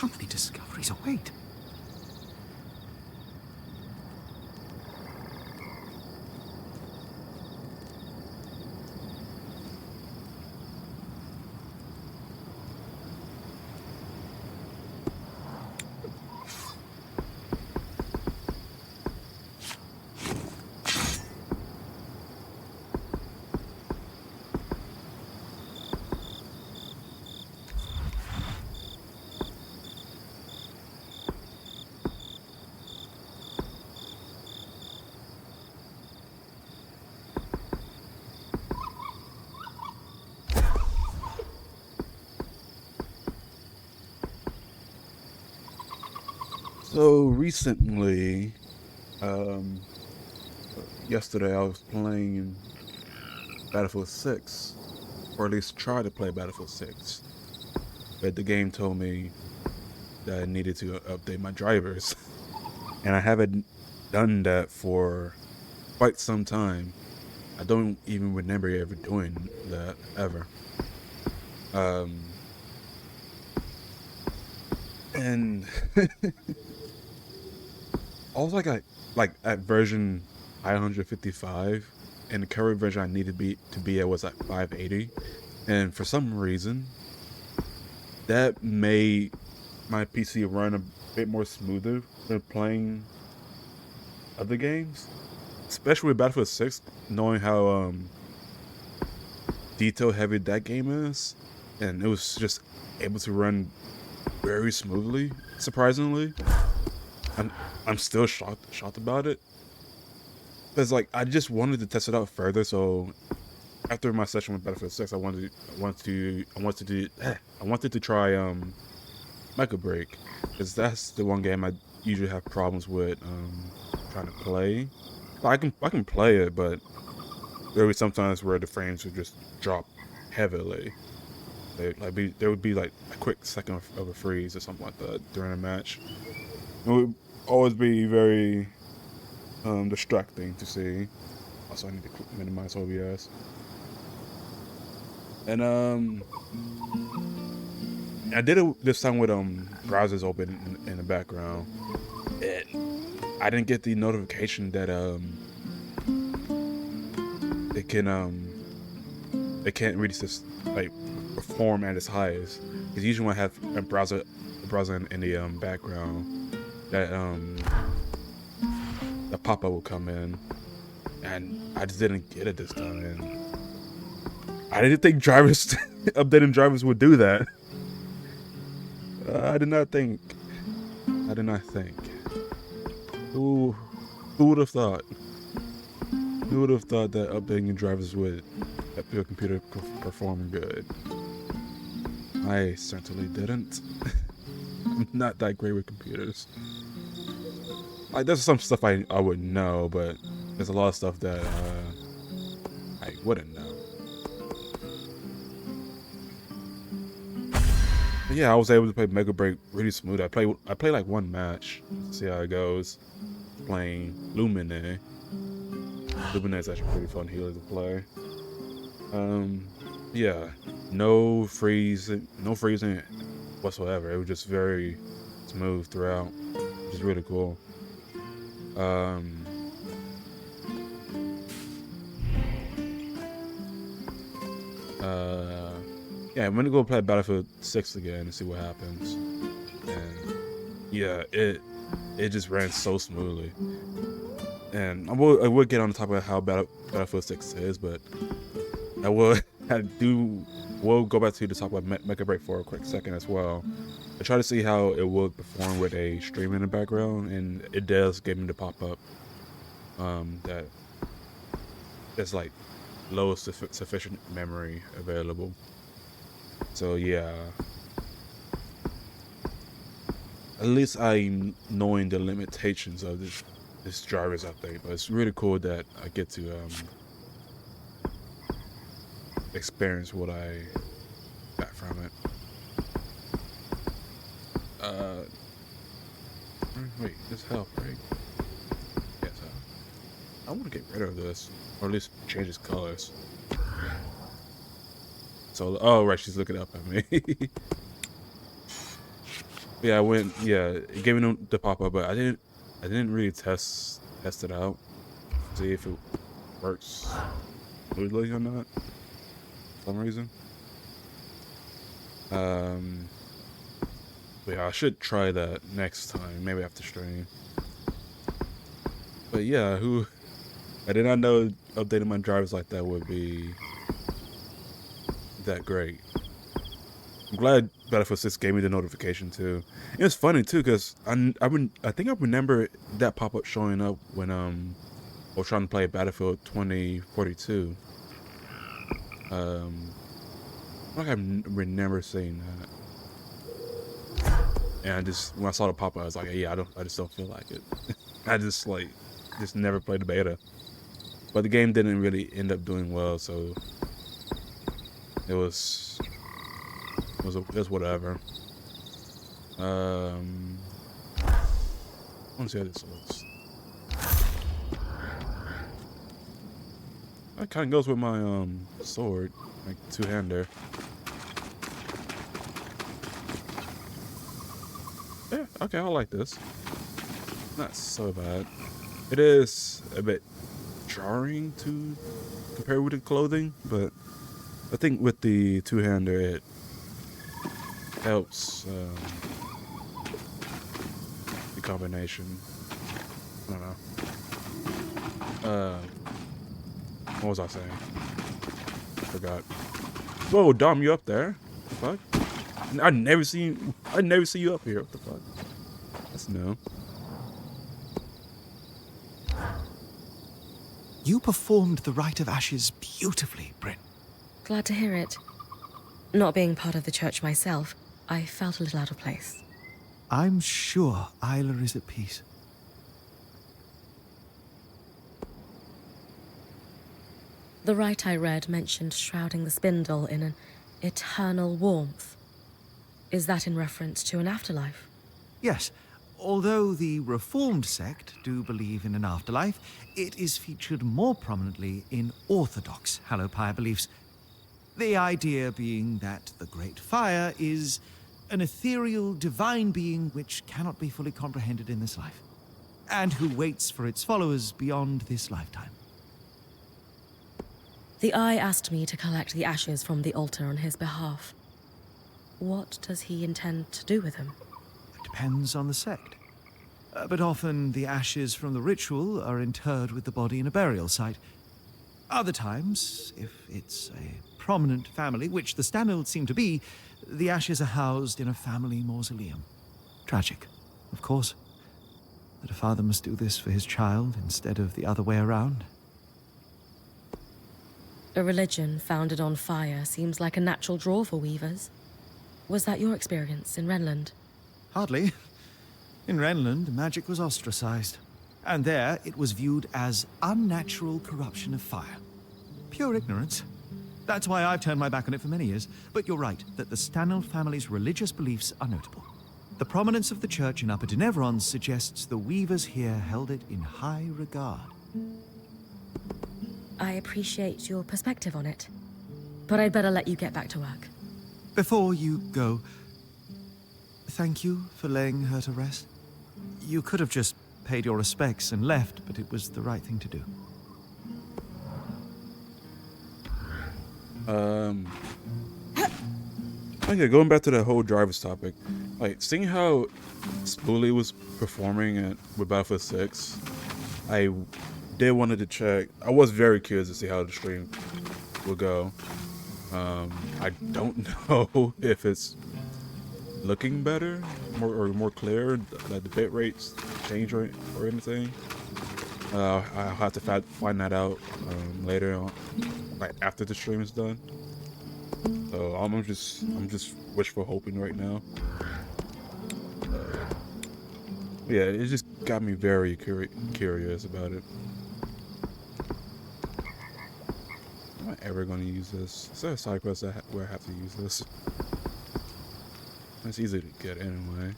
How many discoveries await? So recently, yesterday I was playing Battlefield 6, or at least tried to play Battlefield 6, but the game told me that I needed to update my drivers, and I haven't done that for quite some time. I don't even remember ever doing that ever. Um, and I was like at version 555, and the current version I need to be at was like 580. And for some reason, that made my PC run a bit more smoother than playing other games, especially with Battlefield 6, knowing how detail heavy that game is, and it was just able to run very smoothly. Surprisingly, I'm I'm still shocked about it, because like I just wanted to test it out further. So after my session with Battlefield 6, I wanted to try Mega Break, because that's the one game I usually have problems with trying to play. I can play it, but there would be sometimes where the frames would just drop heavily. There would be like a quick second of a freeze or something like that during a match. It would always be very distracting to see. Also, I need to minimize OBS. And I did it this time with browsers open in the background, and I didn't get the notification that it can it can't reach this like perform at its highest. Because usually when I have a browser in the background, that the pop up will come in, and I just didn't get it this time. And I didn't think drivers updating drivers would do that. I did not think. I did not think. Who would have thought? Who would have thought that updating drivers would help your computer perform good? I certainly didn't. I'm not that great with computers. Like, there's some stuff I would know, but there's a lot of stuff that I wouldn't know. But yeah, I was able to play Mega Break really smooth. I played like one match, see how it goes. Playing Lumine. Lumine is actually pretty fun healer to play. Yeah, no freezing whatsoever. It was just very smooth throughout, which is really cool. Yeah, I'm gonna go play Battlefield 6 again and see what happens. And yeah, it just ran so smoothly. And I would get on the topic of how Battlefield 6 is, but I will we'll go back to the talk about Mega Break for a quick second as well. I try to see how it would perform with a stream in the background, and it does give me the pop up that there's like low sufficient memory available. So yeah, at least I'm knowing the limitations of this driver's update, but it's really cool that I get to experience what I got from it. Wait, this help, right? Yes, I want to get rid of this, or at least change its colors. So, oh right, she's looking up at me. Yeah, I went. Yeah, it gave me the pop up, but I didn't really test it out, see if it works smoothly or not. For some reason. But yeah, I should try that next time, maybe after stream. But yeah, I did not know updating my drivers like that would be that great. I'm glad Battlefield 6 gave me the notification too. It's funny too, cause I think I remember that pop up showing up when I was trying to play Battlefield 2042. Like I remember seeing that. And when I saw the pop up, I was like, yeah, I just don't feel like it. I just never played the beta. But the game didn't really end up doing well, so it was whatever. I want to see how this looks. That kind of goes with my sword, like two-hander. Yeah, okay, I like this. Not so bad. It is a bit jarring to compare with the clothing, but I think with the two-hander it helps the combination. I don't know. What was I saying? I forgot. Whoa, Dom, you up there? What the fuck? I never see you up here. What the fuck? That's new. You performed the Rite of Ashes beautifully, Bryn. Glad to hear it. Not being part of the church myself, I felt a little out of place. I'm sure Isla is at peace. The rite I read mentioned shrouding the spindle in an eternal warmth. Is that in reference to an afterlife? Yes, although the Reformed sect do believe in an afterlife, it is featured more prominently in Orthodox Hallowpire beliefs. The idea being that the Great Fire is an ethereal, divine being which cannot be fully comprehended in this life, and who waits for its followers beyond this lifetime. The Eye asked me to collect the ashes from the altar on his behalf. What does he intend to do with them? It depends on the sect. But often the ashes from the ritual are interred with the body in a burial site. Other times, if it's a prominent family, which the Stanilds seem to be, the ashes are housed in a family mausoleum. Tragic, of course, that a father must do this for his child instead of the other way around. A religion founded on fire seems like a natural draw for weavers. Was that your experience in Renland? Hardly. In Renland, magic was ostracized, and there it was viewed as unnatural corruption of fire. Pure ignorance. That's why I've turned my back on it for many years. But you're right, that the Stanild family's religious beliefs are notable. The prominence of the church in Upper Denevron suggests the weavers here held it in high regard. I appreciate your perspective on it, but I'd better let you get back to work. Before you go, thank you for laying her to rest. You could have just paid your respects and left, but it was the right thing to do. Okay, going back to the whole driver's topic, like seeing how Spoolie was performing with Battlefield 6, I did wanted to check. I was very curious to see how the stream would go. I don't know if it's looking better, more clear, like the bit rates change or anything. I'll have to find that out later on, like after the stream is done. So I'm just wishful hoping right now. Yeah, it just got me very curious about it. Am I ever going to use this? Is there a side quest where I have to use this? It's easy to get anyway.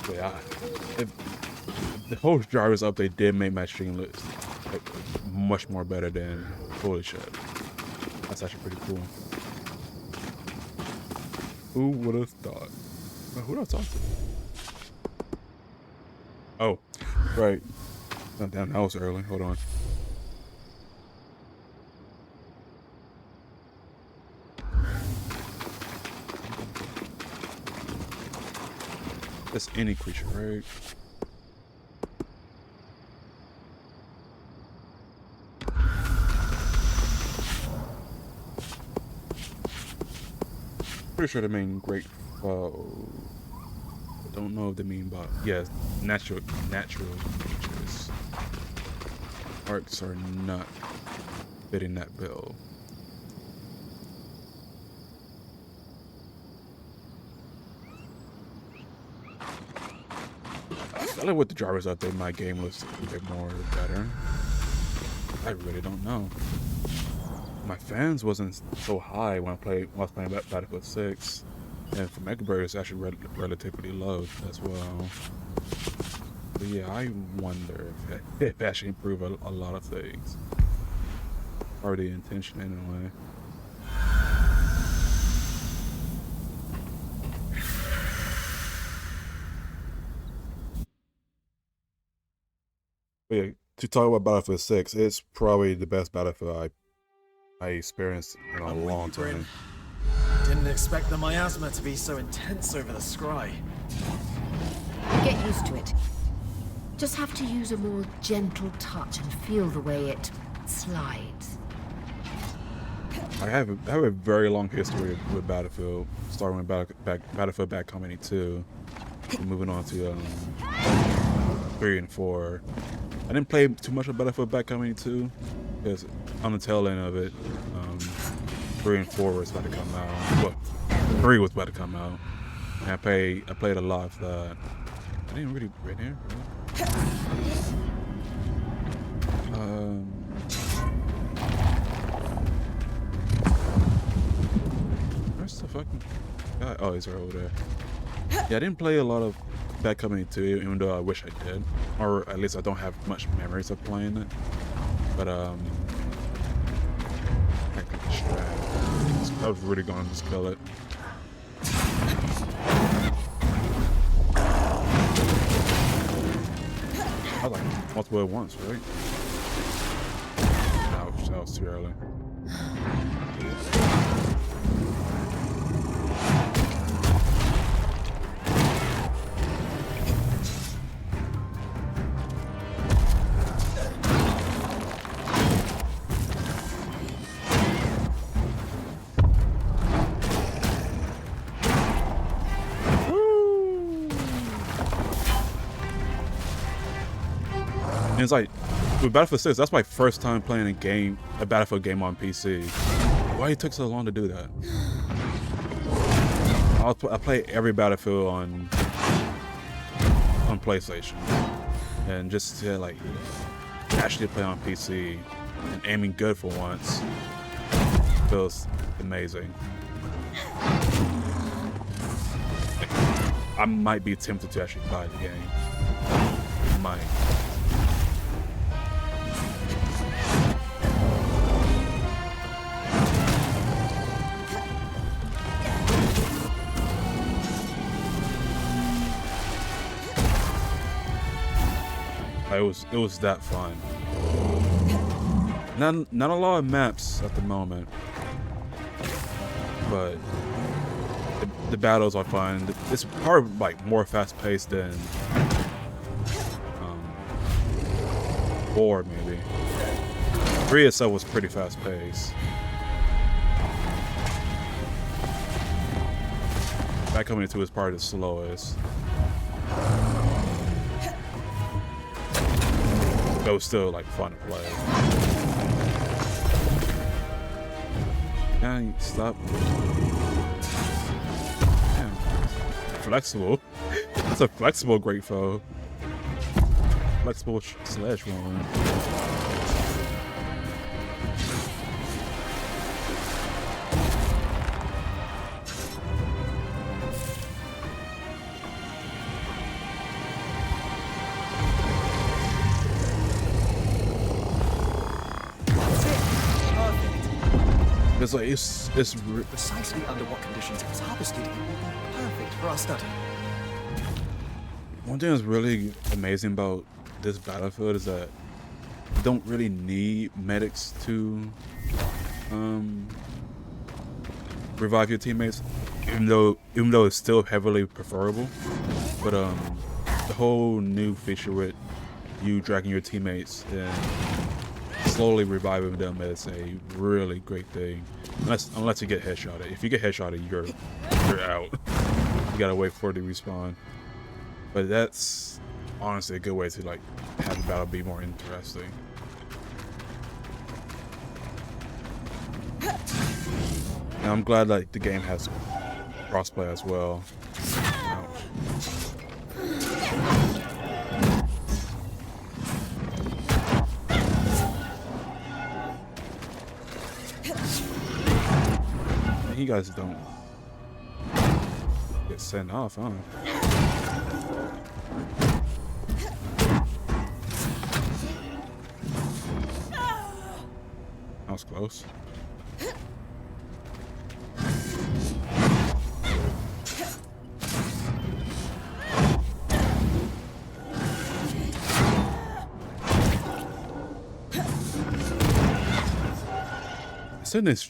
But yeah, the whole drivers update did make my stream look like, much more better than Fully Shed. That's actually pretty cool. Who would have thought? Who did I talk to? Oh, right. Oh, damn, that was early. Hold on. That's any creature, right? Pretty sure they mean great foe. Don't know what they mean by natural creatures. Arcs are not fitting that bill. I like with the drivers update, my game looks a bit more better. I really don't know. My fans wasn't so high when I was playing Battlefield 6, and for Megabird it's actually relatively low as well. But yeah, I wonder if it actually improved a lot of things, or the intention anyway. But yeah, to talk about Battlefield 6, it's probably the best Battlefield I experienced in a long time. Didn't expect the miasma to be so intense over the scry. Get used to it. Just have to use a more gentle touch and feel the way it slides. I have a very long history with Battlefield, starting with Battlefield Bad Company 2, and moving on to 3 and 4. I didn't play too much of Battlefield Bad Company 2 because on the tail end of it, 3 and 4 was about to come out. Well, 3 was about to come out, and I played a lot of that. I didn't really right here. Where's the fucking guy? Oh, he's right over there. Yeah, I didn't play a lot of Bad Company 2, even though I wish I did, or at least I don't have much memories of playing it. But I was really going to just kill it. I was like multiple at once, right? Ouch, that was too early. And it's like, with Battlefield 6, that's my first time playing a Battlefield game on PC. Why it took so long to do that? I play every Battlefield on PlayStation, and just to like actually play on PC and aiming good for once feels amazing. I might be tempted to actually buy the game. Might. It was that fun. Not a lot of maps at the moment, but the battles are fun. It's probably like more fast paced than 4 maybe. 3 itself was pretty fast paced. Bad Company 2 is probably the slowest. It was still like fun to play. Can you stop? Damn. Flexible. It's a flexible great foe. Flexible slash one. It's like Precisely under what conditions it was harvested, it will be perfect for our study. one thing that's really amazing about this battlefield is that you don't really need medics to revive your teammates, even though it's still heavily preferable. But the whole new feature with you dragging your teammates and slowly reviving them is a really great thing. Unless you get headshotted. If you get headshotted, you're out. You gotta wait for it to respawn. But that's honestly a good way to like have the battle be more interesting. And I'm glad like the game has crossplay as well. You guys don't get sent off, huh? That was close.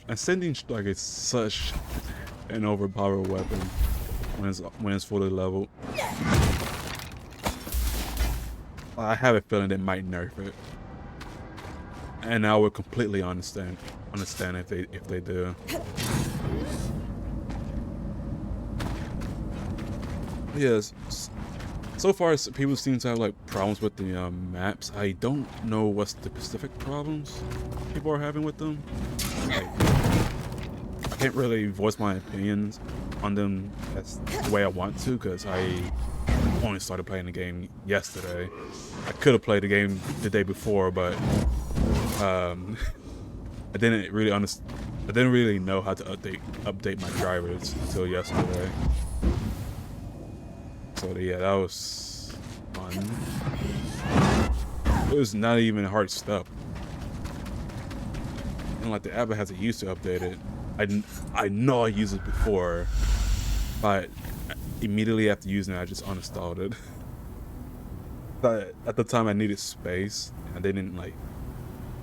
Ascending strike is such an overpowered weapon when it's fully leveled. I have a feeling they might nerf it, and I would completely understand if they do. Yes. So far, people seem to have like problems with the maps. I don't know what's the specific problems people are having with them. Like, I can't really voice my opinions on them as the way I want to, because I only started playing the game yesterday. I could have played the game the day before, but I didn't really know how to update my drivers until yesterday. So yeah, that was fun. It was not even hard stuff. And like the app has it used to update it. I know I used it before, but immediately after using it, I just uninstalled it. But at the time, I needed space, and they didn't like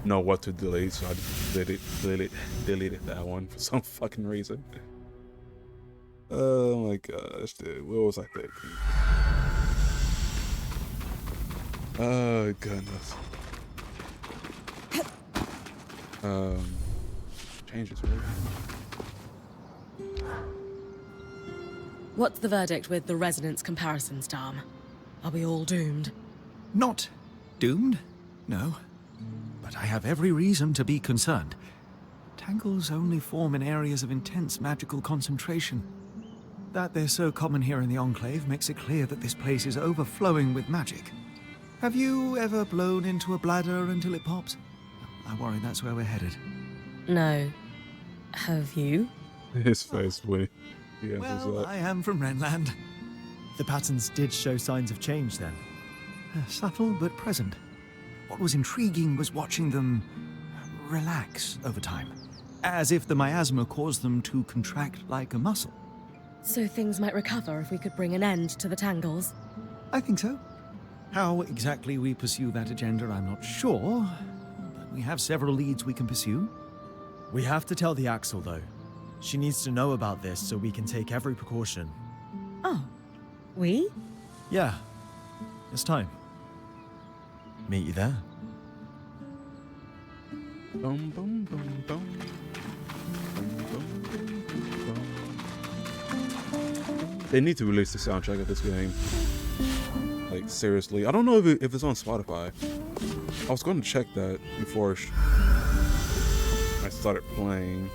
know what to delete, so I just deleted that one for some fucking reason. Oh my gosh, dude. What was I thinking? Oh goodness. Changes, right? What's the verdict with the resonance comparisons, Dom? Are we all doomed? Not doomed, no. But I have every reason to be concerned. Tangles only form in areas of intense magical concentration. That they're so common here in the Enclave makes it clear that this place is overflowing with magic. Have you ever blown into a bladder until it pops? I worry that's where we're headed. No. Have you? His face when he answers Well, that. I am from Renland. The patterns did show signs of change then. Subtle but present. What was intriguing was watching them relax over time, as if the miasma caused them to contract like a muscle. So things might recover if we could bring an end to the tangles? I think so. How exactly we pursue that agenda, I'm not sure, but we have several leads we can pursue. We have to tell the Axel, though. She needs to know about this so we can take every precaution. Oh. We? Yeah. It's time. Meet you there. Bum, bum, bum, bum. Bum, bum, bum, bum. They need to release the soundtrack of this game. Like, seriously. I don't know if it's on Spotify. I was going to check that before I started playing.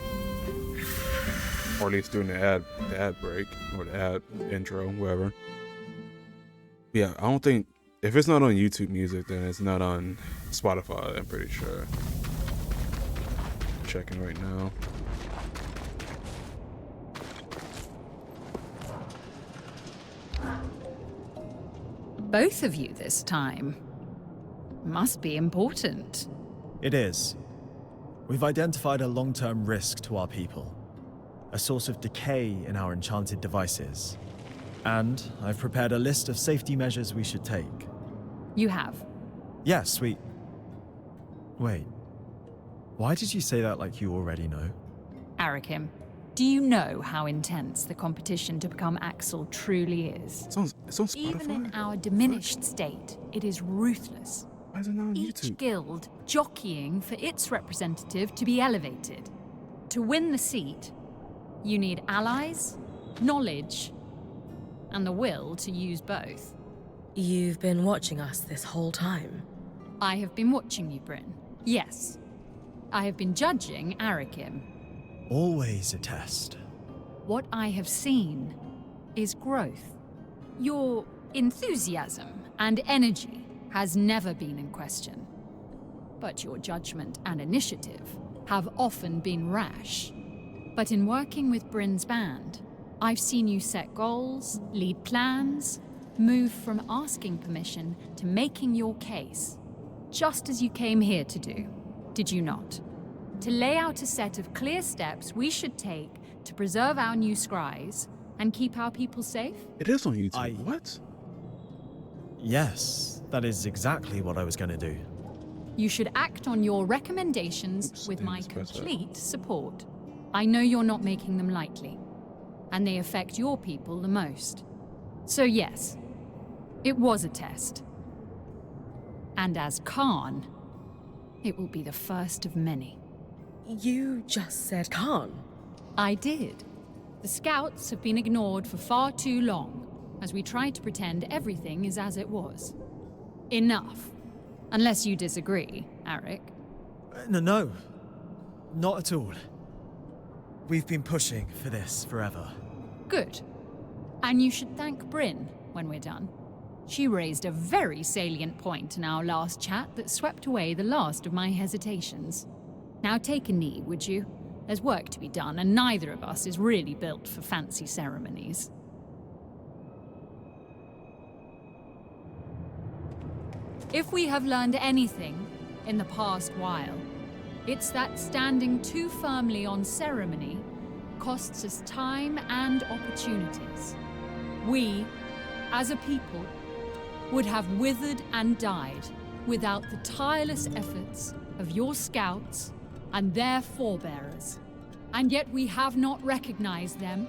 Or at least during the ad break. Or the ad intro, whatever. Yeah, I don't think... If it's not on YouTube Music, then it's not on Spotify, I'm pretty sure. Checking right now. Both of you this time. Must be important. It is. We've identified a long-term risk to our people, a source of decay in our enchanted devices. And I've prepared a list of safety measures we should take. You have. Yes, Wait. Why did you say that like you already know? Arakim, do you know how intense the competition to become Axel truly is? It's on Spotify. Even in our diminished state, it is ruthless. Why is it not on Each YouTube? guild jockeying for its representative to be elevated. To win the seat, you need allies, knowledge, and the will to use both. You've been watching us this whole time. I have been watching you, Bryn. Yes. I have been judging Arakim. Always a test. What I have seen is growth. Your enthusiasm and energy has never been in question. But your judgment and initiative have often been rash. But in working with Bryn's band, I've seen you set goals, lead plans, move from asking permission to making your case, just as you came here to do, did you not? To lay out a set of clear steps we should take to preserve our new scries and keep our people safe? It is on YouTube. What? Yes, that is exactly what I was going to do. You should act on your recommendations Oops, with didn't my express that. complete support. I know you're not making them lightly, and they affect your people the most. So yes, it was a test. And as Khan, it will be the first of many. You just said Khan. I did. The scouts have been ignored for far too long, as we try to pretend everything is as it was. Enough. Unless you disagree, Arik. No, not at all. We've been pushing for this forever. Good. And you should thank Bryn when we're done. She raised a very salient point in our last chat that swept away the last of my hesitations. Now take a knee, would you? There's work to be done, and neither of us is really built for fancy ceremonies. If we have learned anything in the past while, it's that standing too firmly on ceremony costs us time and opportunities. We, as a people, would have withered and died without the tireless efforts of your scouts and their forebearers. And yet we have not recognized them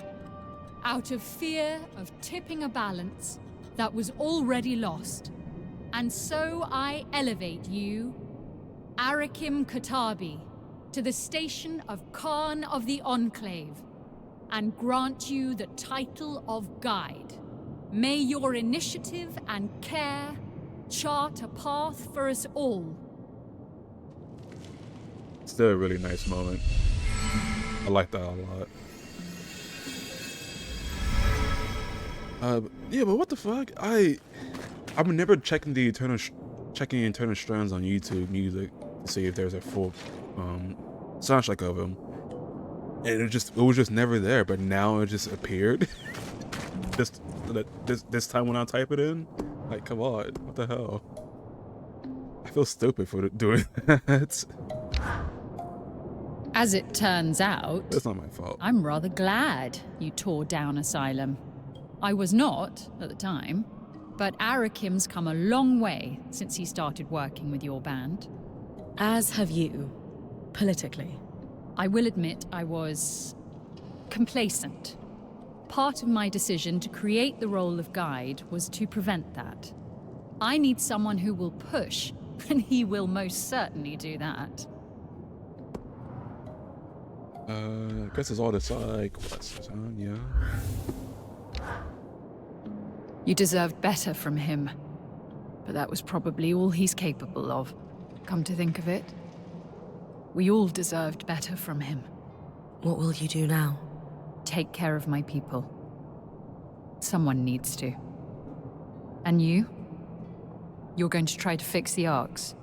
out of fear of tipping a balance that was already lost. And so I elevate you, Arakim Katabi, to the station of Khan of the Enclave, and grant you the title of Guide. May your initiative and care chart a path for us all. Still a really nice moment. I like that a lot. Yeah, but what the fuck? I remember checking Eternal Strands on YouTube Music to see if there's a full soundtrack of them, and it was just never there. But now it just appeared. this time when I type it in, like, come on, what the hell? I feel stupid for doing that. As it turns out, That's not my fault. I'm rather glad you tore down Asylum. I was not at the time, but Arakim's come a long way since he started working with your band. As have you, politically. I will admit I was complacent. Part of my decision to create the role of guide was to prevent that. I need someone who will push, and he will most certainly do that. I guess it's all the side quests, huh? Yeah. You deserved better from him, but that was probably all he's capable of. Come to think of it, we all deserved better from him. What will you do now? Take care of my people. Someone needs to. And you? You're going to try to fix the arcs.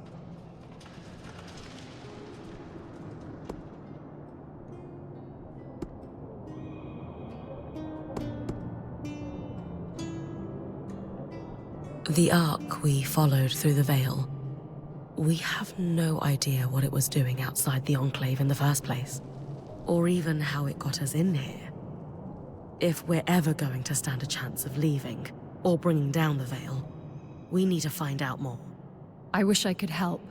The arc we followed through the Vale. We have no idea what it was doing outside the Enclave in the first place, or even how it got us in here. If we're ever going to stand a chance of leaving, or bringing down the Veil, we need to find out more. I wish I could help,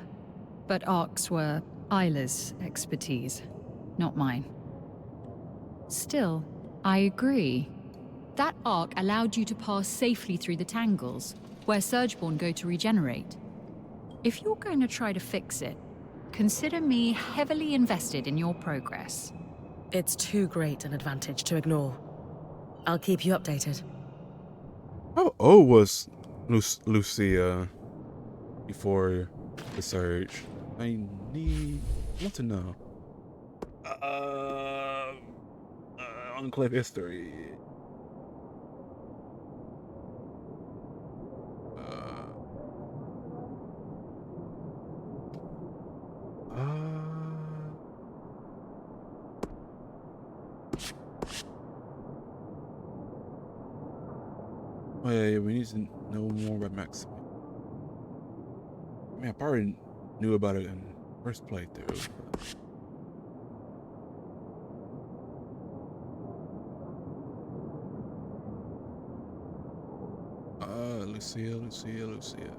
but arcs were Isla's expertise, not mine. Still, I agree. That arc allowed you to pass safely through the tangles, where Surgeborn go to regenerate. If you're going to try to fix it, consider me heavily invested in your progress. It's too great an advantage to ignore. I'll keep you updated. How old was Lucia before the surge? I want to know. Enclave history. Oh yeah, we need to know more about Max. I mean, I probably knew about it in the first playthrough. Lucia.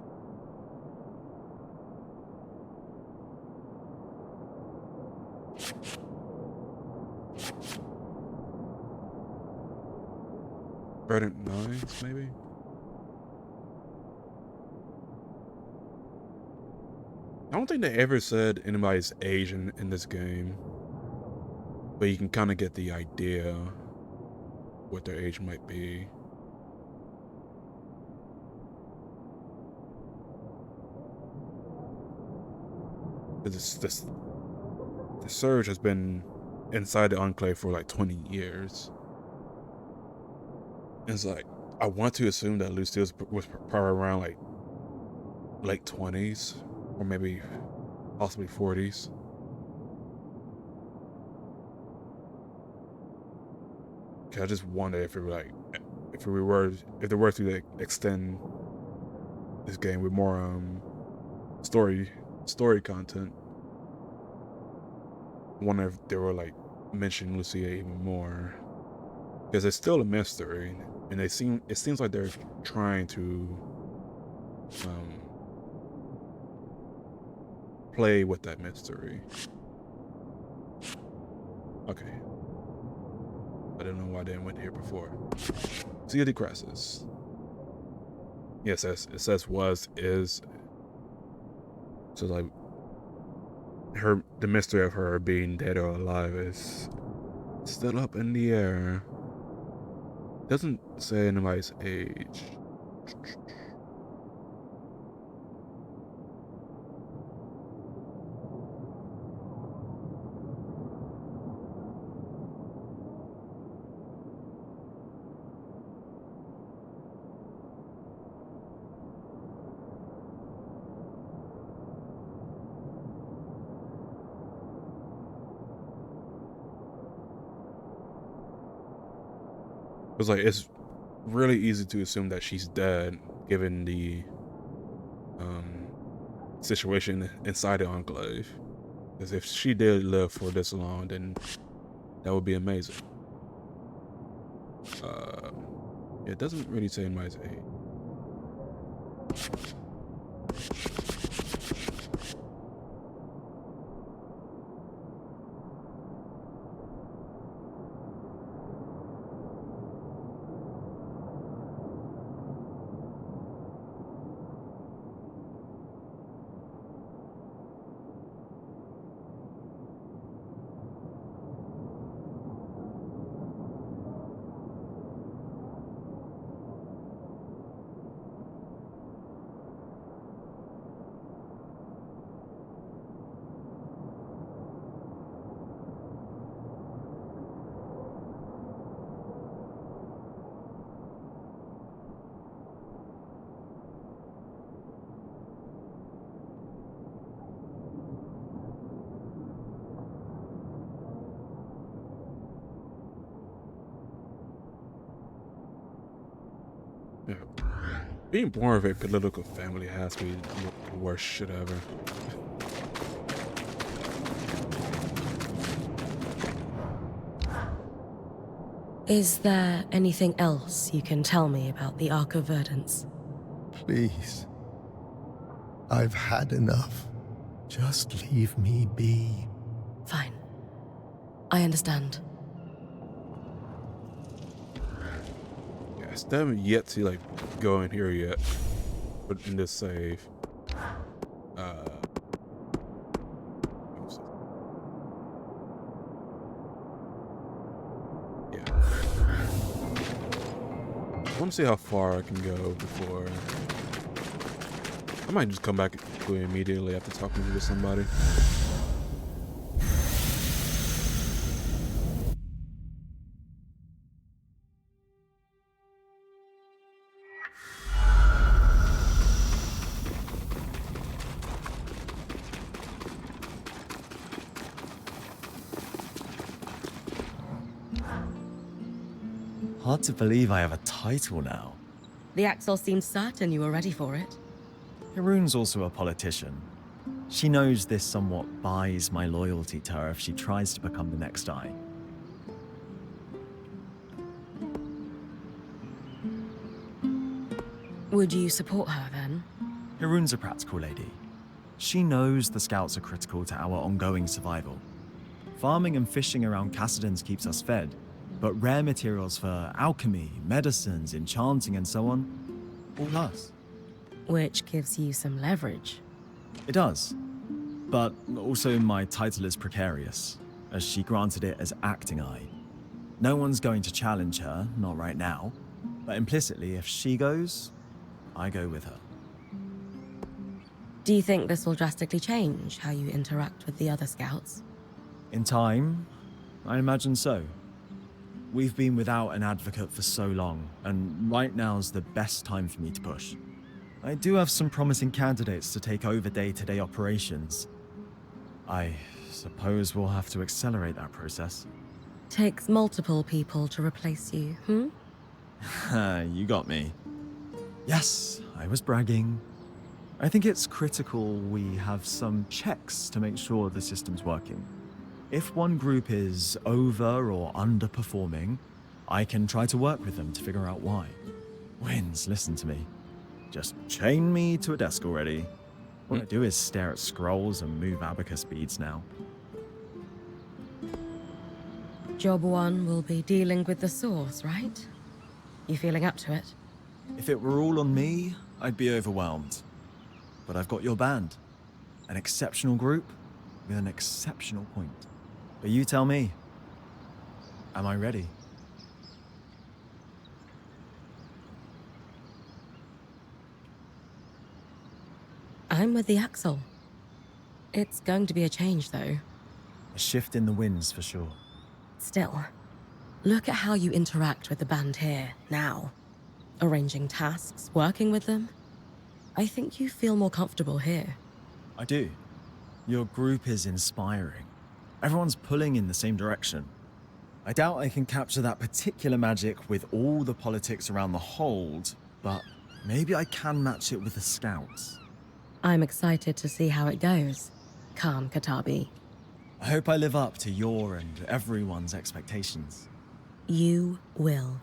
Verdant Nines, maybe? I don't think they ever said anybody's age in this game, but you can kind of get the idea what their age might be. The Surge has been inside the Enclave for like 20 years. It's like, I want to assume that Lucille was probably around like late 20s or maybe possibly 40s. I just wonder if it were like, if they were to like extend this game with more story content. I wonder if they were like mentioning Lucia even more, because it's still a mystery, and it seems like they're trying to play with that mystery. Okay, I don't know why they went here before. Sea of the Crassus. Yes, it says was, is. So like the mystery of her being dead or alive is still up in the air. Doesn't say anybody's age. It's like, it's really easy to assume that she's dead, given the situation inside the Enclave. Because if she did live for this long, then that would be amazing. It doesn't really say anybody's age. Yeah. Being born of a political family has to be the worst shit ever. Is there anything else you can tell me about the Ark of Verdance? Please. I've had enough. Just leave me be. Fine. I understand. Yeah, I still haven't yet to like go in here yet. But in this save. Yeah. I want to see how far I can go before. I might just come back immediately after talking to somebody. Hard to believe I have a title now. The Axel seemed certain you were ready for it. Haroon's also a politician. She knows this somewhat buys my loyalty to her if she tries to become the next eye. Would you support her then? Haroon's a practical lady. She knows the scouts are critical to our ongoing survival. Farming and fishing around Cassidans keeps us fed, but rare materials for alchemy, medicines, enchanting, and so on, all us. Which gives you some leverage. It does. But also my title is precarious, as she granted it as acting eye. No one's going to challenge her, not right now. But implicitly, if she goes, I go with her. Do you think this will drastically change how you interact with the other scouts? In time, I imagine so. We've been without an advocate for so long, and right now's the best time for me to push. I do have some promising candidates to take over day-to-day operations. I suppose we'll have to accelerate that process. Takes multiple people to replace you, You got me. Yes, I was bragging. I think it's critical we have some checks to make sure the system's working. If one group is over or underperforming, I can try to work with them to figure out why. Wins, listen to me. Just chain me to a desk already. All I do is stare at scrolls and move abacus beads now. Job 1 will be dealing with the source, right? You feeling up to it? If it were all on me, I'd be overwhelmed. But I've got your band. An exceptional group with an exceptional point. But you tell me, am I ready? I'm with the Axel. It's going to be a change, though. A shift in the winds for sure. Still, look at how you interact with the band here, now. Arranging tasks, working with them. I think you feel more comfortable here. I do. Your group is inspiring. Everyone's pulling in the same direction. I doubt I can capture that particular magic with all the politics around the hold, but maybe I can match it with the scouts. I'm excited to see how it goes, Khan Katabi. I hope I live up to your and everyone's expectations. You will.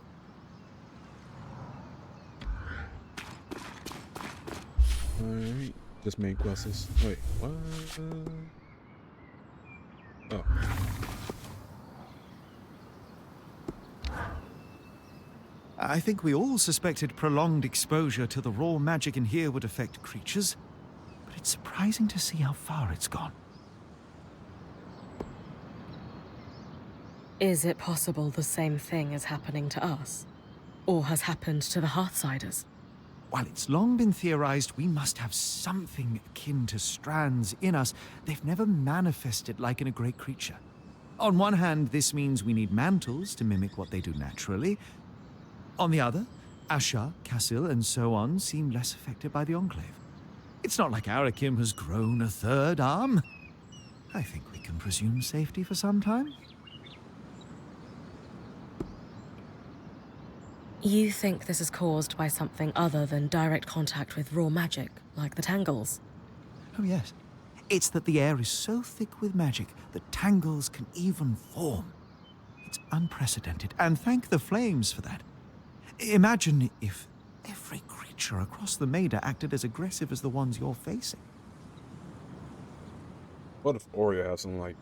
Alright, just main quests. Wait, what? Oh. I think we all suspected prolonged exposure to the raw magic in here would affect creatures, but it's surprising to see how far it's gone. Is it possible the same thing is happening to us? Or has happened to the Hearthsiders? While it's long been theorized we must have something akin to Strands in us, they've never manifested like in a great creature. On one hand, this means we need mantles to mimic what they do naturally. On the other, Asha, Cassil, and so on seem less affected by the Enclave. It's not like Arakim has grown a third arm. I think we can presume safety for some time. You think this is caused by something other than direct contact with raw magic, like the tangles? Oh, yes. It's that the air is so thick with magic that tangles can even form. It's unprecedented, and thank the flames for that. Imagine if every creature across the Maida acted as aggressive as the ones you're facing. What if Oreo has some like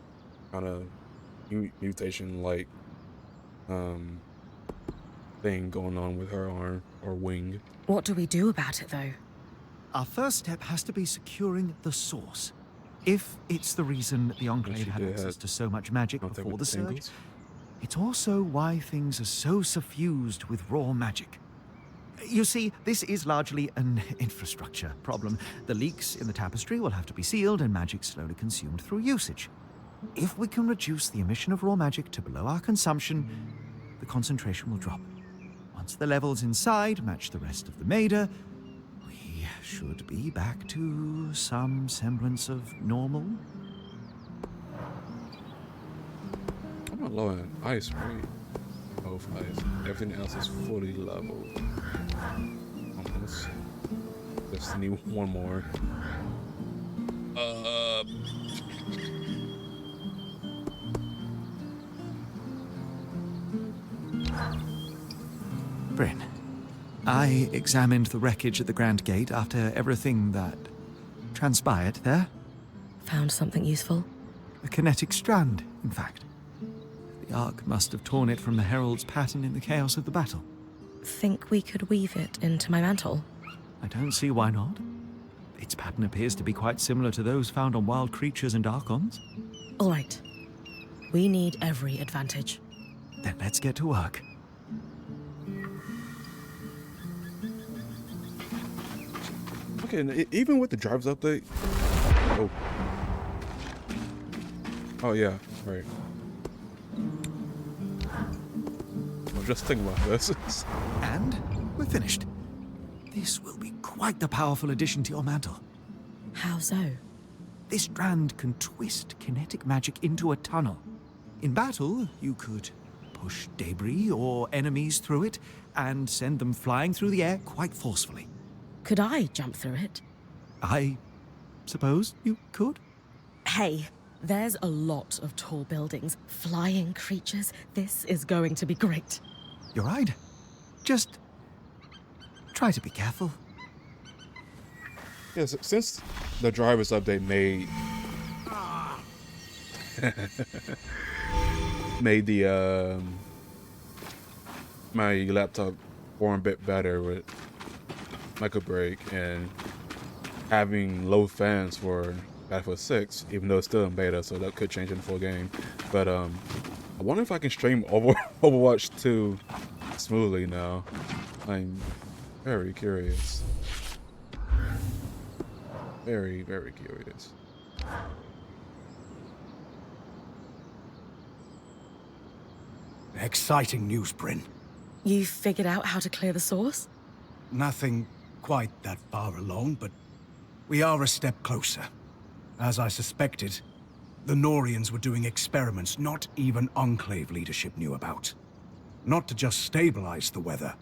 kind of mutation like thing going on with her arm or wing? What do we do about it, though? Our first step has to be securing the source. If it's the reason the Enclave had access to so much magic before the Surge, it's also why things are so suffused with raw magic. You see, this is largely an infrastructure problem. The leaks in the tapestry will have to be sealed and magic slowly consumed through usage. If we can reduce the emission of raw magic to below our consumption, the concentration will drop. Once the levels inside match the rest of the Maida, we should be back to some semblance of normal. I'm not low on ice, right? Both ice. Everything else is fully leveled. Almost. Just need one more. Bryn, I examined the wreckage at the Grand Gate after everything that transpired there. Found something useful? A kinetic strand, in fact. The Ark must have torn it from the Herald's pattern in the chaos of the battle. Think we could weave it into my mantle? I don't see why not. Its pattern appears to be quite similar to those found on wild creatures and Archons. All right. We need every advantage. Then let's get to work. Okay, and even with the driver's update. Oh. Oh yeah, right. I'm just thinking about this. And we're finished. This will be quite the powerful addition to your mantle. How so? This strand can twist kinetic magic into a tunnel. In battle, you could push debris or enemies through it and send them flying through the air quite forcefully. Could I jump through it? I suppose you could. Hey, there's a lot of tall buildings, flying creatures. This is going to be great. You're right. Just try to be careful. Yes, since the driver's update made made the my laptop form a bit better with micro break and having low fans for Battlefield 6, even though it's still in beta, so that could change in the full game. But I wonder if I can stream Overwatch 2 smoothly now. I'm very curious. Very, very curious. Exciting news, Bryn. You figured out how to clear the source? Nothing quite that far along, but we are a step closer. As I suspected, the Norians were doing experiments not even Enclave leadership knew about. Not to just stabilize the weather,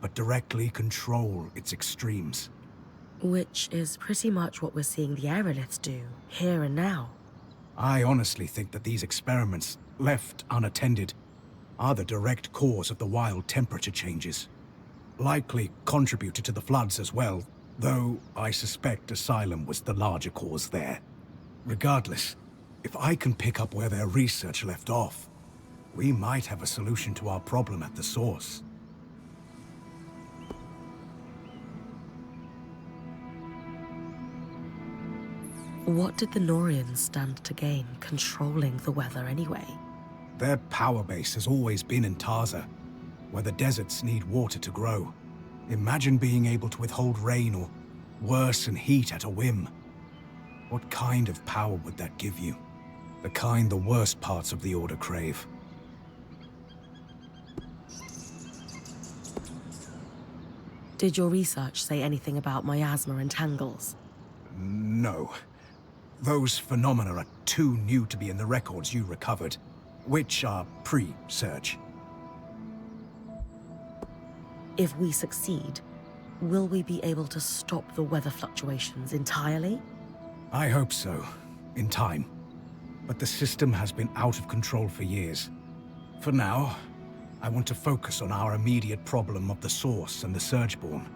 but directly control its extremes. Which is pretty much what we're seeing the aeroliths do, here and now. I honestly think that these experiments, left unattended, are the direct cause of the wild temperature changes. Likely contributed to the floods as well, though I suspect Asylum was the larger cause there. Regardless, if I can pick up where their research left off, we might have a solution to our problem at the source. What did the Norians stand to gain controlling the weather anyway? Their power base has always been in Taza, where the deserts need water to grow. Imagine being able to withhold rain or worsen heat at a whim. What kind of power would that give you? The kind the worst parts of the Order crave. Did your research say anything about miasma and tangles? No. Those phenomena are too new to be in the records you recovered, which are pre-search. If we succeed, will we be able to stop the weather fluctuations entirely? I hope so, in time. But the system has been out of control for years. For now, I want to focus on our immediate problem of the Source and the Surgeborn.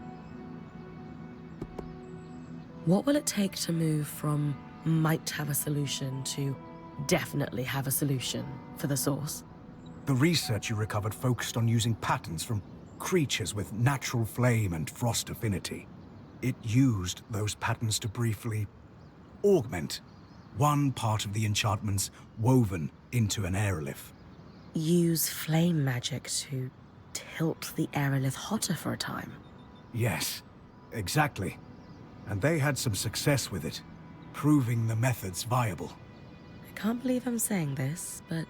What will it take to move from might have a solution to definitely have a solution for the Source? The research you recovered focused on using patterns from creatures with natural flame and frost affinity. It used those patterns to briefly augment one part of the enchantments woven into an aerolith. Use flame magic to tilt the aerolith hotter for a time? Yes, exactly. And they had some success with it, proving the methods viable. I can't believe I'm saying this, but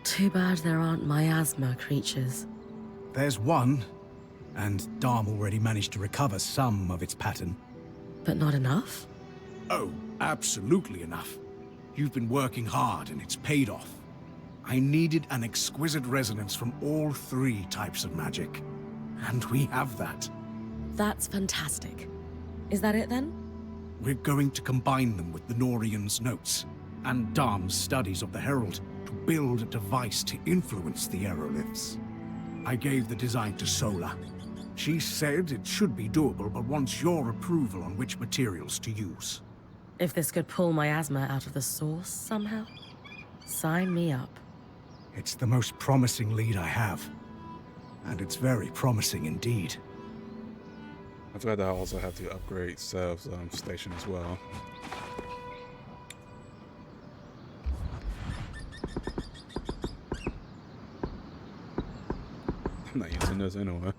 too bad there aren't miasma creatures. There's one, and Dharm already managed to recover some of its pattern. But not enough? Oh, absolutely enough. You've been working hard and it's paid off. I needed an exquisite resonance from all three types of magic. And we have that. That's fantastic. Is that it then? We're going to combine them with the Norian's notes and Dharm's studies of the Herald to build a device to influence the aeroliths. I gave the design to Sola. She said it should be doable, but wants your approval on which materials to use. If this could pull miasma out of the Source somehow, sign me up. It's the most promising lead I have. And it's very promising indeed. I forgot that I also have to upgrade Sev's station as well. I'm not using this anyway.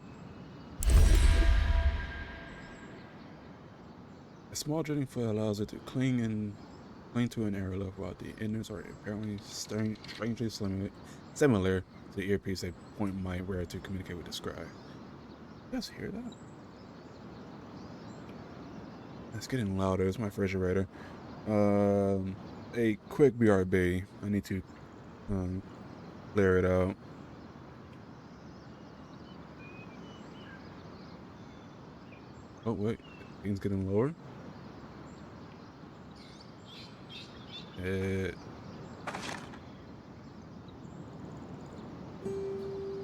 A small drilling foot allows it to cling to an aerolith while the innards are apparently strangely similar to the earpiece a point might wear to communicate with the scribe. You guys hear that? It's getting louder. It's my refrigerator. A quick BRB. I need to clear it out. Oh wait, things getting lower.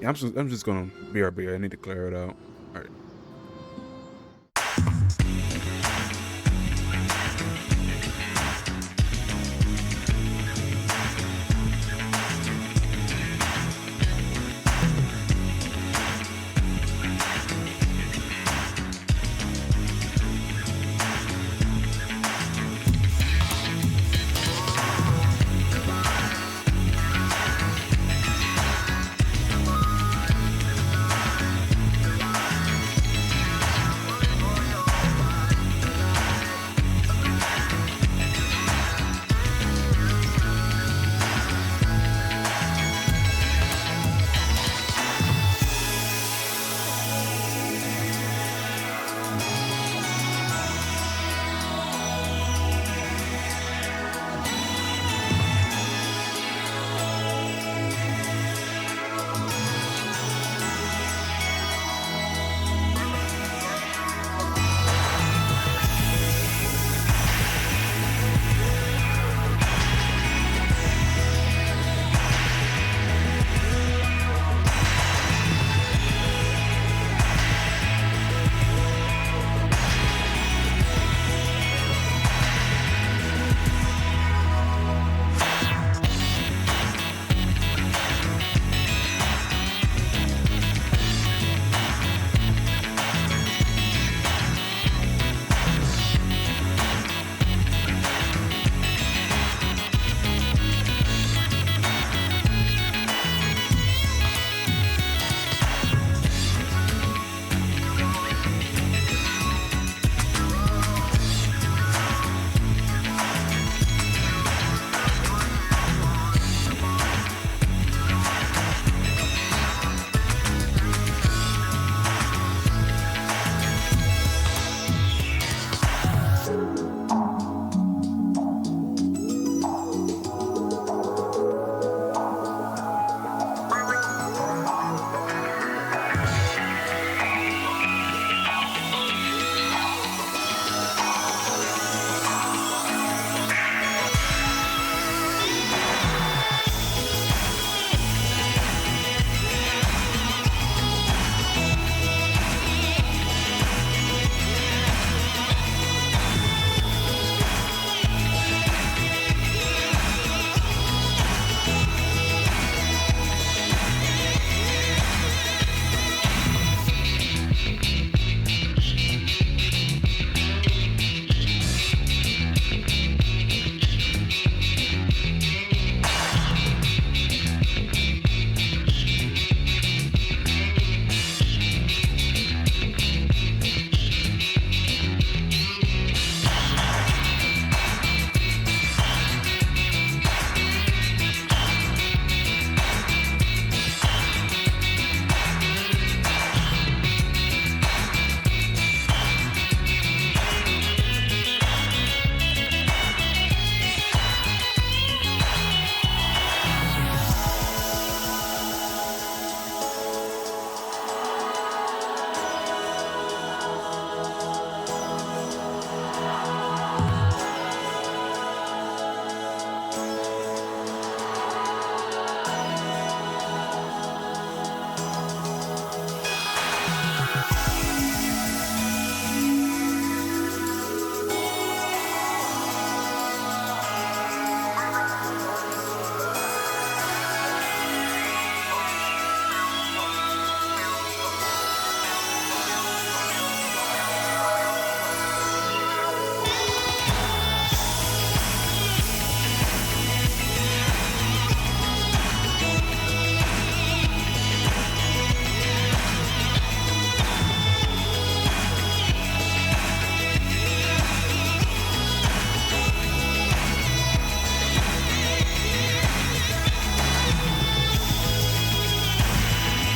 Yeah, I'm just gonna BRB. I need to clear it out. All right.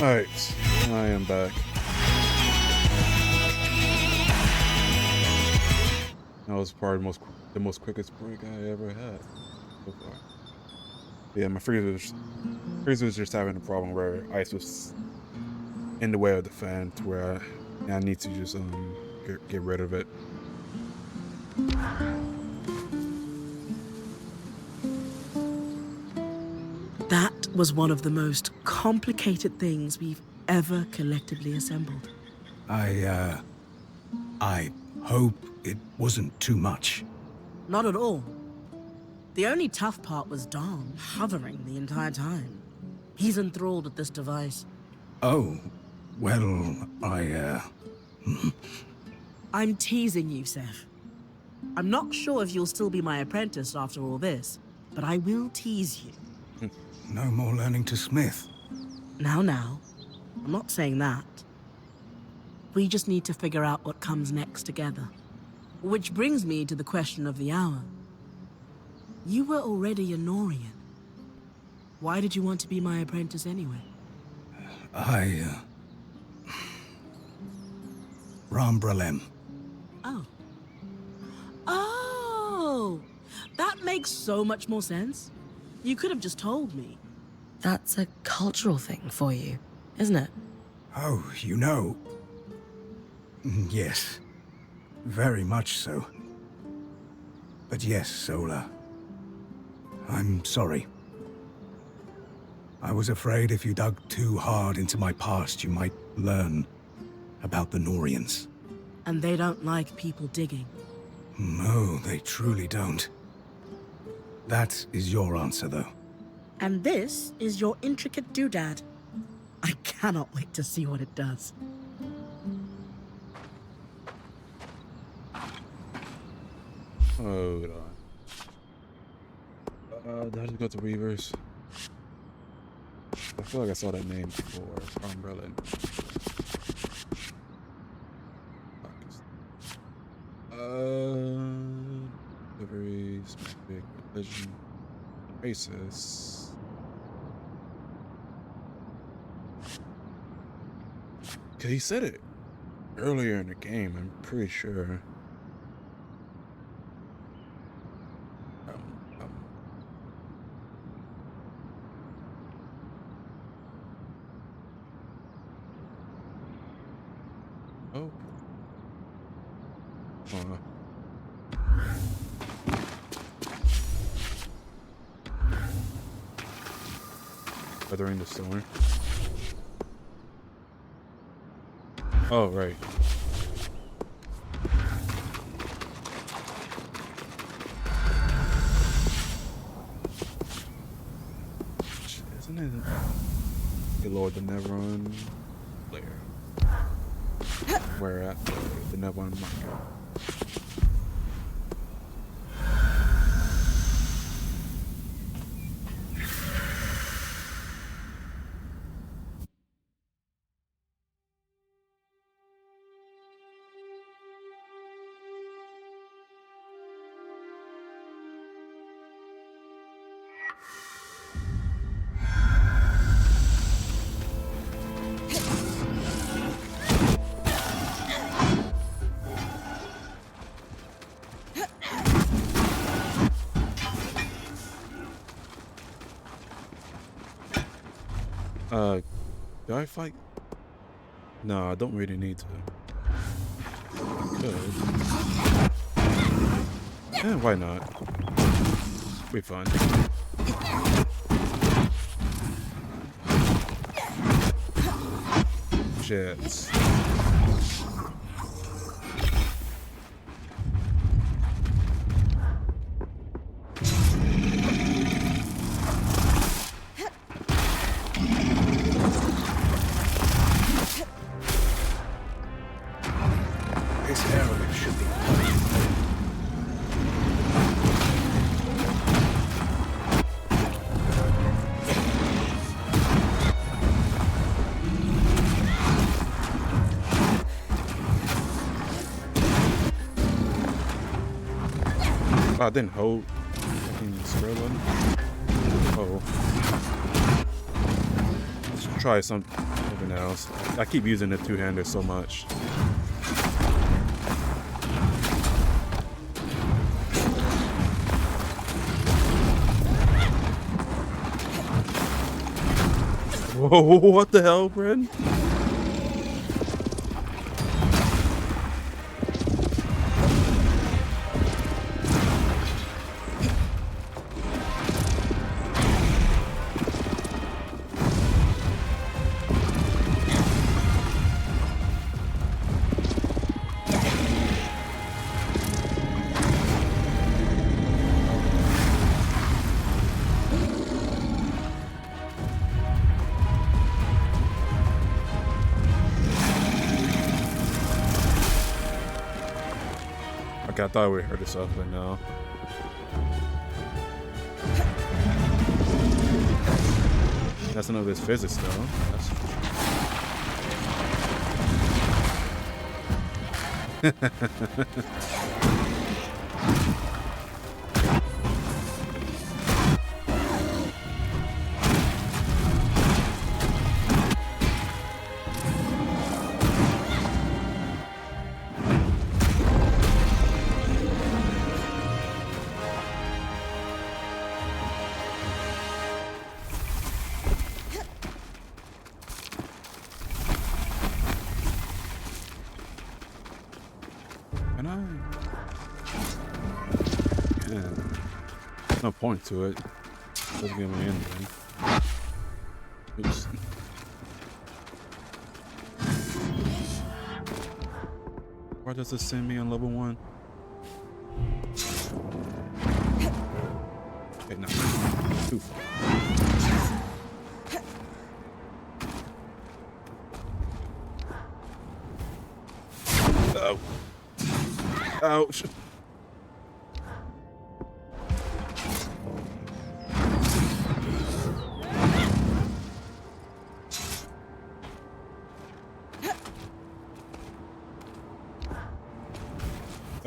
Alright, I am back. That was probably the most quickest break I ever had so far. Yeah, my freezer was just having a problem where ice was in the way of the fan to where I need to just get rid of it. That was one of the most complicated things we've ever collectively assembled. I hope it wasn't too much. Not at all. The only tough part was Dom hovering the entire time. He's enthralled with this device. Oh, well, I'm teasing you, Seth. I'm not sure if you'll still be my apprentice after all this, but I will tease you. No more learning to smith. Now, I'm not saying that. We just need to figure out what comes next together. Which brings me to the question of the hour. You were already a Norian. Why did you want to be my apprentice anyway? Rambralem. Oh, that makes so much more sense. You could have just told me. That's a cultural thing for you, isn't it? Oh, you know. Yes. Very much so. But yes, Sola. I'm sorry. I was afraid if you dug too hard into my past, you might learn about the Norians. And they don't like people digging. No, they truly don't. That is your answer, though. And this is your intricate doodad. I cannot wait to see what it does. Hold on. Did I just go to Weavers? I feel like I saw that name before. Umbrella. Delivery, specific, religion, racist. Cause he said it earlier in the game, I'm pretty sure. Oh. Weathering the storm. Oh, right. Isn't it? Good Lord, the Nevron layer. Where at the Nevron marker. Do I fight? No, I don't really need to. Good. Yeah, why not? Be fun. Shit. I didn't hold fucking square button. Oh. Let's try something something else. I keep using the two-hander so much. Whoa, what the hell, Bryn? Okay, I thought we heard this up, but no. That's none of this physics, though. No point to it. Doesn't give me anything. Oops. Where does this send me on level 1? Okay, no. Too far. Oh. Ouch.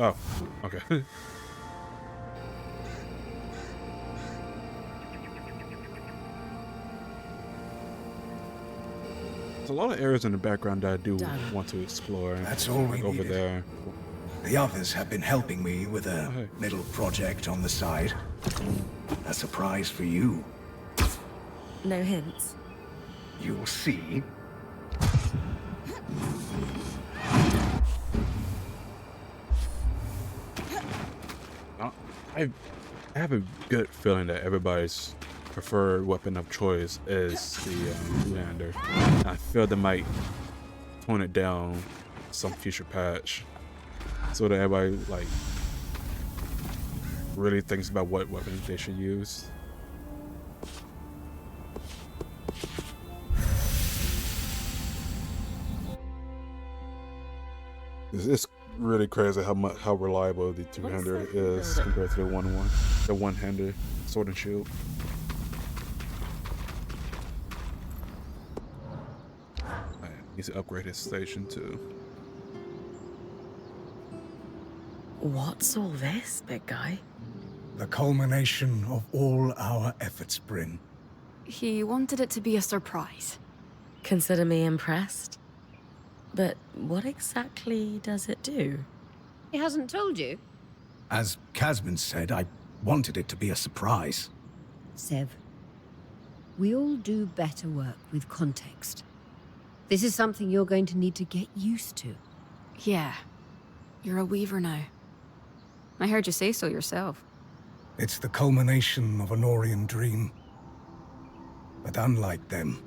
Oh, okay. There's a lot of areas in the background that I do want to explore. That's all we like over needed. there. The others have been helping me with a Oh, hey. little project on the side. A surprise for you. No hints. You'll see. I have a good feeling that everybody's preferred weapon of choice is the two-hander. I feel they might tone it down some future patch so that everybody like really thinks about what weapons they should use. It's really crazy how reliable the two-hander is compared to the one-hander sword and shield. Needs to upgrade his station too. What's all this, big guy? The culmination of all our efforts, Bryn. He wanted it to be a surprise. Consider me impressed. But what exactly does it do? He hasn't told you? As Casman said, I wanted it to be a surprise. Sev, we all do better work with context. This is something you're going to need to get used to. Yeah. You're a weaver now. I heard you say so yourself. It's the culmination of a Norian dream. But unlike them,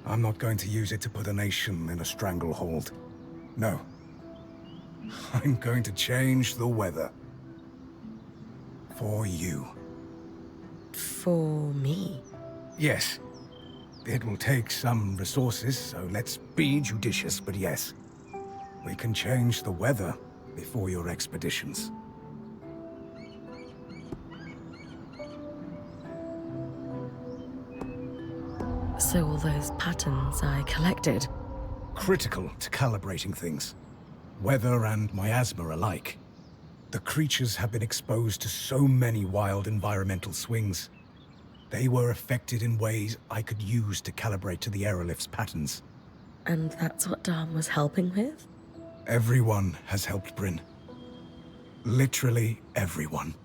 I'm not going to use it to put a nation in a stranglehold. No. I'm going to change the weather. For you. For me? Yes. It will take some resources, so let's be judicious, but yes. We can change the weather before your expeditions. So all those patterns I collected. Critical to calibrating things. Weather and miasma alike. The creatures have been exposed to so many wild environmental swings. They were affected in ways I could use to calibrate to the aerolift's patterns. And that's what Dom was helping with? Everyone has helped Bryn. Literally everyone.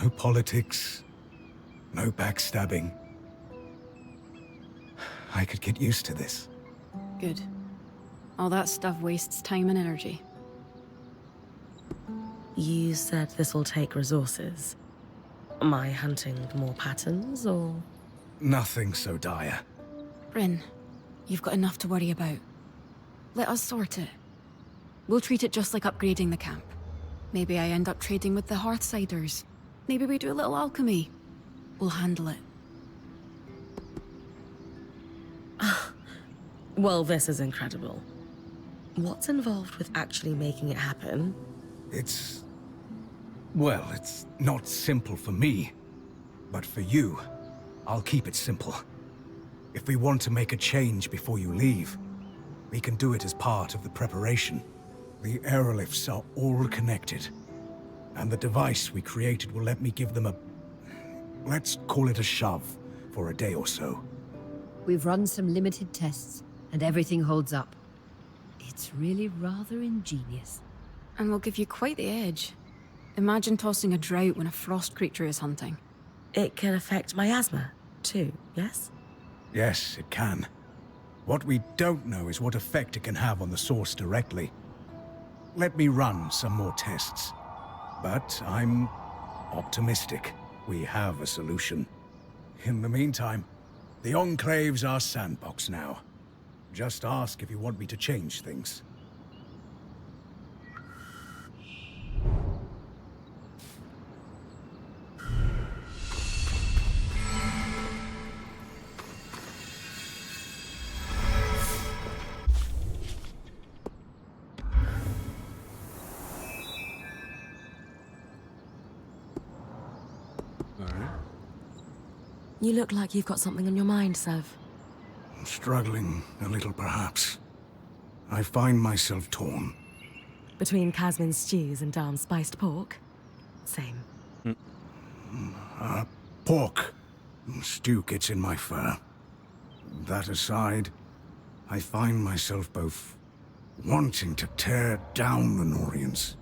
No politics, no backstabbing. I could get used to this. Good. All that stuff wastes time and energy. You said this will take resources. Am I hunting more patterns, or...? Nothing so dire. Bryn, you've got enough to worry about. Let us sort it. We'll treat it just like upgrading the camp. Maybe I end up trading with the Hearthsiders. Maybe we do a little alchemy. We'll handle it. Well, this is incredible. What's involved with actually making it happen? Well, it's not simple for me. But for you, I'll keep it simple. If we want to make a change before you leave, we can do it as part of the preparation. The aerolifts are all connected. And the device we created will let me give them let's call it a shove, for a day or so. We've run some limited tests, and everything holds up. It's really rather ingenious. And we'll give you quite the edge. Imagine tossing a drought when a frost creature is hunting. It can affect my asthma, too, yes? Yes, it can. What we don't know is what effect it can have on the source directly. Let me run some more tests. But I'm optimistic we have a solution. In the meantime, the Enclave's our sandbox now. Just ask if you want me to change things. You look like you've got something on your mind, Sev. Struggling a little, perhaps. I find myself torn. Between Casmin's stews and Darn's spiced pork? Same. Pork. Stew gets in my fur. That aside, I find myself both wanting to tear down the Norians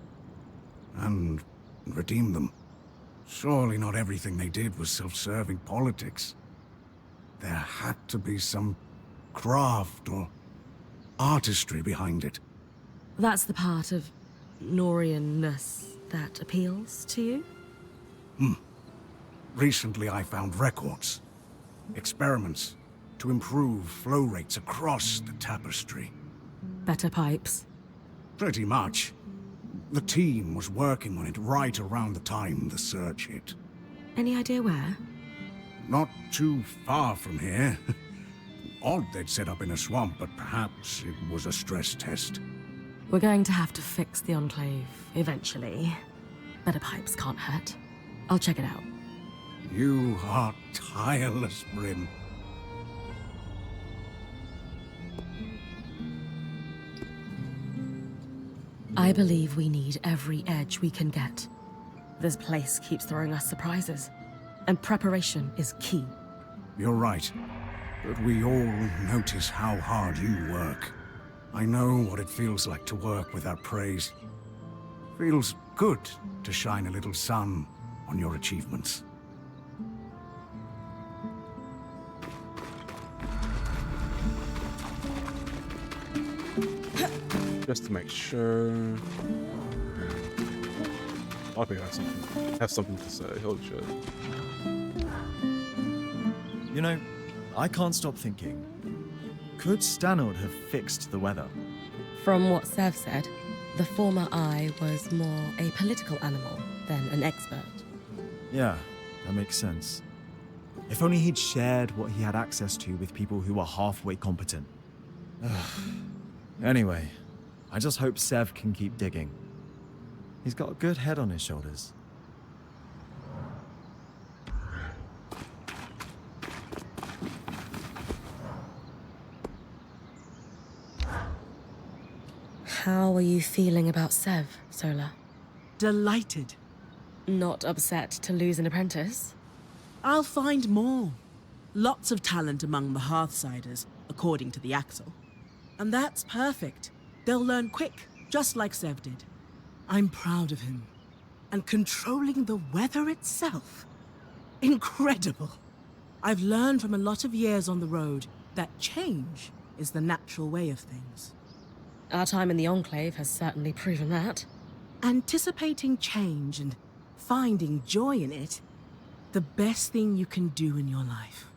and redeem them. Surely not everything they did was self-serving politics. There had to be some craft or artistry behind it. That's the part of Norian-ness that appeals to you? Recently I found records. Experiments to improve flow rates across the tapestry. Better pipes. Pretty much. The team was working on it right around the time the surge hit. Any idea where? Not too far from here. Odd they'd set up in a swamp, but perhaps it was a stress test. We're going to have to fix the Enclave eventually. Better pipes can't hurt. I'll check it out. You are tireless, Bryn. I believe we need every edge we can get. This place keeps throwing us surprises, and preparation is key. You're right, but we all notice how hard you work. I know what it feels like to work without praise. Feels good to shine a little sun on your achievements. Just to make sure. I think I have something to say. Holy shit. You know, I can't stop thinking. Could Stannard have fixed the weather? From what Sev said, the former I was more a political animal than an expert. Yeah, that makes sense. If only he'd shared what he had access to with people who were halfway competent. Anyway, I just hope Sev can keep digging. He's got a good head on his shoulders. How are you feeling about Sev, Sola? Delighted. Not upset to lose an apprentice? I'll find more. Lots of talent among the Hearthsiders, according to the Axle. And that's perfect. They'll learn quick, just like Sev did. I'm proud of him. And controlling the weather itself. Incredible. I've learned from a lot of years on the road that change is the natural way of things. Our time in the Enclave has certainly proven that. Anticipating change and finding joy in it, the best thing you can do in your life.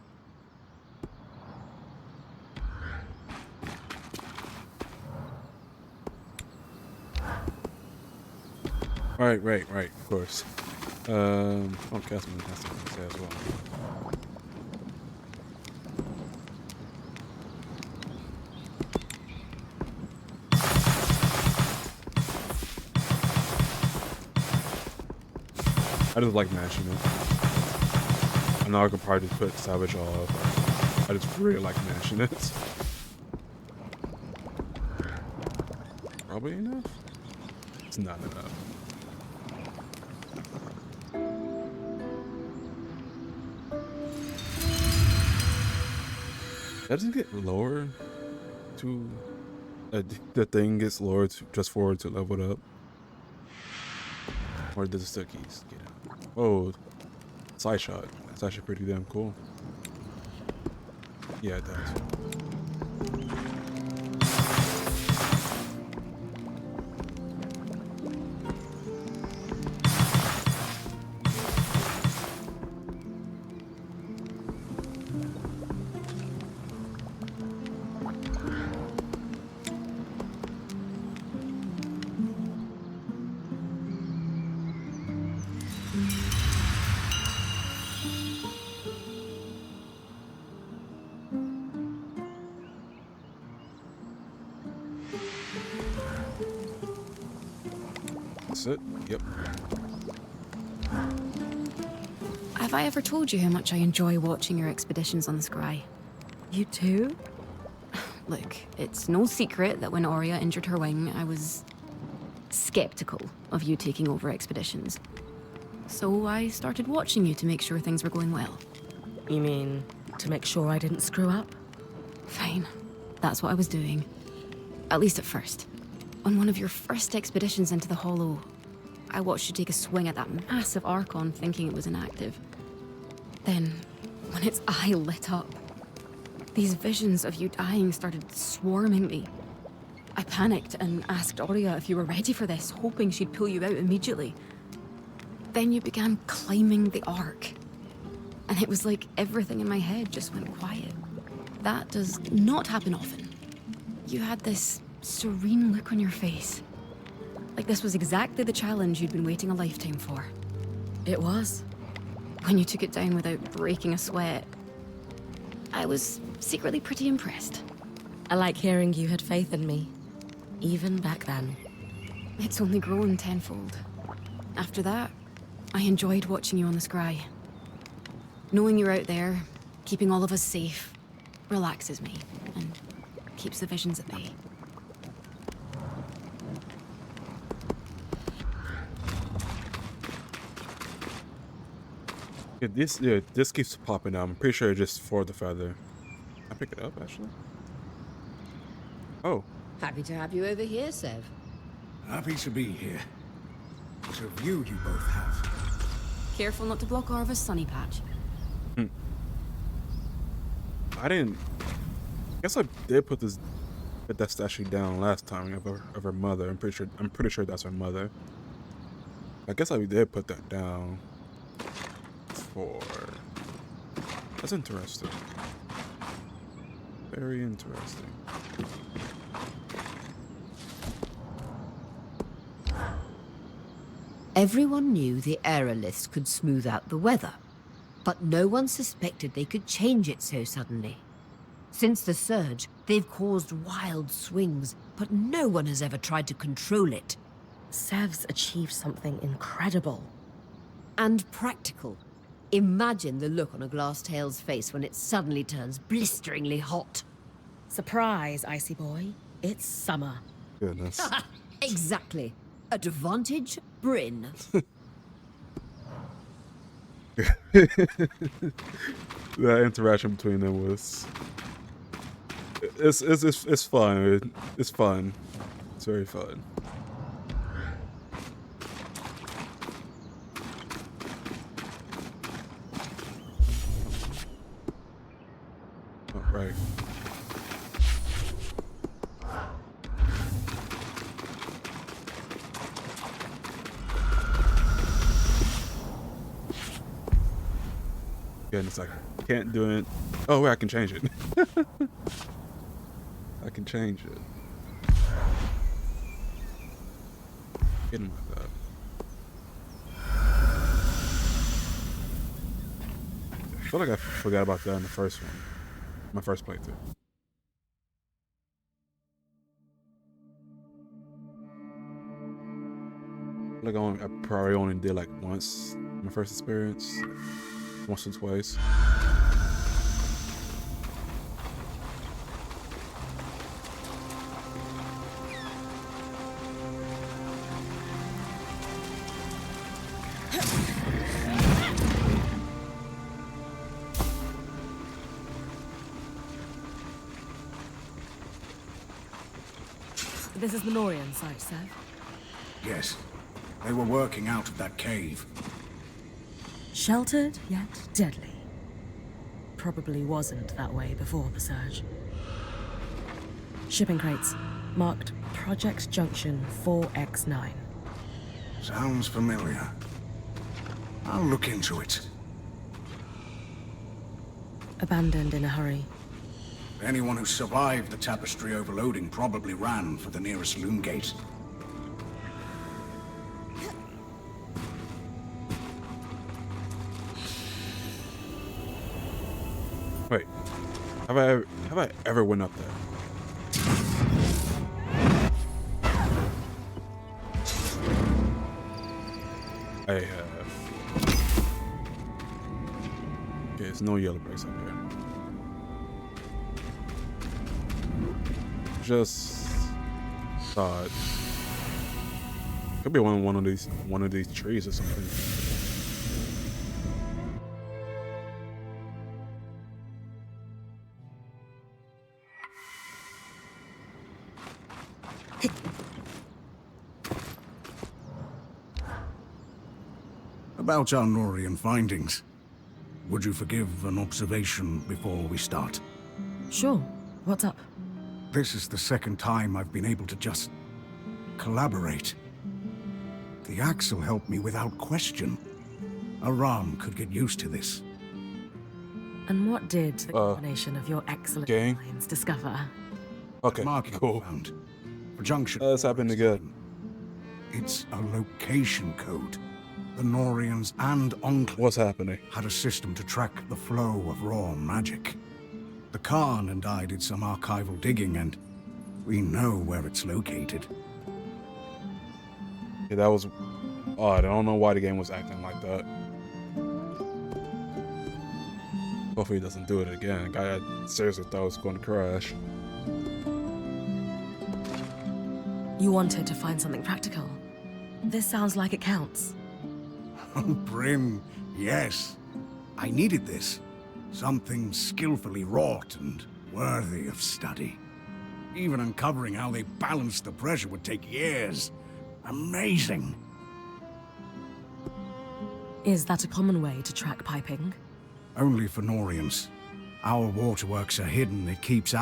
Right, of course. Okay, that's what has to say as well. I just like mashing it. I know I could probably just put salvage off. I just really like mashing it. Probably enough? It's not enough. Doesn't it get lower to the thing gets lower just forward to level it up, or does it still keep get out? Oh, side shot. That's actually pretty damn cool. Yeah, it does. That's it. Yep. Have I ever told you how much I enjoy watching your expeditions on the Scry? You too? Look, it's no secret that when Aurea injured her wing, I was skeptical of you taking over expeditions. So I started watching you to make sure things were going well. You mean to make sure I didn't screw up? Fine. That's what I was doing. At least at first. On one of your first expeditions into the Hollow, I watched you take a swing at that massive Archon thinking it was inactive. Then, when its eye lit up, these visions of you dying started swarming me. I panicked and asked Aurea if you were ready for this, hoping she'd pull you out immediately. Then you began climbing the Ark. And it was like everything in my head just went quiet. That does not happen often. You had this serene look on your face. Like this was exactly the challenge you'd been waiting a lifetime for. It was. When you took it down without breaking a sweat, I was secretly pretty impressed. I like hearing you had faith in me, even back then. It's only grown tenfold. After that, I enjoyed watching you on the Scry. Knowing you're out there, keeping all of us safe, relaxes me and keeps the visions at bay. This keeps popping out. I'm pretty sure it's just for the feather. I pick it up actually. Oh. Happy to have you over here, Sev. Happy to be here. What a view you both have. Careful not to block Arva's sunny patch. I didn't. I guess I did put that statue down last time of her mother. I'm pretty sure that's her mother. I guess I did put that down. That's interesting. Very interesting. Everyone knew the aeroliths could smooth out the weather, but no one suspected they could change it so suddenly. Since the surge, they've caused wild swings, but no one has ever tried to control it. Sev's achieved something incredible. And practical. Imagine the look on a glass-tail's face when it suddenly turns blisteringly hot. Surprise, Icy Boy. It's summer. Goodness. Exactly. Advantage, Bryn. That interaction between them was it's fun. It's fun. It's very fun. All right. Goodness, I can't do it. Oh, wait, I can change it. I can change it. Getting like that. I feel like I forgot about that in the first one. My first playthrough. Like I probably only did like once my first experience. Once or twice. This is the Norian site, sir. Yes. They were working out of that cave. Sheltered, yet deadly. Probably wasn't that way before the surge. Shipping crates, marked Project Junction 4X9. Sounds familiar. I'll look into it. Abandoned in a hurry. Anyone who survived the tapestry overloading probably ran for the nearest loom gate. Wait, have I ever went up there? I have. Okay, there's no yellow bricks up here. Just thought could be one of these trees or something. About our Norian findings, would you forgive an observation before we start? Sure. What's up? This is the second time I've been able to just collaborate. The Axle helped me without question. Aram could get used to this. And what did the combination of your excellent gang? minds discover? Okay, Marking cool. found. For junction. That's happened again. It's a location code. The Norians and Enclave What's happening? had a system to track the flow of raw magic. The Khan and I did some archival digging, and we know where it's located. Yeah, that was odd. I don't know why the game was acting like that. Hopefully he doesn't do it again. I seriously thought it was going to crash. You wanted to find something practical. This sounds like it counts. Brim, yes. I needed this. Something skillfully wrought and worthy of study. Even uncovering how they balanced the pressure would take years. Amazing. Is that a common way to track piping? Only for Norians. Our waterworks are hidden. It keeps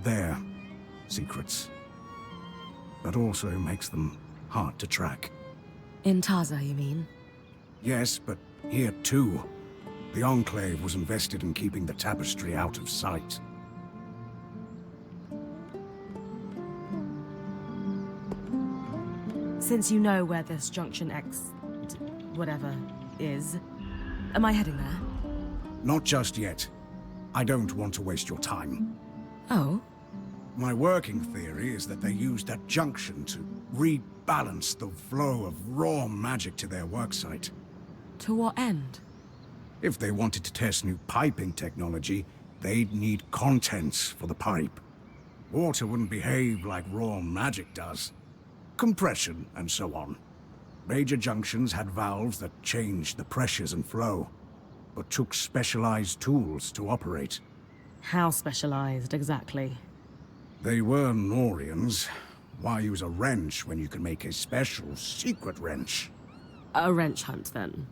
their secrets. But also makes them hard to track. In Taza, you mean? Yes, but here too. The Enclave was invested in keeping the tapestry out of sight. Since you know where this Junction X... whatever is, am I heading there? Not just yet. I don't want to waste your time. Oh? My working theory is that they used that junction to rebalance the flow of raw magic to their worksite. To what end? If they wanted to test new piping technology, they'd need contents for the pipe. Water wouldn't behave like raw magic does. Compression and so on. Major junctions had valves that changed the pressures and flow, but took specialized tools to operate. How specialized, exactly? They were Norians. Why use a wrench when you can make a special secret wrench? A wrench hunt, then.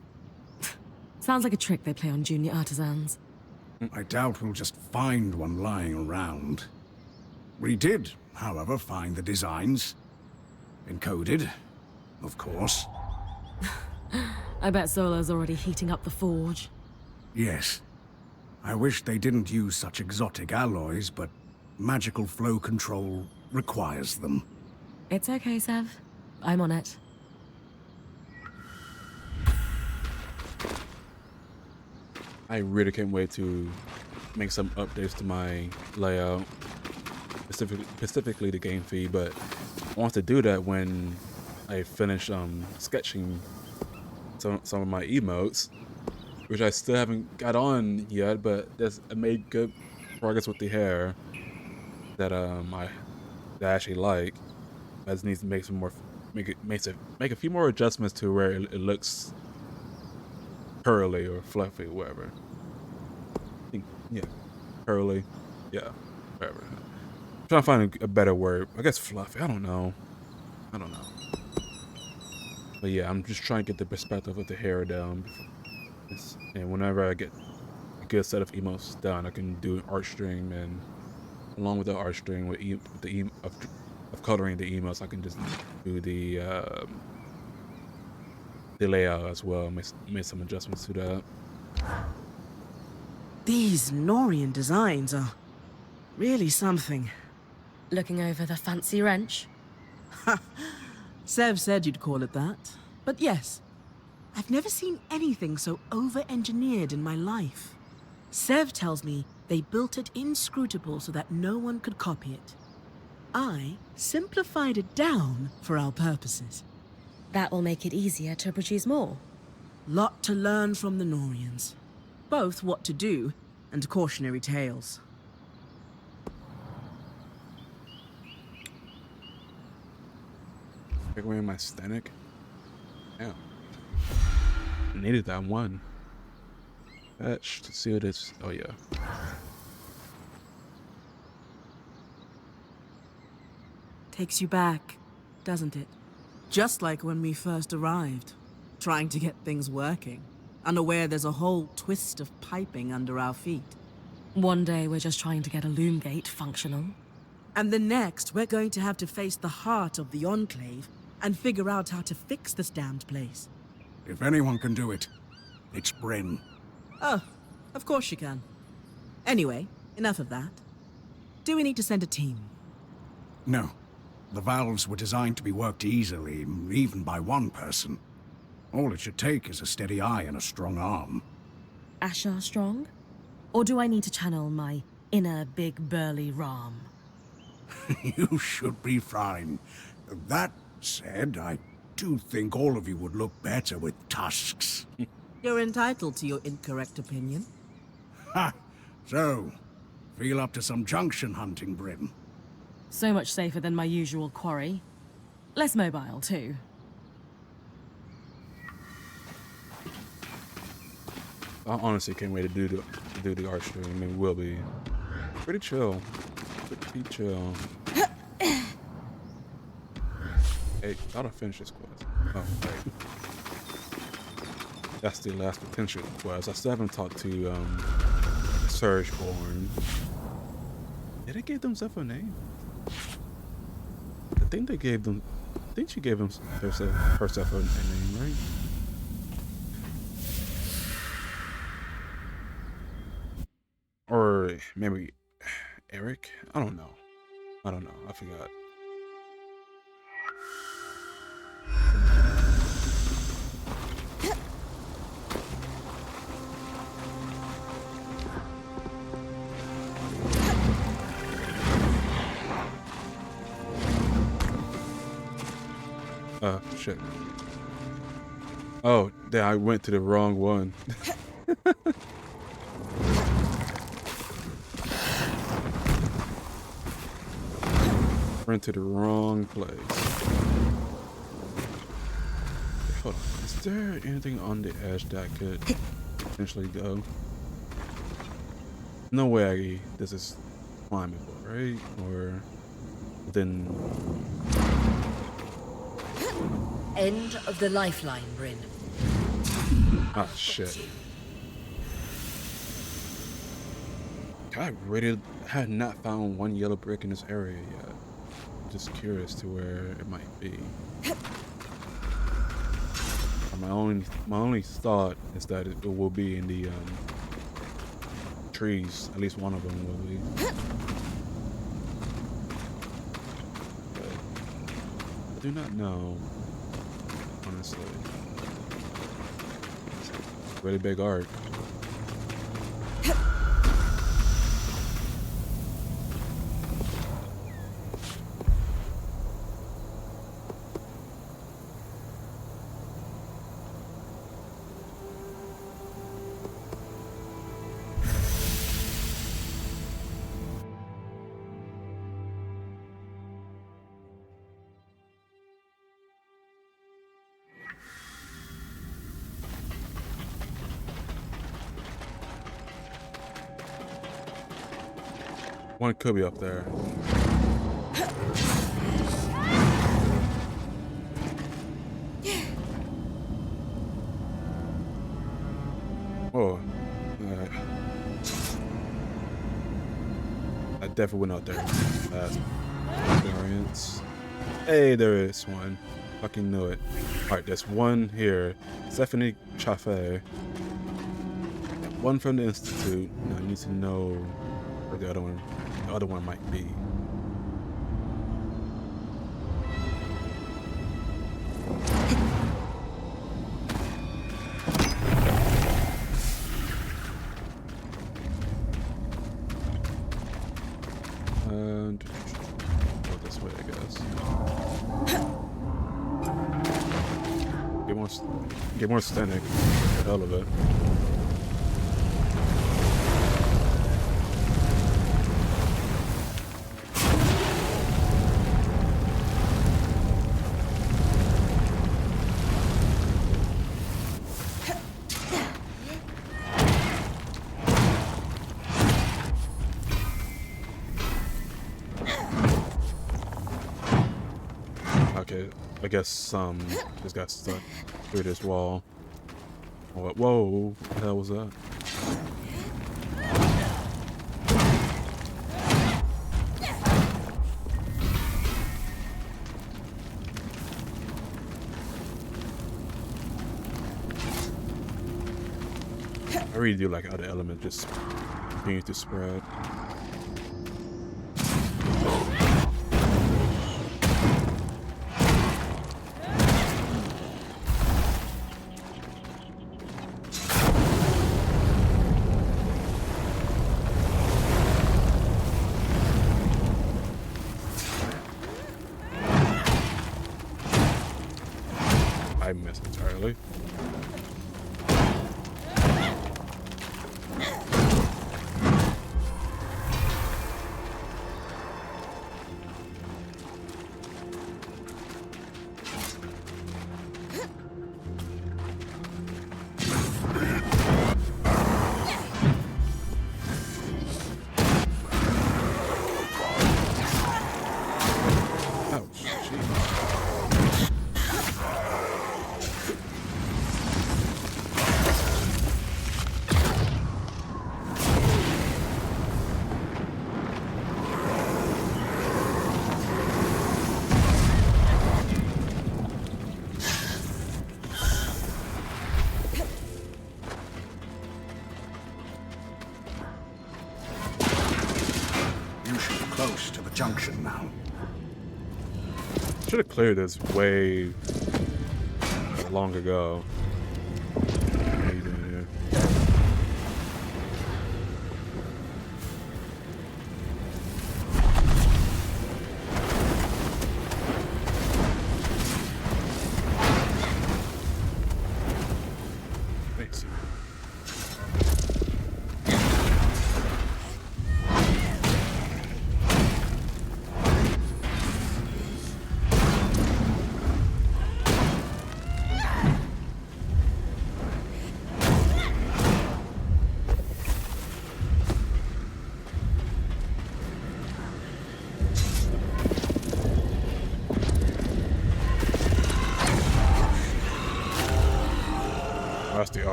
Sounds like a trick they play on junior artisans. I doubt we'll just find one lying around. We did, however, find the designs. Encoded, of course. I bet Solo's already heating up the forge. Yes. I wish they didn't use such exotic alloys, but magical flow control requires them. It's okay, Sev. I'm on it. I really can't wait to make some updates to my layout, specifically the game feed, but I want to do that when I finish sketching some of my emotes, which I still haven't got on yet, but I made good progress with the hair that I actually like. I just need to make some more, make a few more adjustments to where it looks curly or fluffy, whatever. I think, yeah, curly, yeah, whatever. I'm trying to find a better word. I guess fluffy. I don't know. But yeah, I'm just trying to get the perspective of the hair down. And whenever I get a good set of emotes done, I can do an art stream, and along with the art stream of coloring the emotes, I can just do the layout as well. Make some adjustments to that. These Norian designs are really something. Looking over the fancy wrench? Sev said you'd call it that. But yes, I've never seen anything so over-engineered in my life. Sev tells me they built it inscrutable so that no one could copy it. I simplified it down for our purposes. That will make it easier to produce more. Lot to learn from the Norians. Both what to do and cautionary tales. Take away my stenic. Yeah. Needed that one. Fetch to see what it's. Oh yeah. Takes you back, doesn't it? Just like when we first arrived, trying to get things working, unaware there's a whole twist of piping under our feet. One day we're just trying to get a loom gate functional. And the next, we're going to have to face the heart of the Enclave and figure out how to fix this damned place. If anyone can do it, it's Bryn. Oh, of course you can. Anyway, enough of that. Do we need to send a team? No. The valves were designed to be worked easily, even by one person. All it should take is a steady eye and a strong arm. Asher strong? Or do I need to channel my inner big burly Ram? You should be fine. That said, I do think all of you would look better with tusks. You're entitled to your incorrect opinion. Ha! So, feel up to some junction hunting, Bryn. So much safer than my usual quarry. Less mobile, too. I honestly can't wait to do the art stream. It will be pretty chill. Pretty chill. Hey, gotta finish this quest. Oh, wait. That's the last potential quest. I still haven't talked to Surgeborn. Did they give themselves a name? I think they gave them. I think she gave them herself a name, right? Or maybe Eric? I don't know. I forgot. Shit. Oh, yeah, I went to the wrong one. Went to the wrong place. Hold on. Is there anything on the edge that could potentially go? No way this is climbable, right? Or then. End of the lifeline, Bryn. Ah, shit. I really had not found one yellow brick in this area yet. I'm just curious to where it might be. My only thought is that it will be in the trees. At least one of them will be. But I do not know, honestly. Really big arc. One could be up there. Oh, I definitely went out there. Experience. Hey, there is one. Fucking knew it. All right, there's one here. Stephanie Chaffee. One from the Institute. Now I need to know where the other one might be. And go this way, I guess. Get more static. The hell of it. Okay, I guess just got stuck through this wall. Whoa, what the hell was that? I really do like how the element just continues to spread. I missed entirely. Junction now. Should have cleared this way long ago. What are you doing here? Thanks.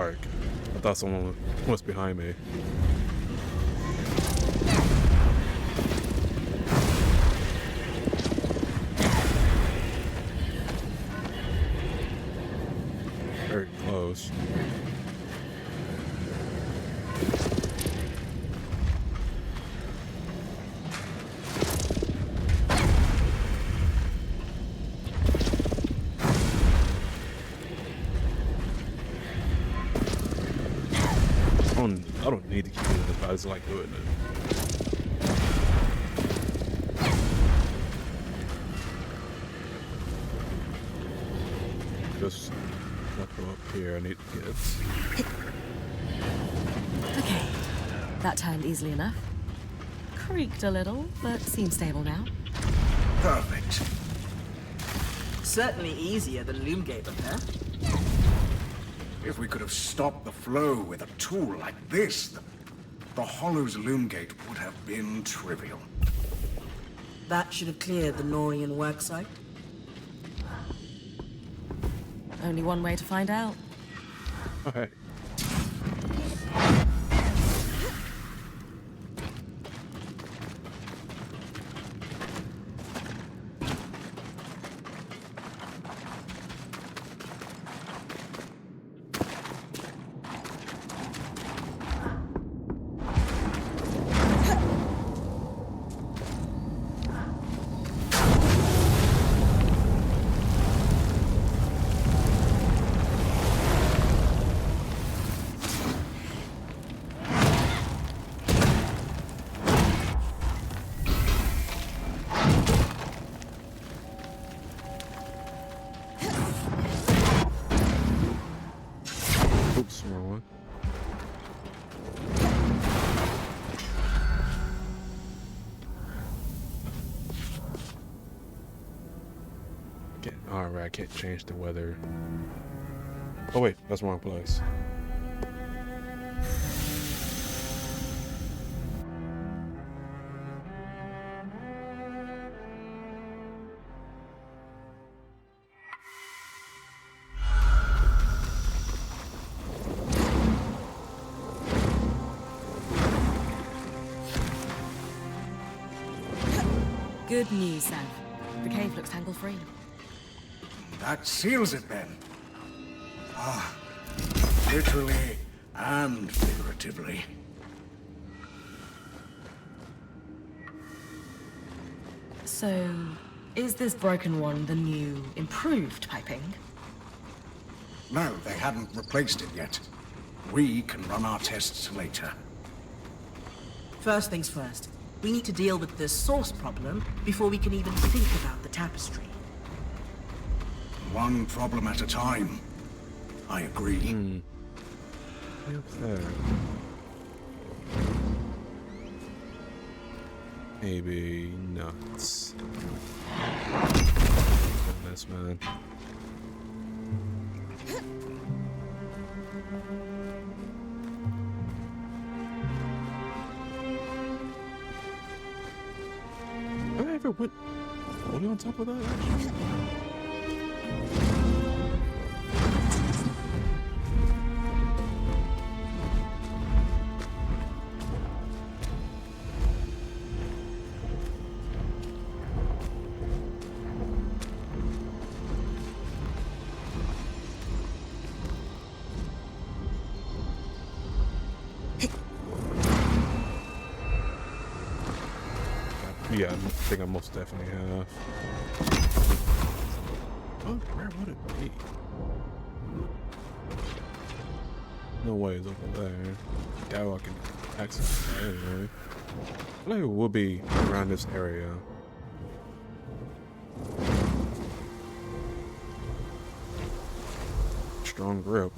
dark. I thought someone was behind me. Very close. I don't need to keep doing this, but I just like doing it. Just not go up here. I need to get. Okay, that turned easily enough. Creaked a little, but seems stable now. Perfect. Certainly easier than Loomgate repair. If we could have stopped the flow with a tool like this, the Hollow's Loomgate would have been trivial. That should have cleared the Norian worksite. Only one way to find out. Okay. Oops, wrong one. Alright, I can't change the weather. Oh wait, that's the wrong place. Good news, Sev. The cave looks tangle-free. That seals it then. Ah, literally and figuratively. So, is this broken one the new, improved piping? No, they hadn't replaced it yet. We can run our tests later. First things first, we need to deal with this source problem before we can even think about the tapestry. One problem at a time. I agree. Way up there. Maybe nuts. Goodness, man. Have I ever went fully on top of that, actually? Yeah, I think I most definitely have. Oh, where would it be? No way it's over there. Doubt I can access it anyway. I feel like it will be around this area. Strong grip.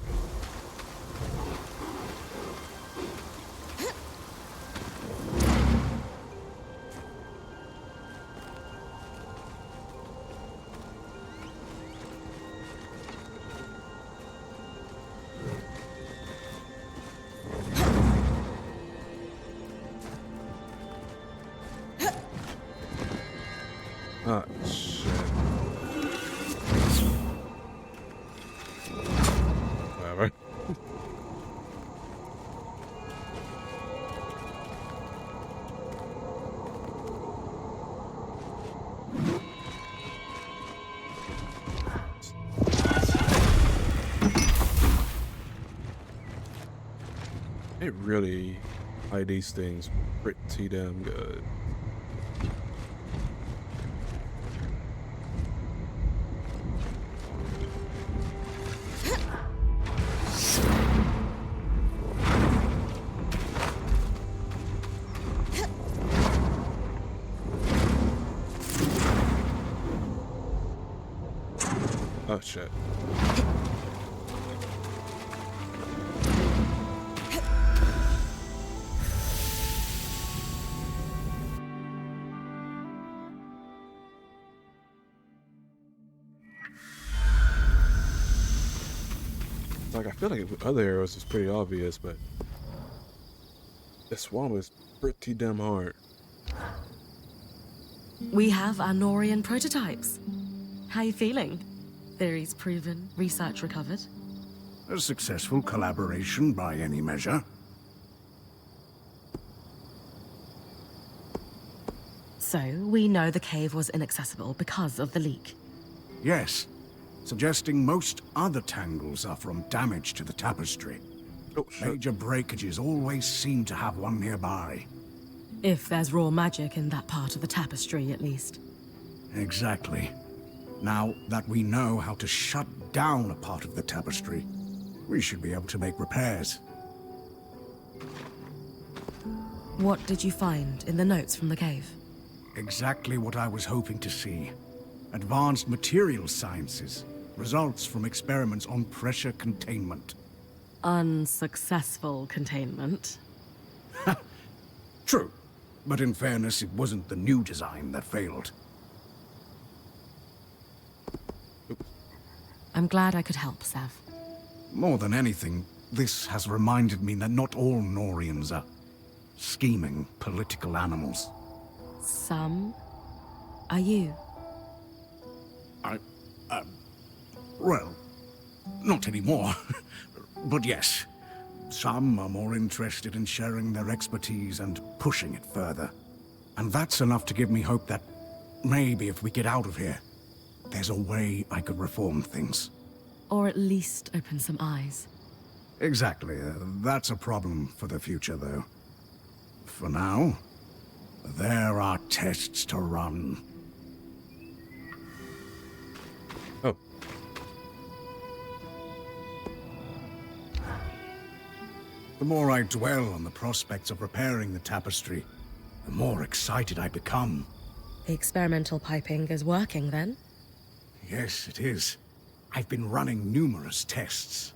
Ah, shit. Whatever. It really hide these things pretty damn good. Oh shit. Like, I feel like other arrows was pretty obvious, but this one was pretty damn hard. We have our Norian prototypes. How you feeling? Theories proven, research recovered. A successful collaboration by any measure. So, we know the cave was inaccessible because of the leak. Yes, suggesting most other tangles are from damage to the tapestry. Oh, shit. Major breakages always seem to have one nearby. If there's raw magic in that part of the tapestry, at least. Exactly. Now that we know how to shut down a part of the tapestry, we should be able to make repairs. What did you find in the notes from the cave? Exactly what I was hoping to see. Advanced material sciences. Results from experiments on pressure containment. Unsuccessful containment. True. But in fairness, it wasn't the new design that failed. I'm glad I could help, Sev. More than anything, this has reminded me that not all Norians are scheming political animals. Some are you. Well, not anymore. But yes, some are more interested in sharing their expertise and pushing it further. And that's enough to give me hope that maybe if we get out of here, there's a way I could reform things. Or at least open some eyes. Exactly. That's a problem for the future, though. For now, there are tests to run. Oh. The more I dwell on the prospects of repairing the tapestry, the more excited I become. The experimental piping is working, then? Yes, it is. I've been running numerous tests.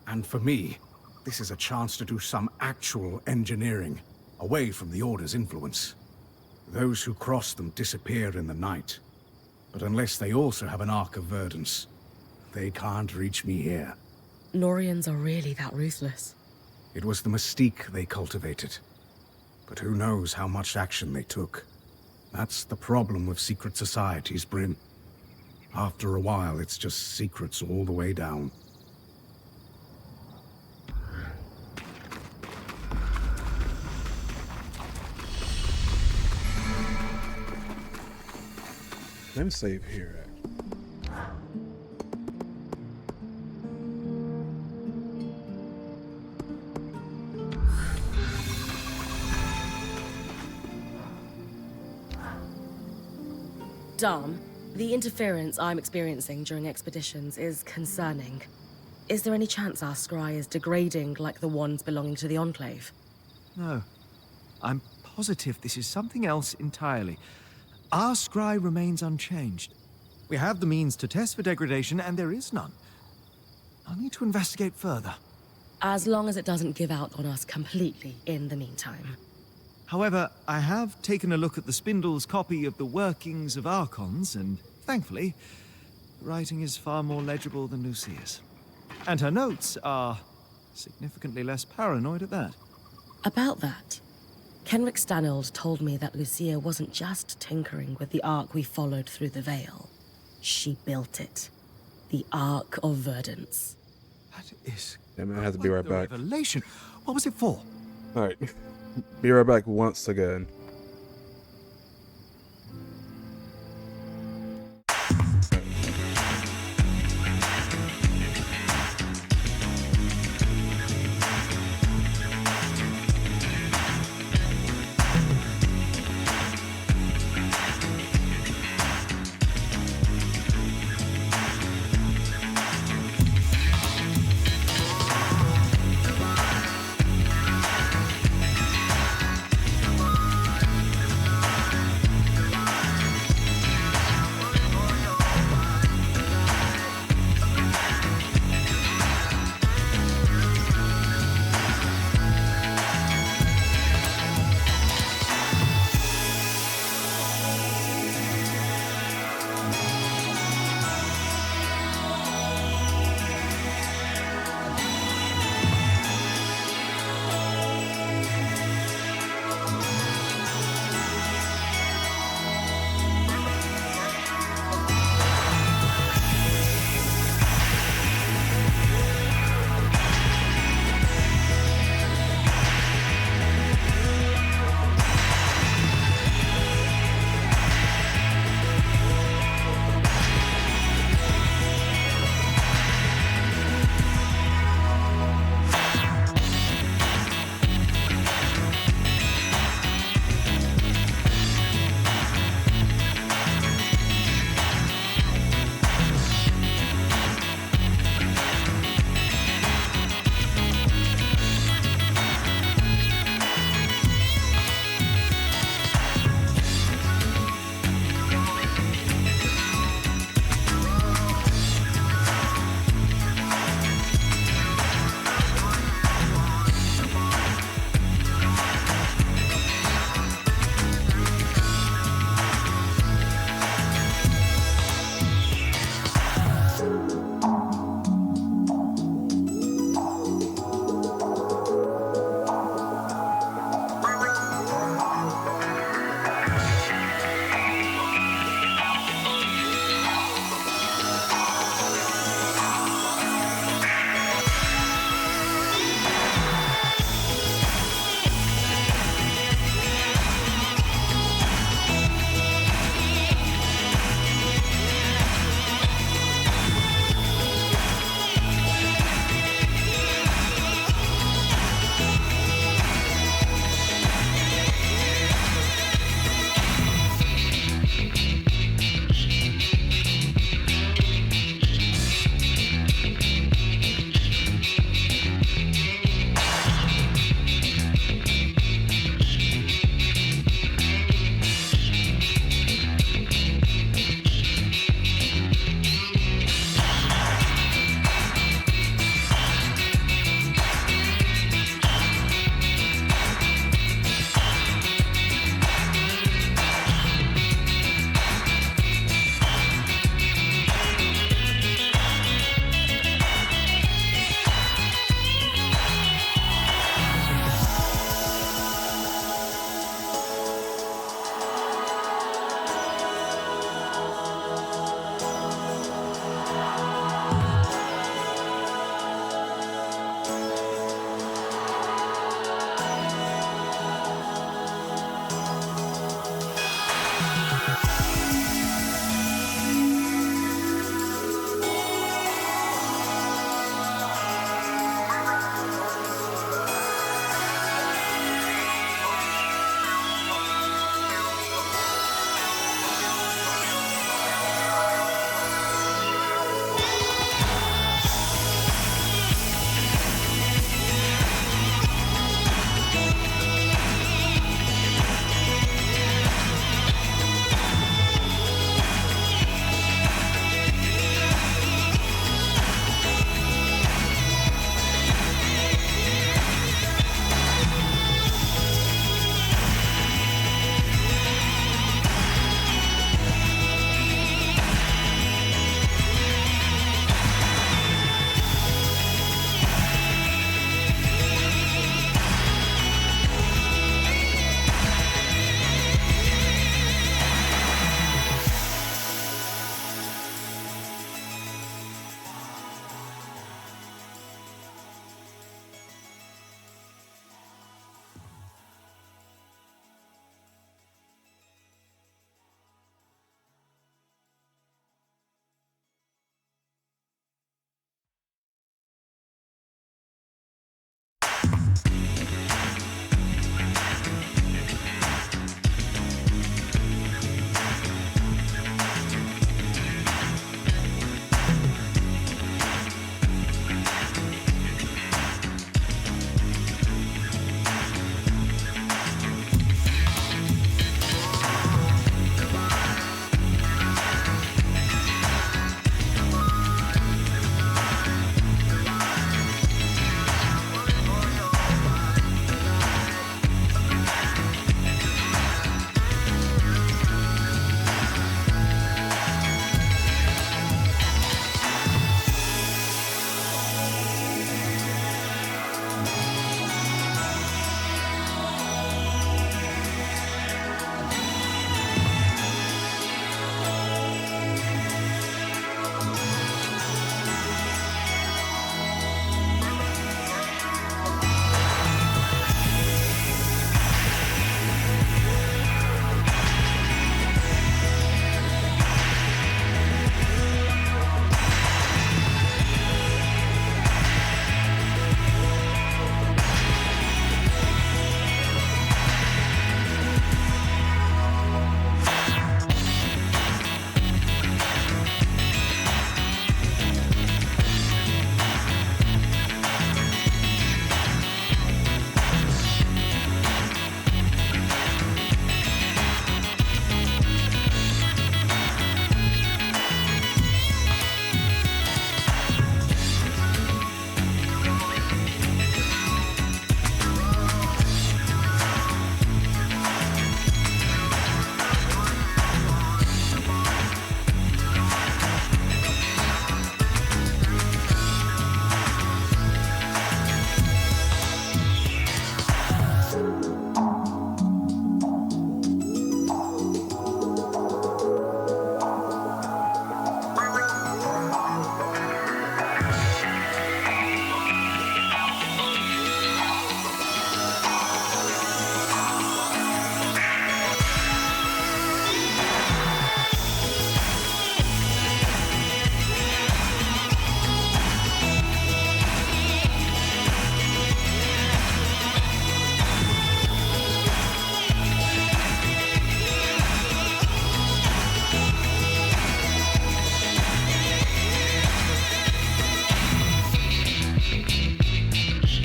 And for me, this is a chance to do some actual engineering, away from the Order's influence. Those who cross them disappear in the night. But unless they also have an Ark of Verdance, they can't reach me here. Norians are really that ruthless. It was the mystique they cultivated. But who knows how much action they took. That's the problem with secret societies, Bryn. After a while, it's just secrets all the way down. Let me save here. Dom, the interference I'm experiencing during expeditions is concerning. Is there any chance our scry is degrading like the ones belonging to the Enclave? No. I'm positive this is something else entirely. Our scry remains unchanged. We have the means to test for degradation, and there is none. I'll need to investigate further. As long as it doesn't give out on us completely in the meantime. However, I have taken a look at the Spindle's copy of the workings of Archons, and thankfully, the writing is far more legible than Lucia's. And her notes are significantly less paranoid at that. About that, Kenrick Stanold told me that Lucia wasn't just tinkering with the Ark we followed through the Veil. She built it. The Ark of Verdance. That is... Yeah, man, I have to be right back. Revelation. What was it for? Alright. Be right back once again.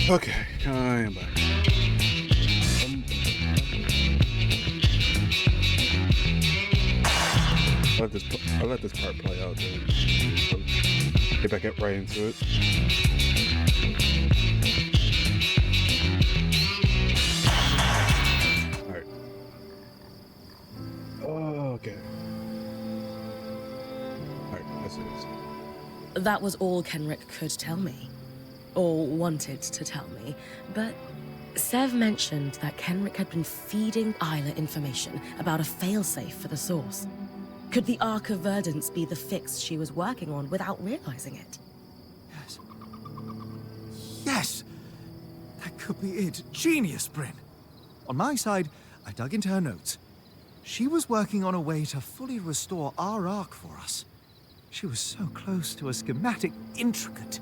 Okay, I am back. I'll let this part play out then. Get back right into it. Alright. Okay. Alright, that's it. That was all Kenrick could tell me. Or wanted to tell me, but Sev mentioned that Kenrick had been feeding Isla information about a failsafe for the source. Could the Ark of Verdance be the fix she was working on without realizing it? Yes. Yes! That could be it. Genius, Bryn. On my side, I dug into her notes. She was working on a way to fully restore our Ark for us. She was so close to a schematic, intricate,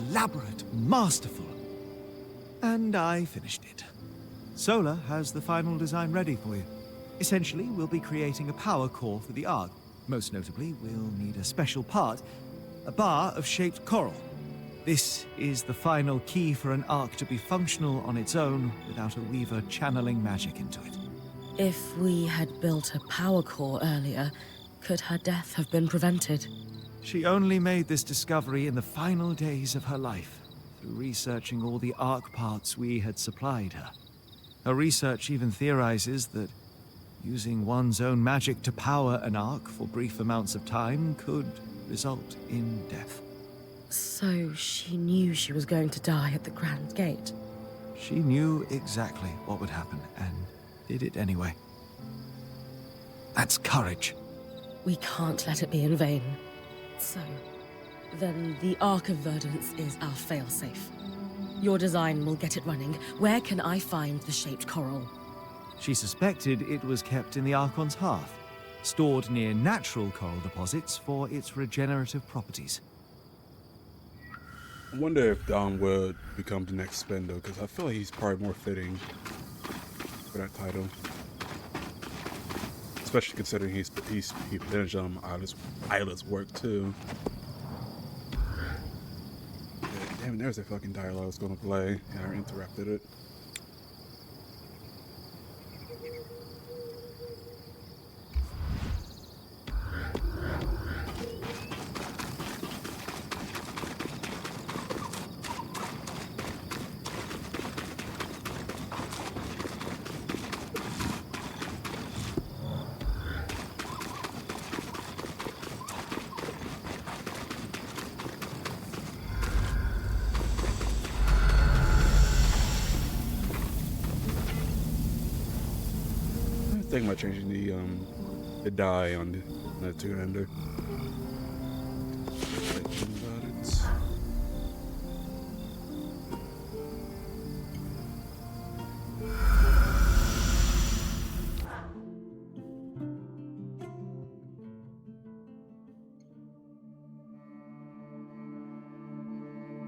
elaborate, masterful. And I finished it. Solar has the final design ready for you. Essentially, we'll be creating a power core for the Ark. Most notably, we'll need a special part, a bar of shaped coral. This is the final key for an Ark to be functional on its own without a Weaver channeling magic into it. If we had built a power core earlier, could her death have been prevented? She only made this discovery in the final days of her life, through researching all the Ark parts we had supplied her. Her research even theorizes that using one's own magic to power an Ark for brief amounts of time could result in death. So she knew she was going to die at the Grand Gate? She knew exactly what would happen, and did it anyway. That's courage. We can't let it be in vain. So, then the Ark of Verdance is our failsafe. Your design will get it running. Where can I find the shaped coral? She suspected it was kept in the Archon's hearth, stored near natural coral deposits for its regenerative properties. I wonder if Dom would become the next Spindle, because I feel like he's probably more fitting for that title. Especially considering he finished Isla's work too. Yeah, damn, there's that fucking dialogue I was gonna play, and I interrupted it. I'm thinking about changing the die on the two-hander. Thinking about it.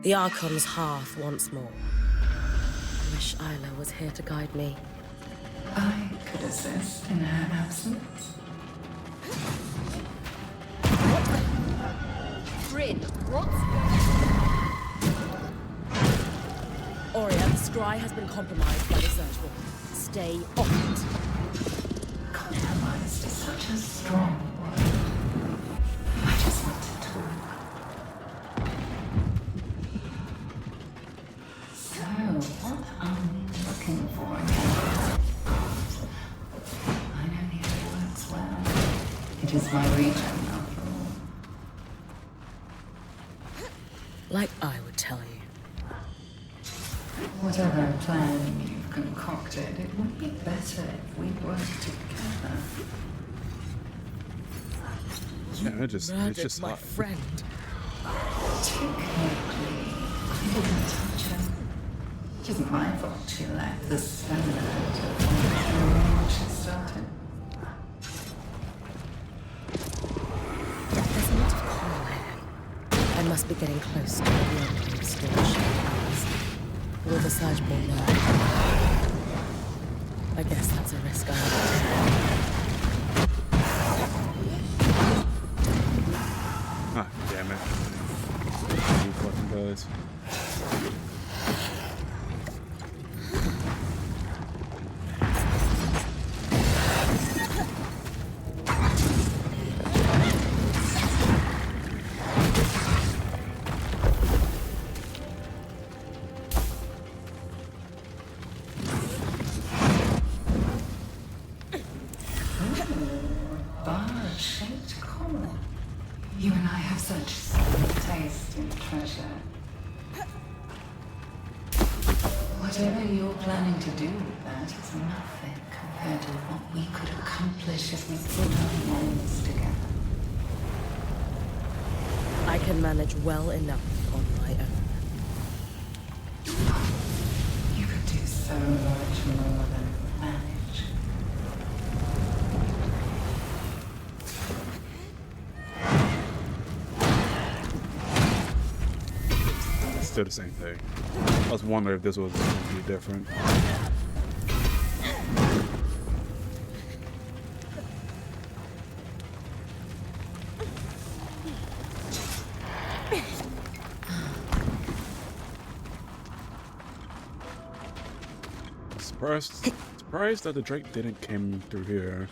The Archon's hearth once more. I wish Isla was here to guide me. I could assist in her absence. Bryn, what's... Aurea, the scry has been compromised by the Surge Wall. Stay off it. Compromised is such a strong word. I just want to talk. So, what are we looking for again? I know the area works well. It is my region, after all. Like I would tell you. Whatever plan you've concocted, it would be better if we worked together. Yeah, it's Murdered just my hot. friend. Technically, I didn't touch her. It isn't my fault she lacked the stamina to follow when she started. There's a lot of coal here. I must be getting close to the Enclave storage. Will the Surge Ball learn? I guess that's a risk I have to take. Ah, damn it. You fucking guys. Bar-shaped collar. You and I have such similar taste in treasure. Whatever you're planning to do with that is nothing compared to what we could accomplish if we put our minds together. I can manage well enough on my own. You could do so much more than manage. It's still the same thing. I was wondering if this was going to be different. Surprised that the Drake didn't come through here.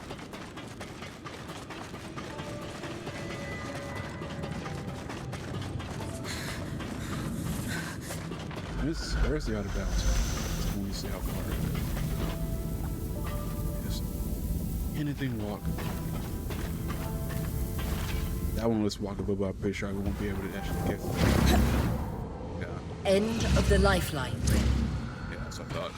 Where's the other bounce? Let me see how far. Just anything walk. That one was walkable, but I'm pretty sure I won't be able to actually get there. Yeah. End of the lifeline. Yeah, that's what I thought.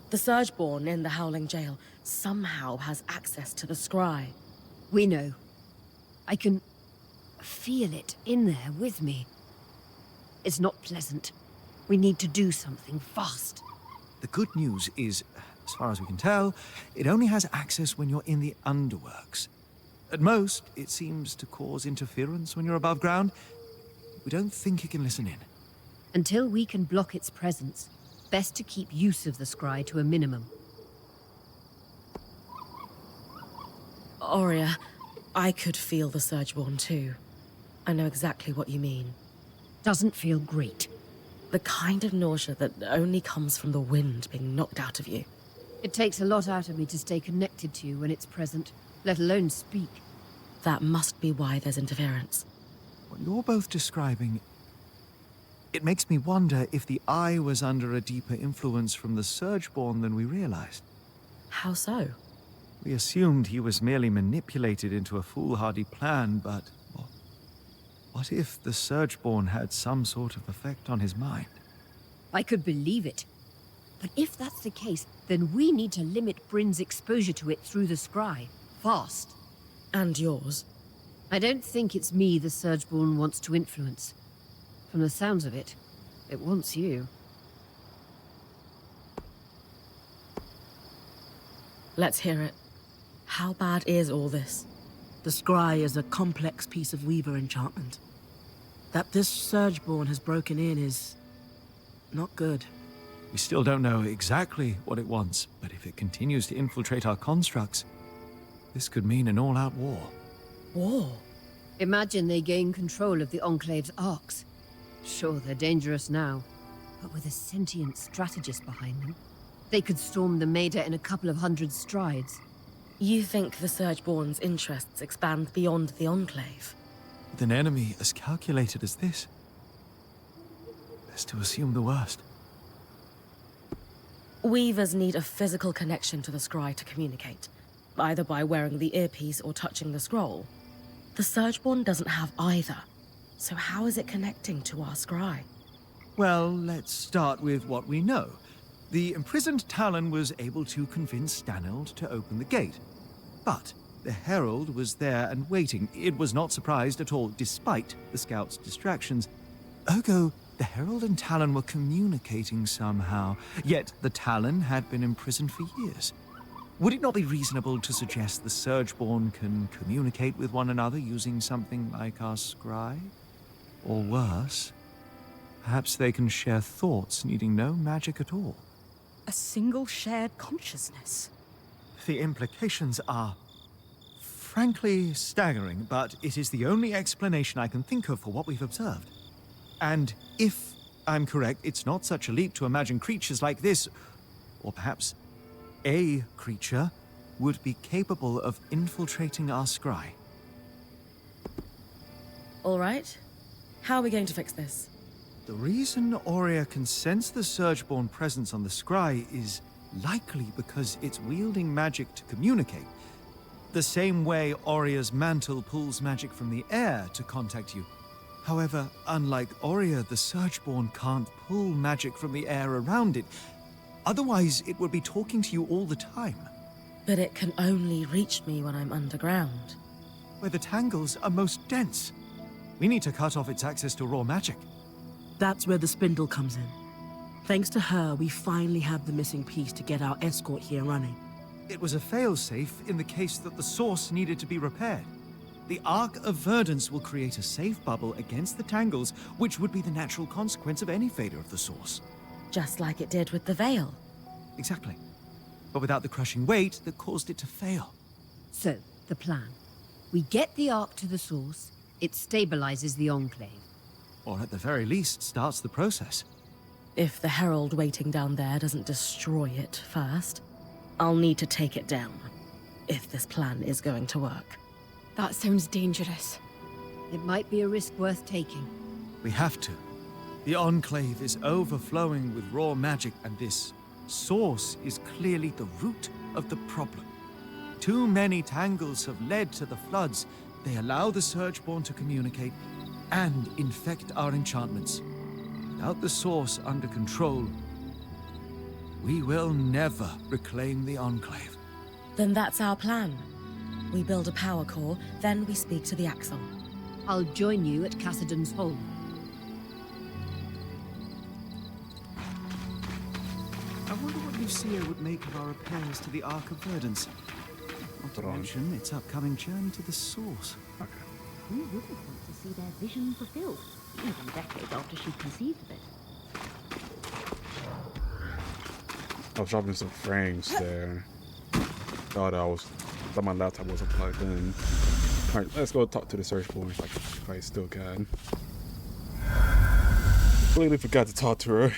The Surgeborn in the Howling Jail somehow has access to the scry. We know. I can feel it in there with me. It's not pleasant. We need to do something fast. The good news is, as far as we can tell, it only has access when you're in the underworks. At most, it seems to cause interference when you're above ground. We don't think it can listen in. Until we can block its presence, best to keep use of the scry to a minimum. Aurea, I could feel the Surgeborn too. I know exactly what you mean. Doesn't feel great. The kind of nausea that only comes from the wind being knocked out of you. It takes a lot out of me to stay connected to you when it's present, let alone speak. That must be why there's interference. What you're both describing, it makes me wonder if the Eye was under a deeper influence from the Surgeborn than we realized. How so? We assumed he was merely manipulated into a foolhardy plan, but what if the Surgeborn had some sort of effect on his mind? I could believe it. But if that's the case, then we need to limit Bryn's exposure to it through the scry. Fast. And yours. I don't think it's me the Surgeborn wants to influence. From the sounds of it, it wants you. Let's hear it. How bad is all this? The scry is a complex piece of Weaver enchantment. That this Surgeborn has broken in is not good. We still don't know exactly what it wants, but if it continues to infiltrate our constructs, this could mean an all-out war. War? Imagine they gain control of the Enclave's arcs. Sure, they're dangerous now, but with a sentient strategist behind them, they could storm the Maida in a couple of hundred strides. You think the Surgeborn's interests expand beyond the Enclave? With an enemy as calculated as this, best to assume the worst. Weavers need a physical connection to the scry to communicate, either by wearing the earpiece or touching the scroll. The Surgeborn doesn't have either, so how is it connecting to our scry? Well, let's start with what we know. The imprisoned Talon was able to convince Stanild to open the gate. But the Herald was there and waiting. It was not surprised at all, despite the scout's distractions. Ergo, the Herald and Talon were communicating somehow, yet the Talon had been imprisoned for years. Would it not be reasonable to suggest the Surgeborn can communicate with one another using something like our scry? Or worse, perhaps they can share thoughts needing no magic at all. A single shared consciousness. The implications are frankly staggering, but it is the only explanation I can think of for what we've observed. And if I'm correct, it's not such a leap to imagine creatures like this, or perhaps a creature, would be capable of infiltrating our scry. All right. How are we going to fix this? The reason Aurea can sense the Surgeborn presence on the scry is likely because it's wielding magic to communicate. The same way Aurea's mantle pulls magic from the air to contact you. However, unlike Aurea, the Surgeborn can't pull magic from the air around it. Otherwise, it would be talking to you all the time. But it can only reach me when I'm underground. Where the tangles are most dense. We need to cut off its access to raw magic. That's where the spindle comes in. Thanks to her, we finally have the missing piece to get our escort here running. It was a failsafe in the case that the source needed to be repaired. The Arc of Verdance will create a safe bubble against the tangles, which would be the natural consequence of any failure of the source. Just like it did with the Veil. Exactly. But without the crushing weight that caused it to fail. So, the plan. We get the Arc to the source, it stabilizes the Enclave. Or at the very least, starts the process. If the Herald waiting down there doesn't destroy it first, I'll need to take it down, if this plan is going to work. That sounds dangerous. It might be a risk worth taking. We have to. The Enclave is overflowing with raw magic, and this source is clearly the root of the problem. Too many tangles have led to the floods. They allow the Surgeborn to communicate and infect our enchantments. Without the source under control, we will never reclaim the Enclave. Then that's our plan. We build a power core, then we speak to the Axel. I'll join you at Cassidon's Hole. I wonder what Lucia would make of our repairs to the Ark of Verdance. Not to mention its upcoming journey to the Source. Who wouldn't want to see their vision fulfilled, even decades after she conceived of it? I was dropping some frames there. Thought my laptop wasn't plugged in. Alright, let's go talk to the search board if I still can. Completely forgot to talk to her.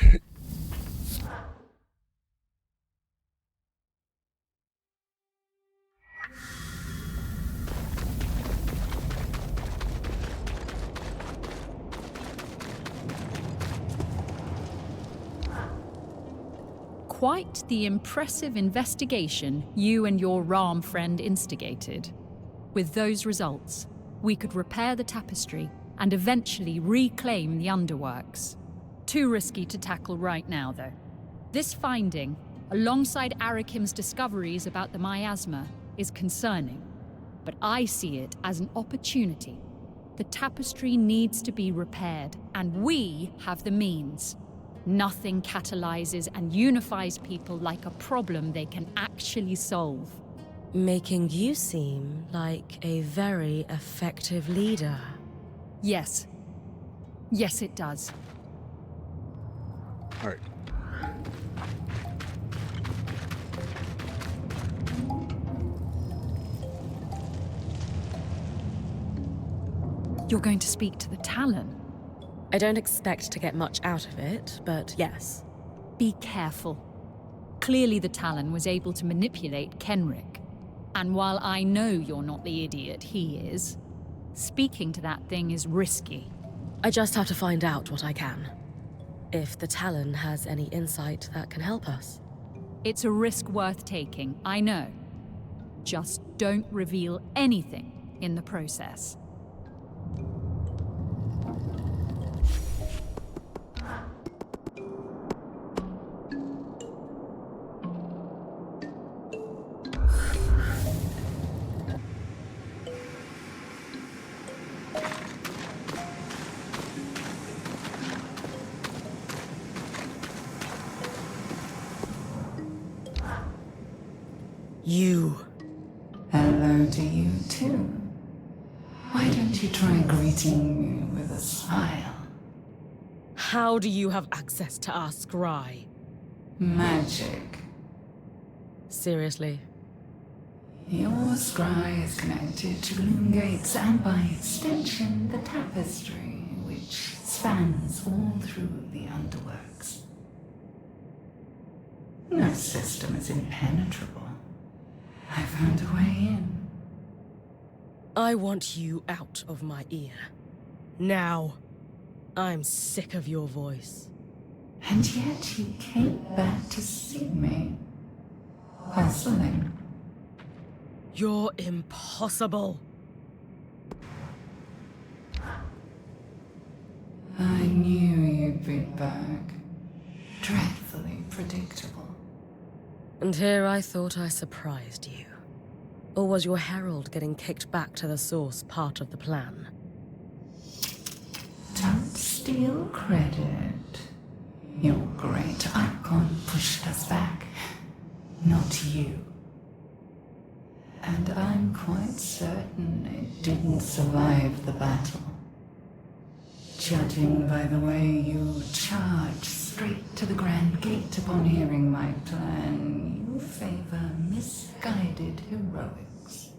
Quite the impressive investigation you and your Ram friend instigated. With those results, we could repair the tapestry and eventually reclaim the underworks. Too risky to tackle right now, though. This finding, alongside Arakim's discoveries about the miasma, is concerning, but I see it as an opportunity. The tapestry needs to be repaired, and we have the means. Nothing catalyzes and unifies people like a problem they can actually solve. Making you seem like a very effective leader. Yes. Yes, it does. All right. You're going to speak to the Talon? I don't expect to get much out of it, but yes. Be careful. Clearly the Talon was able to manipulate Kenrick. And while I know you're not the idiot he is, speaking to that thing is risky. I just have to find out what I can. If the Talon has any insight that can help us. It's a risk worth taking, I know. Just don't reveal anything in the process. You. Hello to you too. Why don't you try greeting me with a smile? How do you have access to our scry? Magic. Seriously? Your scry is connected to Loom Gates and by extension the tapestry, which spans all through the underworks. No system is impenetrable. I found a way in. I want you out of my ear. Now. I'm sick of your voice. And yet you came back to see me. Puzzling. You're impossible. I knew you'd be back. Dreadfully predictable. And here I thought I surprised you. Or was your herald getting kicked back to the source part of the plan? Don't steal credit. Your great icon pushed us back, not you. And I'm quite certain it didn't survive the battle. Judging by the way you charged straight to the Grand Gate upon hearing my plan, you favor misguided heroics.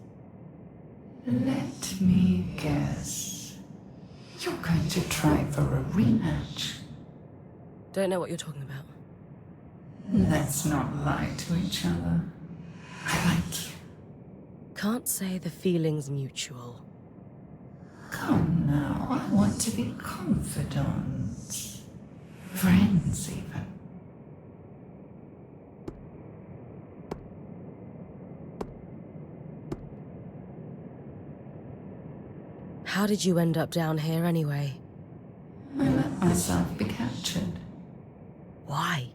Let me guess. You're going to try for a rematch. Don't know what you're talking about. Let's not lie to each other. I like you. Can't say the feeling's mutual. Come now, I want to be confidants. Friends, even. How did you end up down here anyway? I let myself be captured. Why?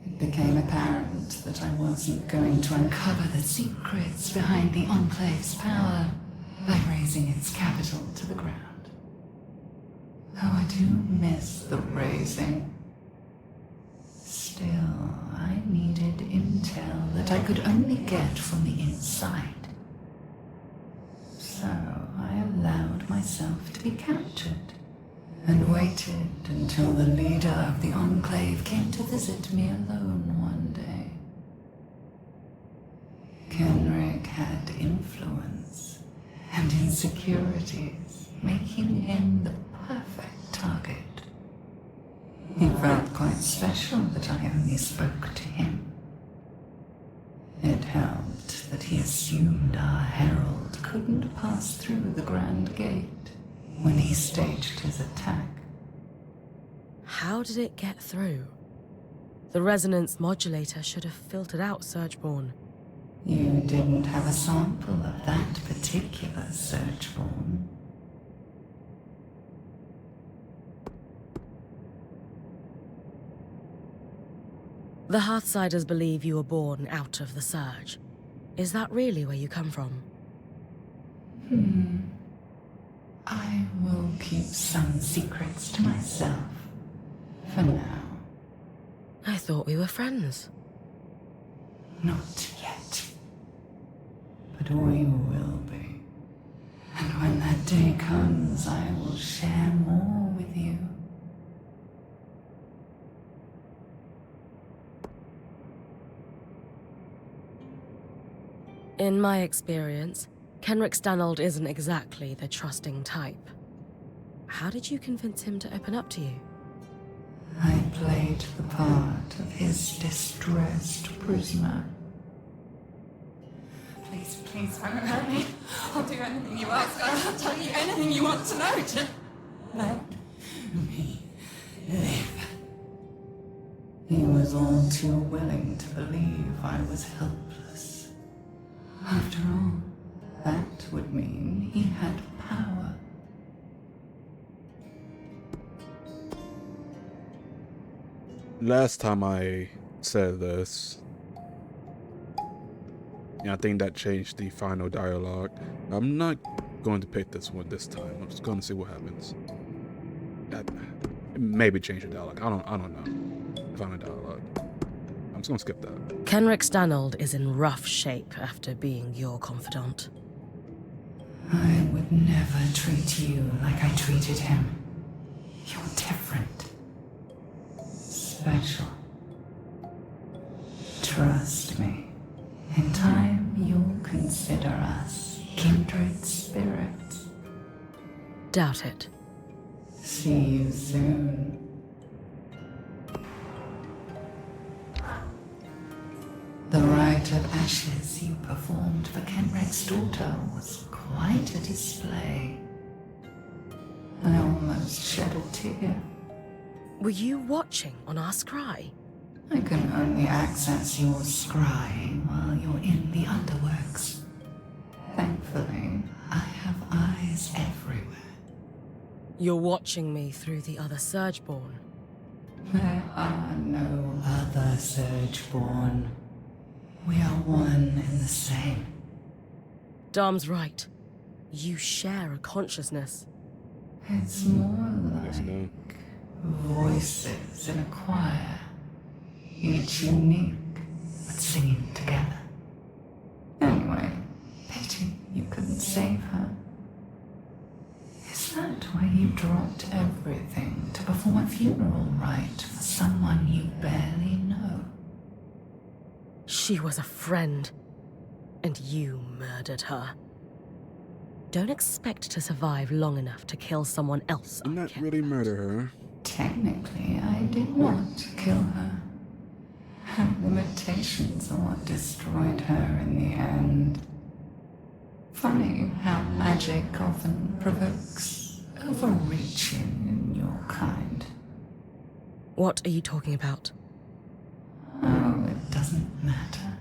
It became apparent that I wasn't going to uncover the secrets behind the Enclave's power by razing its capital to the ground. Though I do miss the razing. Still, I needed intel that I could only get from the inside. So I allowed myself to be captured and waited until the leader of the Enclave came to visit me alone one day. Kenrick had influence and insecurities, making him the perfect target. He felt quite special that I only spoke to him. It helped that he assumed our herald couldn't pass through the Grand Gate when he staged his attack. How did it get through? The resonance modulator should have filtered out Surgeborn. You didn't have a sample of that particular Surgeborn. The Hearthsiders believe you were born out of the Surge. Is that really where you come from? I will keep some secrets to myself, for now. I thought we were friends. Not yet. But we will be. And when that day comes, I will share more with you. In my experience, Kenrick Stanold isn't exactly the trusting type. How did you convince him to open up to you? I played the part of his distressed prisoner. Please don't hurt me. I'll do anything you ask. I'll tell you anything you want to know. Just Let me live. He was all too willing to believe I was helpless. After all, that would mean he had power. Last time I said this, I think that changed the final dialogue. I'm not going to pick this one this time. I'm just going to see what happens. Maybe change the dialogue. I don't know. Final dialogue. I'm just going to skip that. Kenrick Stanold is in rough shape after being your confidant. I would never treat you like I treated him. You're different. Special. Trust me. In time, you'll consider us kindred spirits. Doubt it. See you soon. The rite of ashes you performed for Kenrick's daughter was quite a display. I almost shed a tear. Were you watching on our scry? I can only access your scry while you're in the underworks. Thankfully, I have eyes everywhere. You're watching me through the other Surgeborn. There are no other Surgeborn. We are one and the same. Dom's right. You share a consciousness. It's more like voices in a choir. Each unique, but singing together. Anyway, pity you couldn't save her. Is that why you dropped everything to perform a funeral rite for someone you barely know? She was a friend, and you murdered her. Don't expect to survive long enough to kill someone else. Did not really murder her. Technically, I did not kill her. Her limitations are what destroyed her in the end. Funny how magic often provokes overreaching in your kind. What are you talking about? Oh, it doesn't matter.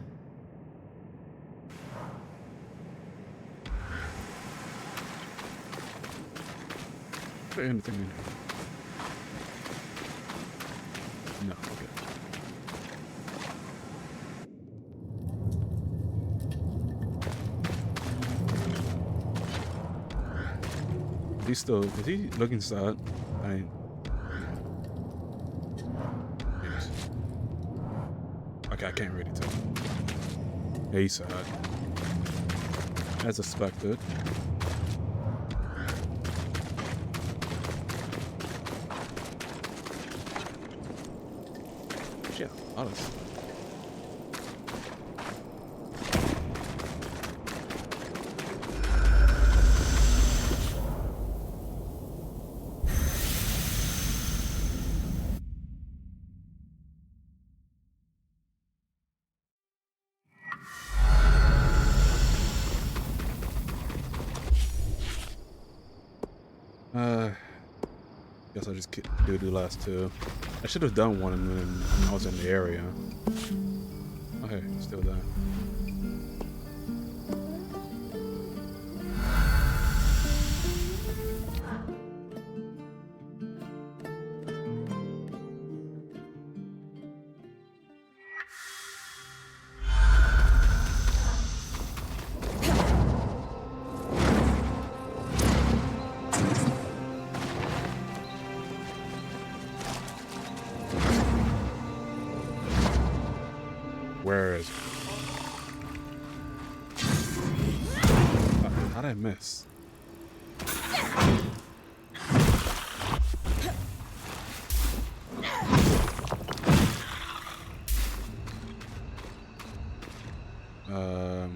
Is there anything in here? No, okay. he's still. Is he looking sad? I mean, yes. Okay, I can't really tell. Yeah, he's sad. As expected. Shit, honest. Guess I'll just do the last two. I should have done one when I was in the area. Okay, still there. Where is it? How'd I miss? Okay,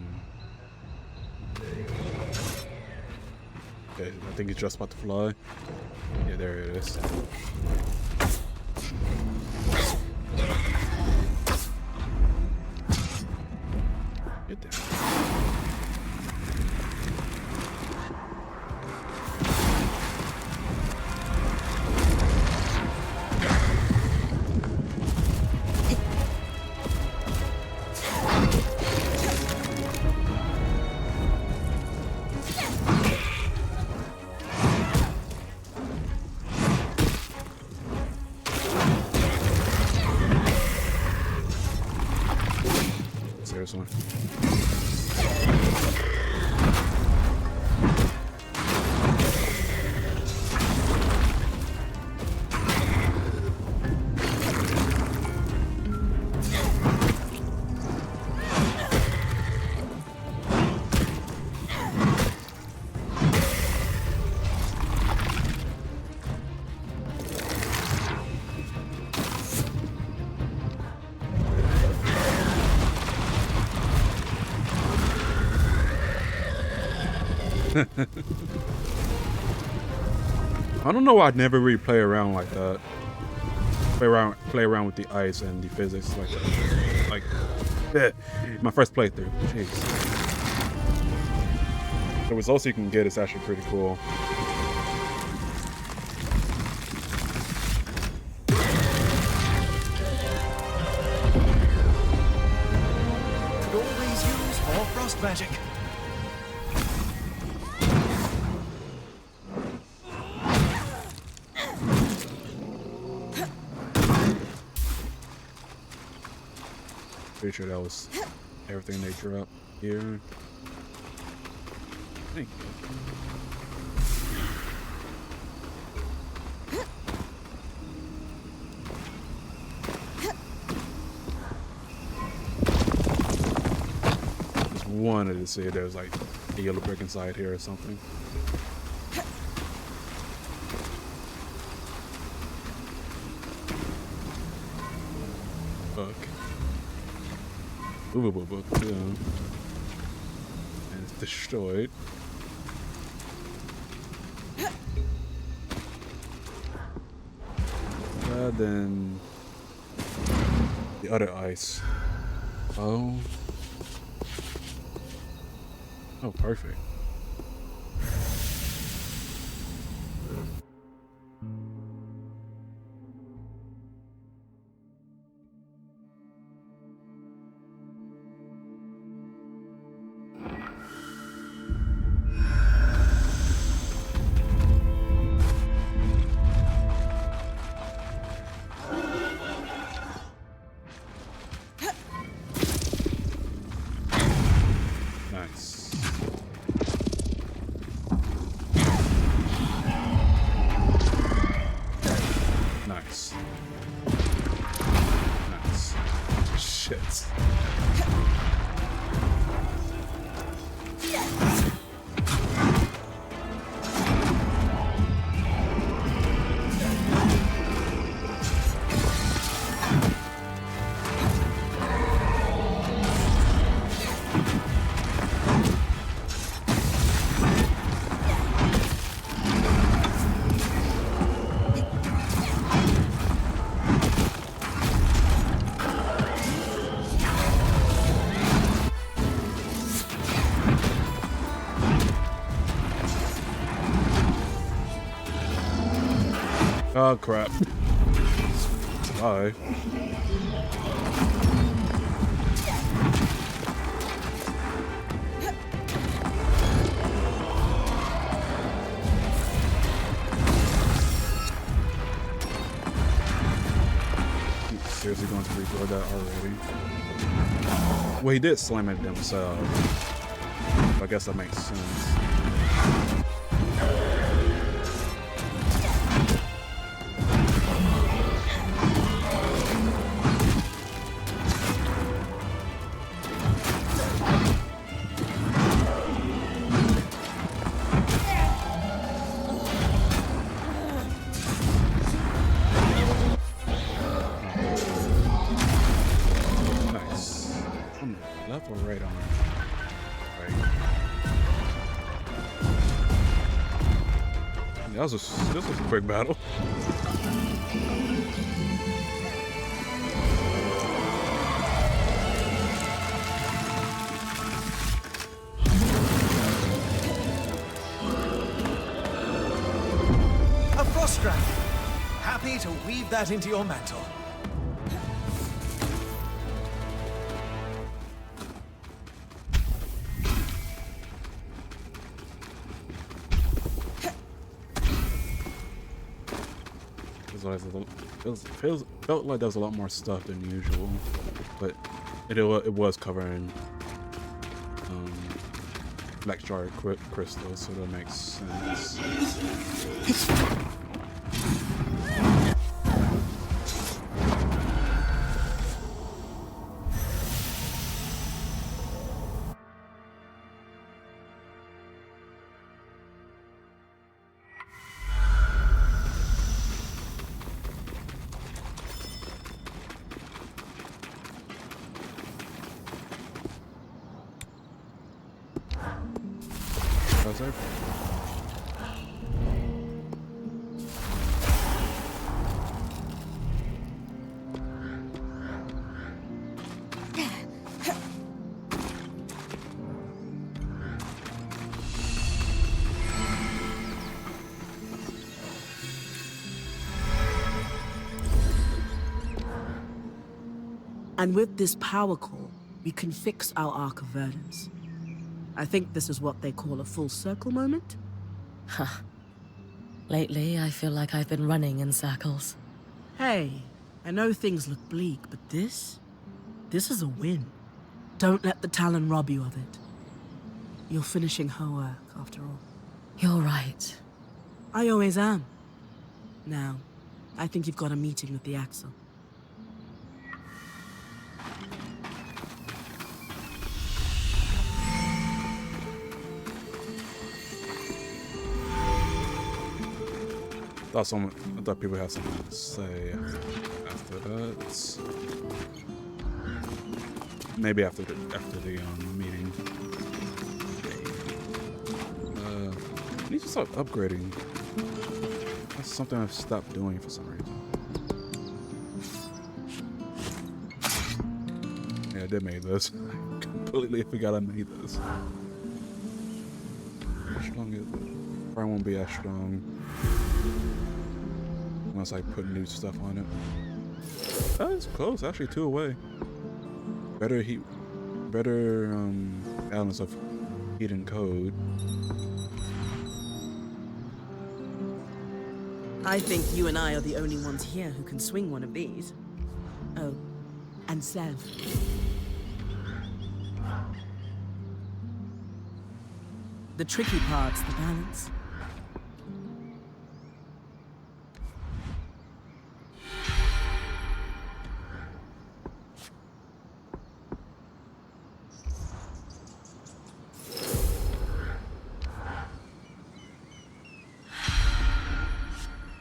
I think it's just about to fly. Yeah, there it is. Get down. Seriously. I don't know why I'd never really play around like that. Play around with the ice and the physics like that. Like, my first playthrough. Jeez. The results you can get is actually pretty cool. Could always use more frost magic. Pretty sure that was everything they drew up here. Thank you. Just wanted to see if there was like a yellow brick inside here or something. Fuck. Movable book, yeah. And it's destroyed. Then the other ice. Oh. Oh, perfect. Nice. Nice. Shit. Oh crap. Bye. Seriously going to record that already? Well, he did slam it himself. I guess that makes sense. Left or right arm? Right. This was a quick battle. A frost dragon. Happy to weave that into your mantle. Felt like there was a lot more stuff than usual, but it was covering black jar crystals, so that makes sense. And with this power core, we can fix our Arc of Verdance. I think this is what they call a full circle moment. Huh. Lately, I feel like I've been running in circles. Hey, I know things look bleak, but this is a win. Don't let the Talon rob you of it. You're finishing her work, after all. You're right. I always am. Now, I think you've got a meeting with the Axle. I thought people had something to say after that. Maybe after the meeting. I need to start upgrading. That's something I've stopped doing for some reason. Yeah, I did make this. I completely forgot I made this. How strong is it? Probably won't be as strong once I put new stuff on it. Oh, it's close. Actually, 2 away. Better balance of heat and code. I think you and I are the only ones here who can swing one of these. Oh, and Sev. The tricky part's the balance.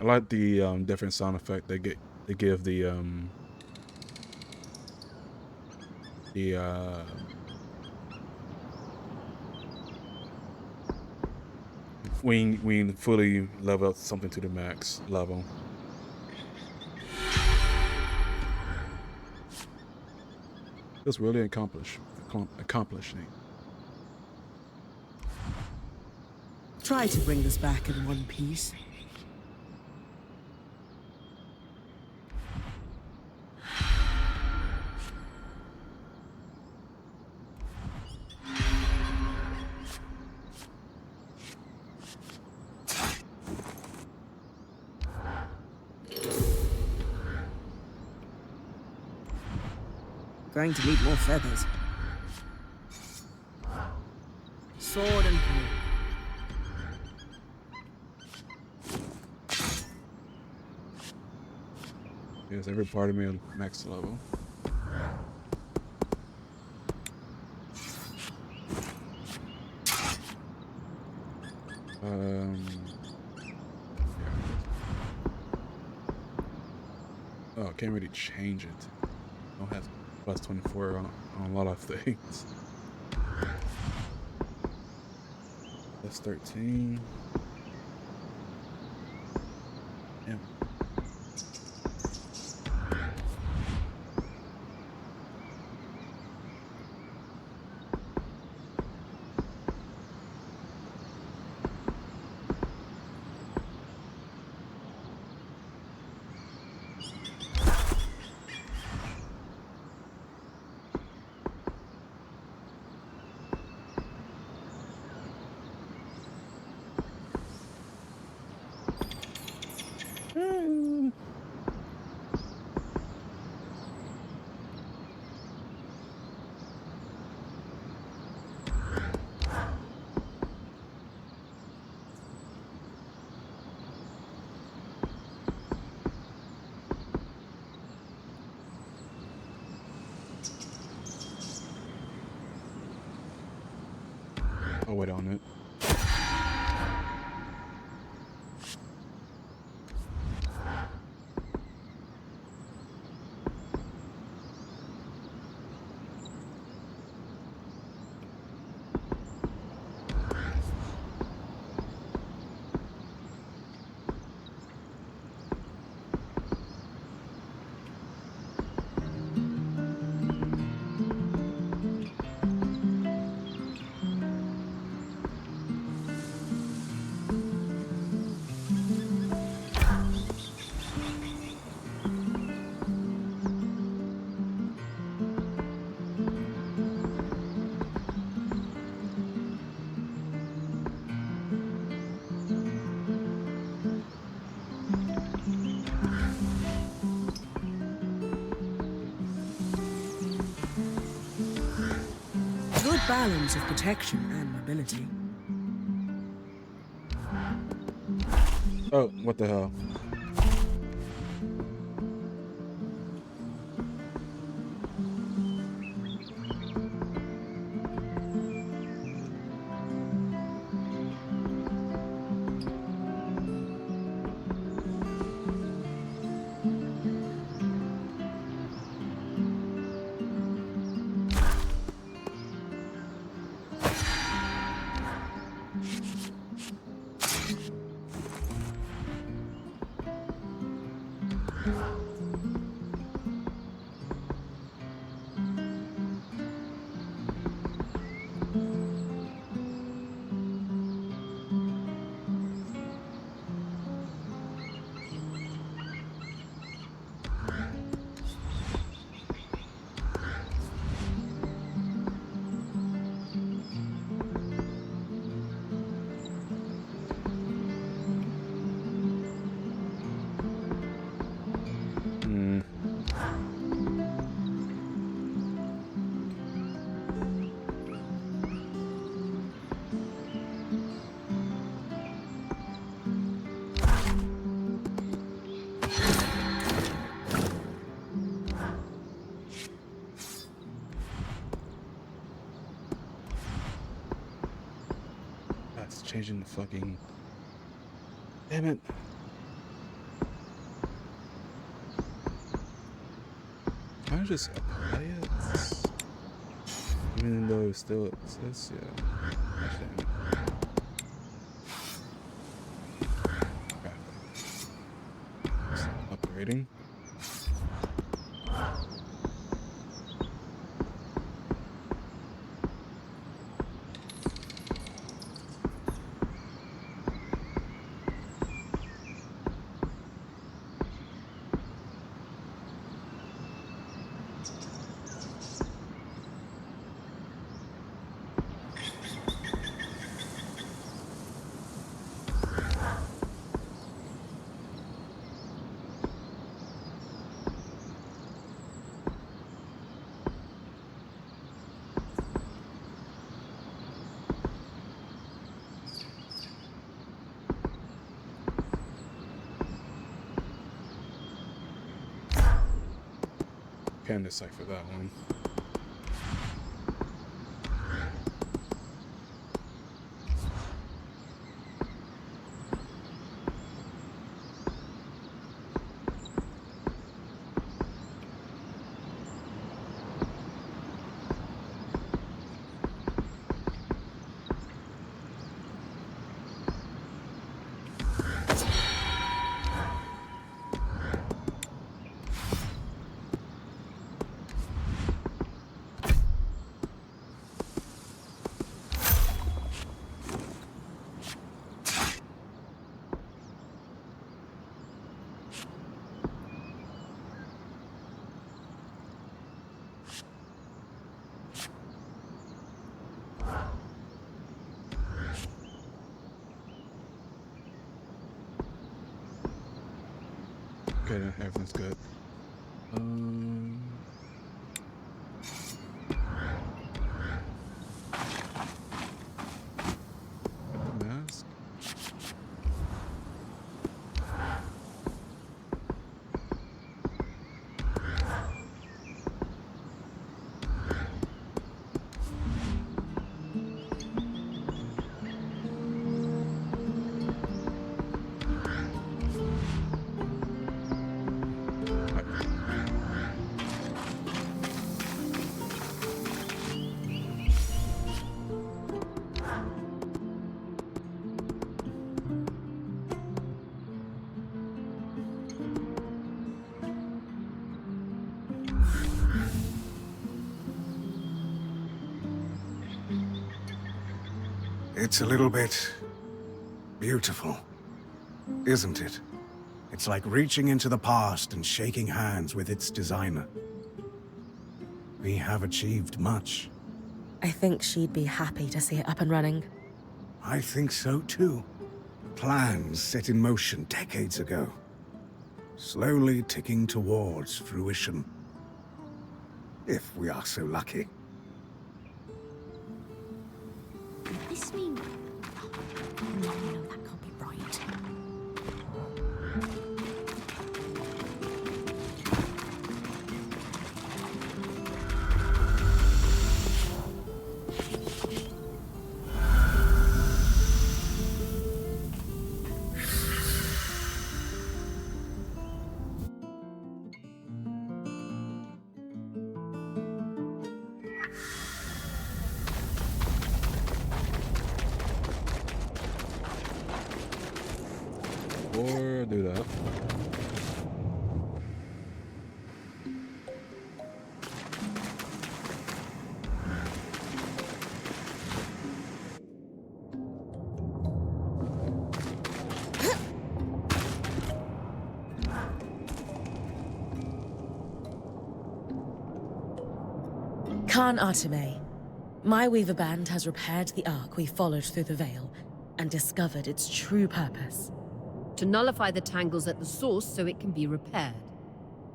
I like the different sound effect they give the when you fully level up something to the max level. It's really accomplishing. Try to bring this back in one piece. Going to need more feathers. Sword and bow. Yes, every part of me on max level. Oh, I can't really change it. I don't have plus 24 on a lot of things. That's 13. Yeah. I'll wait on it. Good balance of protection and mobility. Oh, what the hell? That's changing the fucking... Damn it. Can I just apply it? Even though it still exists, yeah. Actually, okay. Upgrading. Can't decipher that one. Okay, then everything's good. The mask. It's a little bit beautiful, isn't it? It's like reaching into the past and shaking hands with its designer. We have achieved much. I think she'd be happy to see it up and running. I think so too. Plans set in motion decades ago, slowly ticking towards fruition. If we are so lucky. This mean... No, that can't be right. Or do that. Khan Arteme, my Weaver Band has repaired the Ark we followed through the Veil and discovered its true purpose. To nullify the tangles at the source so it can be repaired.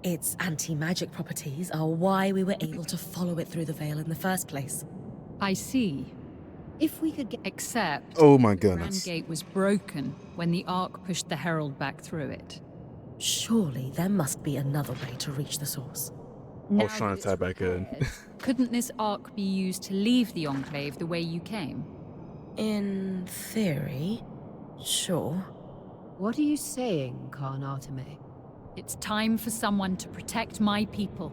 Its anti-magic properties are why we were able to follow it through the Veil in the first place. I see. If we could get... Except... Oh my the goodness. Grand Gate was broken when the Ark pushed the Herald back through it. Surely there must be another way to reach the source. I was trying to tie back in. Couldn't this Ark be used to leave the Enclave the way you came? In theory, sure. What are you saying, Khan Arteme? It's time for someone to protect my people.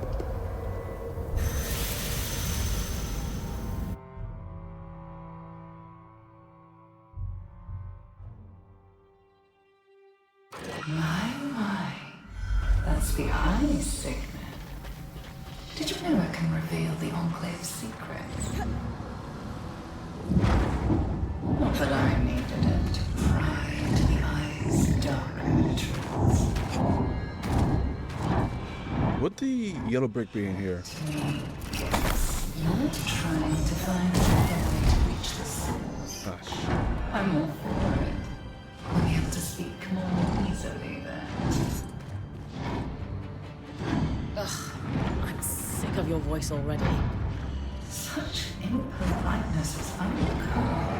That's the eye signet. Did you know it can reveal the Enclave's secret? Not that I needed it to pry into the eye's darker truths. Would the yellow brick be in here? You're trying to find a way to reach the source. I'm all for it. We'll be able to speak more easily then. Ugh, I'm sick of your voice already. Such impoliteness is uncool.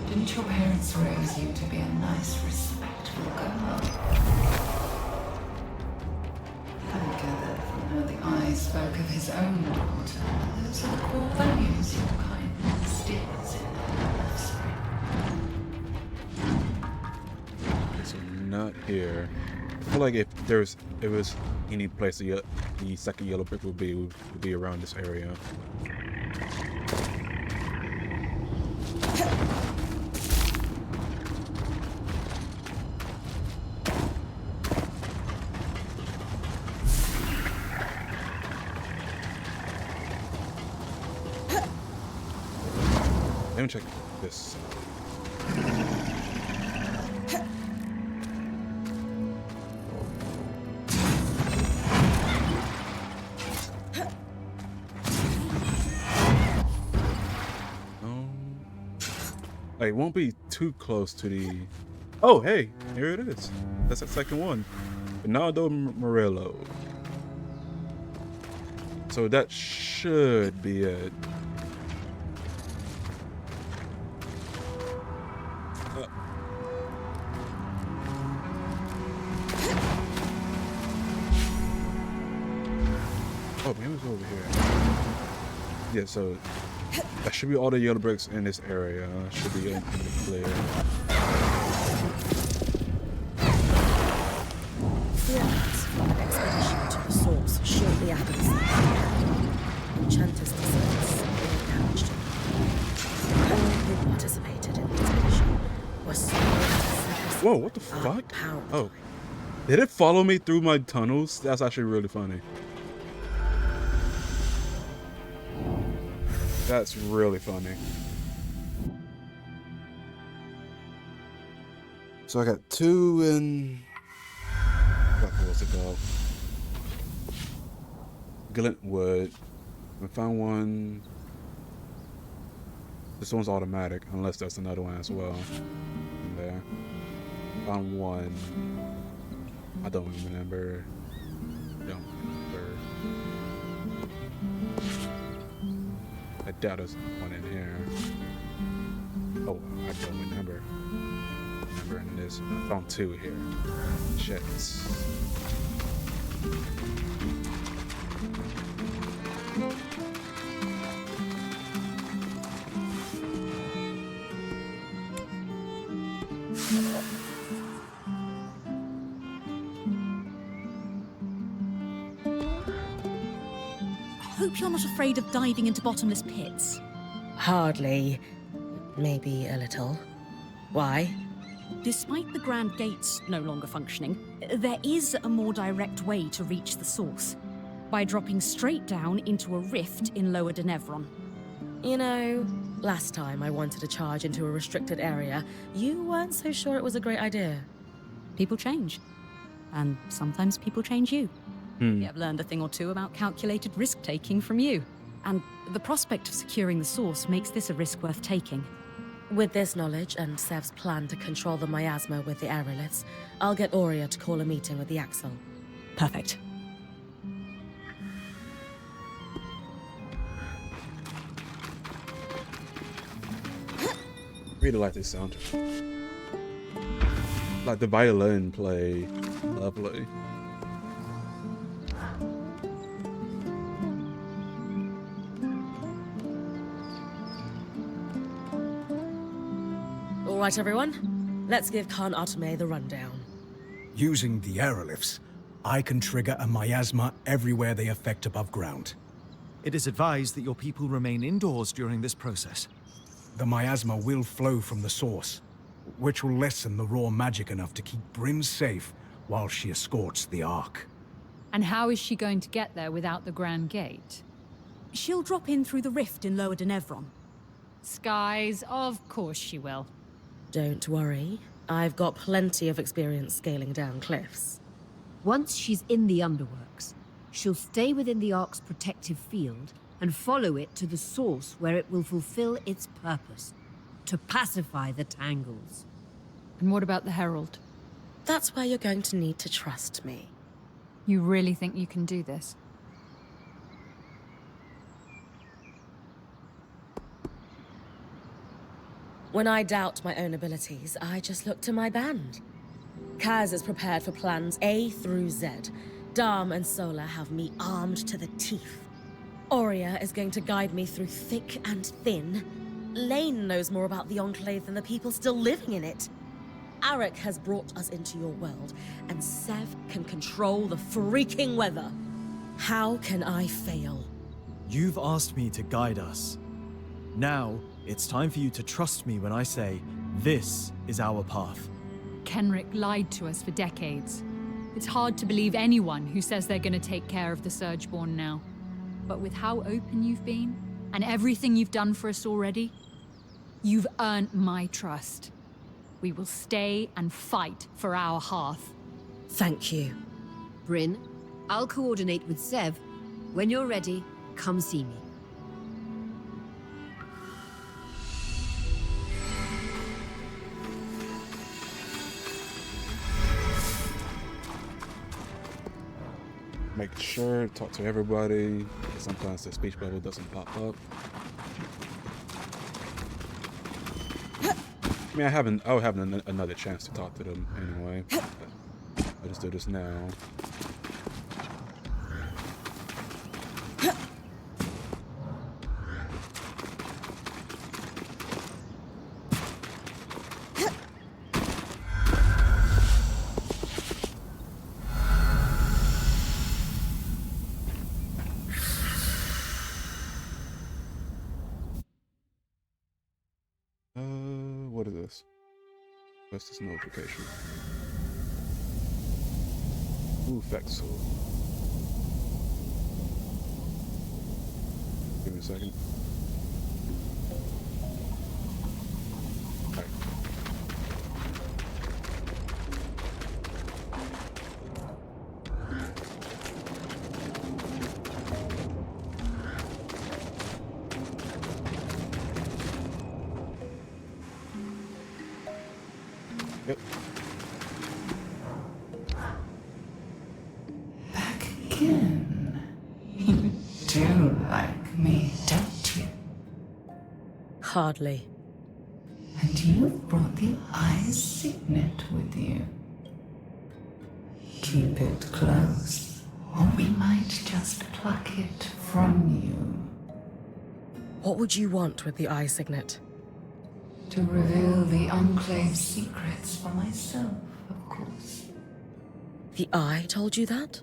Didn't your parents raise you to be a nice, respectful girl? I gathered from how the eye spoke of his own daughter. Those are the core values your kind instills in their offspring. Okay, so not here. I feel like if it was any place the second yellow brick would be around this area. Let me check this. It won't be too close to the... Oh, hey, here it is. That's the second one. Bernardo Morello. So that should be it. Oh, maybe it's over here. Yeah, so that should be all the yellow bricks in this area. Should be in the clear. Yes, from an expedition to the source shortly after the siege. Enchanters descendants were damaged. All who participated in the expedition were so... Whoa, what the fuck? Oh. Did it follow me through my tunnels? That's actually really funny. That's really funny. So I got 2 in... What was it called? Glintwood. I found one. This one's automatic, unless there's another one as well. In there. Found one. I don't remember. I doubt there's one in here. Oh, I don't remember. In this. I found 2 here. Shit. I hope you're not afraid of diving into bottomless pits. Hardly. Maybe a little. Why? Despite the Grand Gates no longer functioning, there is a more direct way to reach the source. By dropping straight down into a rift in Lower Denevron. You know, last time I wanted to charge into a restricted area, you weren't so sure it was a great idea. People change. And sometimes people change you. I've learned a thing or two about calculated risk-taking from you. And the prospect of securing the source makes this a risk worth taking. With this knowledge and Sev's plan to control the miasma with the aeroliths, I'll get Aurea to call a meeting with the Axle. Perfect. Really like this soundtrack. Like the violin play lovely. All right, everyone. Let's give Khan Atme the rundown. Using the aeroliths, I can trigger a miasma everywhere they affect above ground. It is advised that your people remain indoors during this process. The miasma will flow from the source, which will lessen the raw magic enough to keep Bryn safe while she escorts the Ark. And how is she going to get there without the Grand Gate? She'll drop in through the rift in Lower Denevron. Skies, of course she will. Don't worry. I've got plenty of experience scaling down cliffs. Once she's in the underworks, she'll stay within the Ark's protective field and follow it to the source where it will fulfill its purpose, to pacify the Tangles. And what about the Herald? That's where you're going to need to trust me. You really think you can do this? When I doubt my own abilities, I just look to my band. Kaz is prepared for plans A through Z. Dam and Sola have me armed to the teeth. Aurea is going to guide me through thick and thin. Laen knows more about the Enclave than the people still living in it. Arik has brought us into your world, and Sev can control the freaking weather. How can I fail? You've asked me to guide us. Now, it's time for you to trust me when I say, this is our path. Kenrick lied to us for decades. It's hard to believe anyone who says they're going to take care of the Surgeborn now. But with how open you've been, and everything you've done for us already, you've earned my trust. We will stay and fight for our hearth. Thank you. Bryn, I'll coordinate with Sev. When you're ready, come see me. Make sure to talk to everybody. Sometimes the speech bubble doesn't pop up. I mean, I'll have another chance to talk to them anyway. I'll just do this now. What is this? What's this notification? Ooh, Vexel. Give me a second. Alright. Yep. Back again. You do like me, don't you? Hardly. And you've brought the Eye Signet with you. Keep it close, or we might just pluck it from you. What would you want with the Eye Signet? To reveal the Enclave's secrets for myself, of course. The Eye told you that?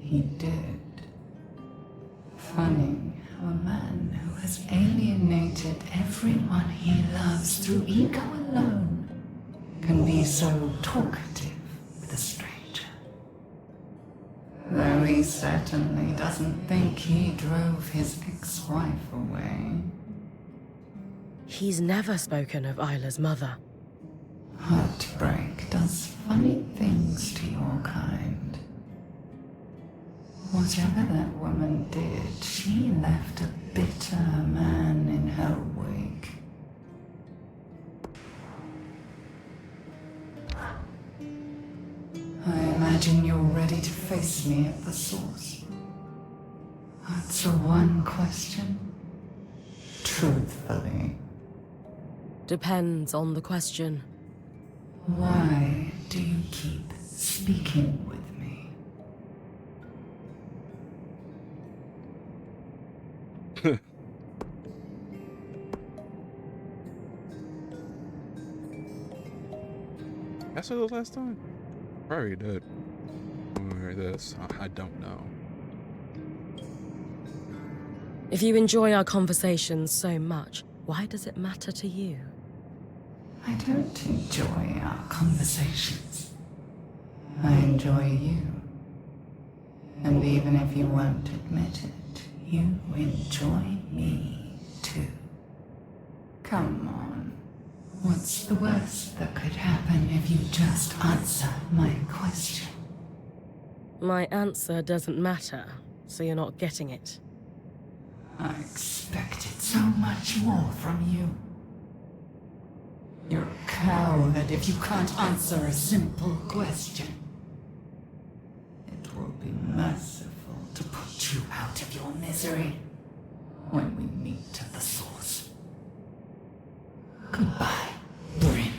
He did. Funny how a man who has alienated everyone he loves through ego alone can be so talkative with a stranger. Though he certainly doesn't think he drove his ex-wife away. He's never spoken of Isla's mother. Heartbreak does funny things to your kind. Whatever that woman did, she left a bitter man in her wake. I imagine you're ready to face me at the source. Answer one question truthfully. Depends on the question. Why do you keep speaking with me? That's what it was last time? Probably did. Or this. I don't know. If you enjoy our conversations so much, why does it matter to you? I don't enjoy our conversations. I enjoy you. And even if you won't admit it, you enjoy me too. Come on. What's the worst that could happen if you just answer my question? My answer doesn't matter, so you're not getting it. I expected so much more from you. You're a coward if you can't answer a simple question. It will be merciful to put you out of your misery when we meet at the source. Goodbye, Bryn.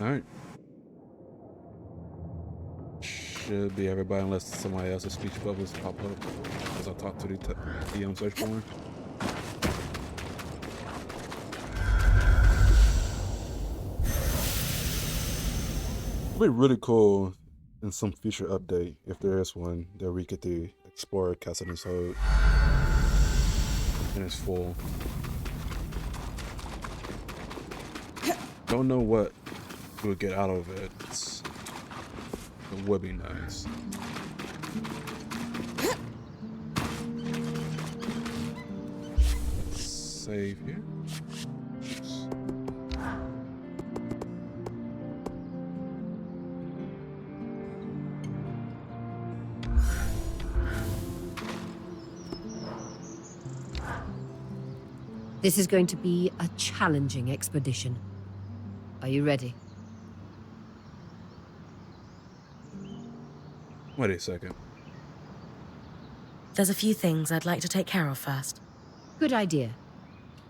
Alright. Should be everybody unless somebody else's speech bubbles pop up as I talk to the search bar. It'd be really cool in some future update, if there is one, that we get to explore Cassidy's Hold in its full. Don't know what we'll get out of it. It would be nice. Let's save here. Oops. This is going to be a challenging expedition. Are you ready? Wait a second. There's a few things I'd like to take care of first. Good idea.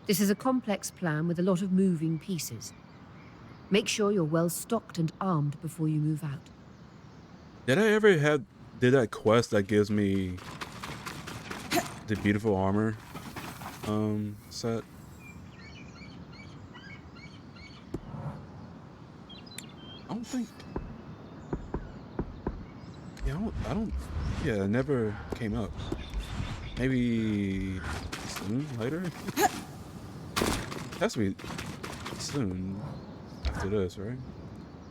This is a complex plan with a lot of moving pieces. Make sure you're well stocked and armed before you move out. Did I ever did that quest that gives me the beautiful armor set? I don't think. Yeah, I don't. Yeah, it never came up. Maybe soon, later? Has to be soon after this, right?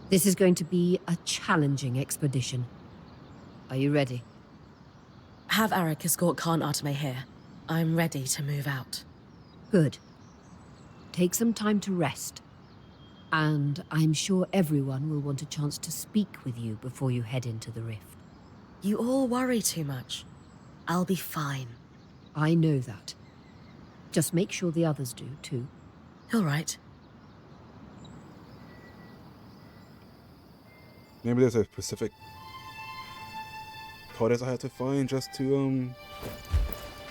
This is going to be a challenging expedition. Are you ready? Have Eric escort Khan Arteme here. I'm ready to move out. Good. Take some time to rest. And I'm sure everyone will want a chance to speak with you before you head into the rift. You all worry too much. I'll be fine. I know that. Just make sure the others do, too. All right. Maybe there's a specific TARDIS I had to find just to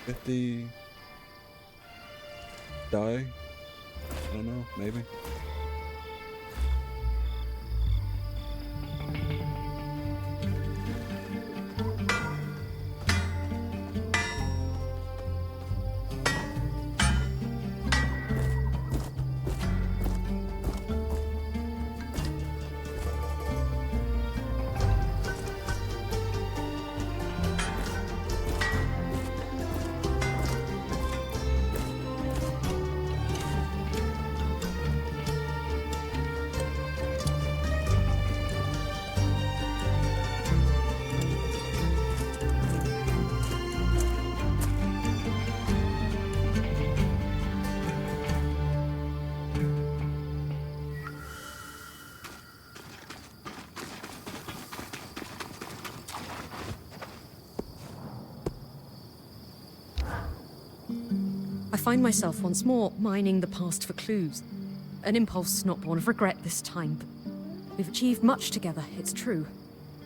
get the die. I don't know, maybe. I find myself once more mining the past for clues. An impulse not born of regret this time, but we've achieved much together, it's true.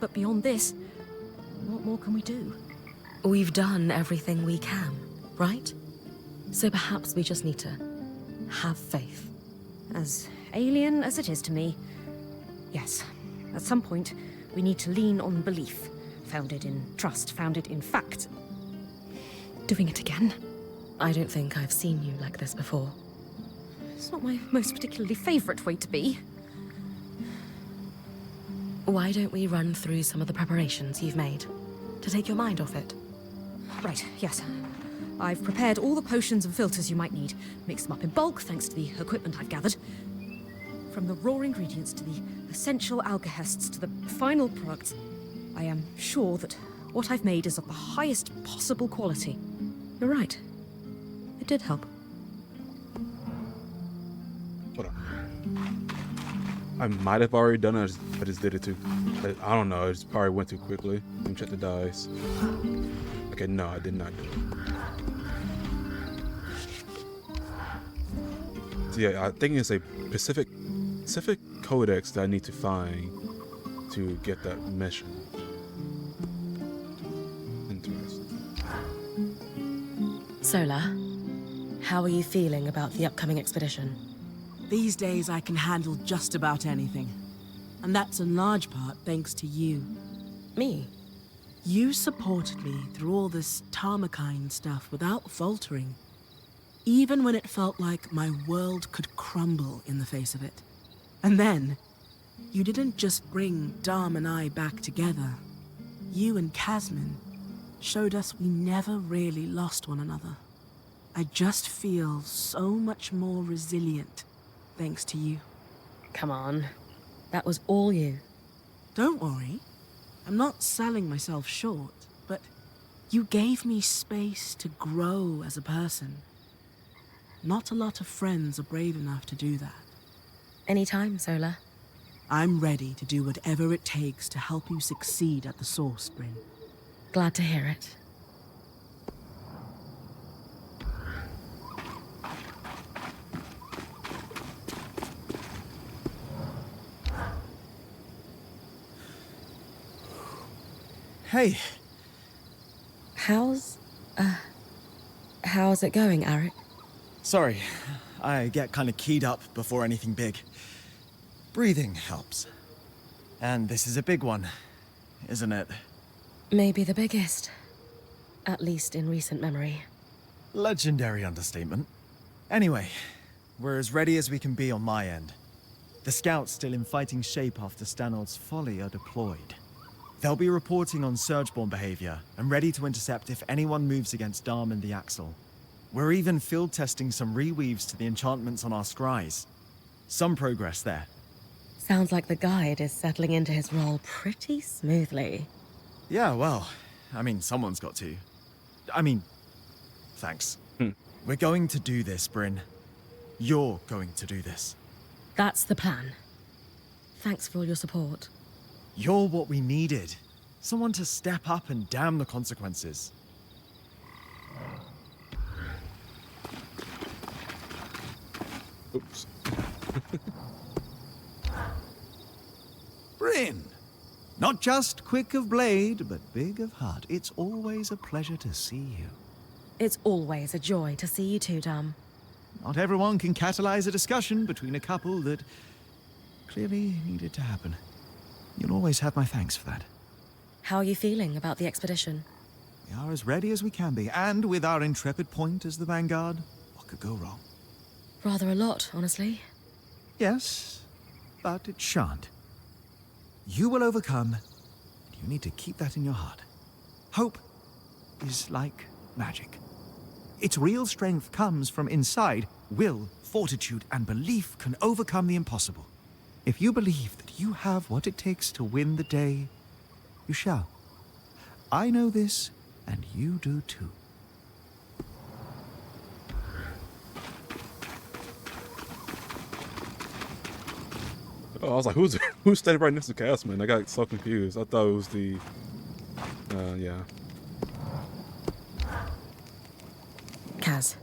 But beyond this, what more can we do? We've done everything we can, right? So perhaps we just need to have faith. As alien as it is to me, yes. At some point, we need to lean on belief, founded in trust, founded in fact. Doing it again? I don't think I've seen you like this before. It's not my most particularly favorite way to be. Why don't we run through some of the preparations you've made to take your mind off it? Right, yes. I've prepared all the potions and filters you might need. Mixed them up in bulk, thanks to the equipment I've gathered. From the raw ingredients to the essential alkahests to the final products, I am sure that what I've made is of the highest possible quality. You're right. It did help. Hold on. I might have already done it, I just did it too. I don't know, it just probably went too quickly. Let me check the dice. Okay, no, I did not do it. So yeah, I think it's a specific codex that I need to find to get that mission. Interesting. Sola, how are you feeling about the upcoming expedition? These days I can handle just about anything. And that's in large part thanks to you. Me? You supported me through all this Tarmakine stuff without faltering. Even when it felt like my world could crumble in the face of it. And then, you didn't just bring Dom and I back together. You and Casman showed us we never really lost one another. I just feel so much more resilient thanks to you. Come on. That was all you. Don't worry. I'm not selling myself short, but you gave me space to grow as a person. Not a lot of friends are brave enough to do that. Anytime, Sola. I'm ready to do whatever it takes to help you succeed at the Source, Bryn. Glad to hear it. Hey. How's it going, Arik? Sorry, I get kind of keyed up before anything big. Breathing helps. And this is a big one, isn't it? Maybe the biggest. At least in recent memory. Legendary understatement. Anyway, we're as ready as we can be on my end. The scouts still in fighting shape after Stanord's folly are deployed. They'll be reporting on Surgeborn behavior and ready to intercept if anyone moves against Darm and the Axle. We're even field testing some reweaves to the enchantments on our scries. Some progress there. Sounds like the guide is settling into his role pretty smoothly. Yeah, well, I mean, someone's got to. Thanks. We're going to do this, Bryn. You're going to do this. That's the plan. Thanks for all your support. You're what we needed. Someone to step up and damn the consequences. Oops. Bryn! Not just quick of blade, but big of heart. It's always a pleasure to see you. It's always a joy to see you too, Dom. Not everyone can catalyze a discussion between a couple that clearly needed to happen. You'll always have my thanks for that. How are you feeling about the expedition? We are as ready as we can be, and with our intrepid point as the vanguard, what could go wrong? Rather a lot, honestly. Yes, but it shan't. You will overcome, and you need to keep that in your heart. Hope is like magic. Its real strength comes from inside. Will, fortitude, and belief can overcome the impossible. If you believe that you have what it takes to win the day, you shall. I know this, and you do too. Oh, I was like, who's standing right next to Casman? I got so confused. I thought it was the, yeah. Kaz,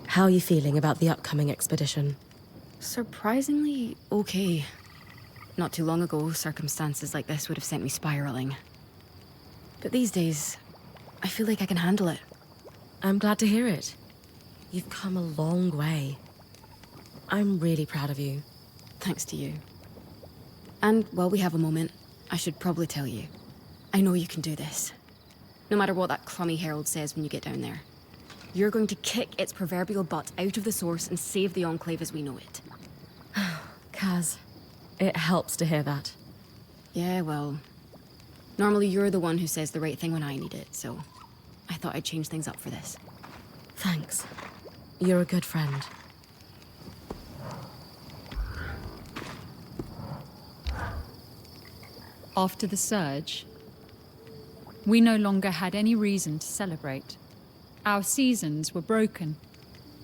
how are you feeling about the upcoming expedition? Surprisingly okay. Not too long ago, circumstances like this would have sent me spiraling. But these days, I feel like I can handle it. I'm glad to hear it. You've come a long way. I'm really proud of you. Thanks to you. And while we have a moment, I should probably tell you. I know you can do this. No matter what that crummy herald says when you get down there. You're going to kick its proverbial butt out of the Source and save the Enclave as we know it. Kaz, it helps to hear that. Yeah, well, normally you're the one who says the right thing when I need it, so I thought I'd change things up for this. Thanks. You're a good friend. After the surge, we no longer had any reason to celebrate. Our seasons were broken,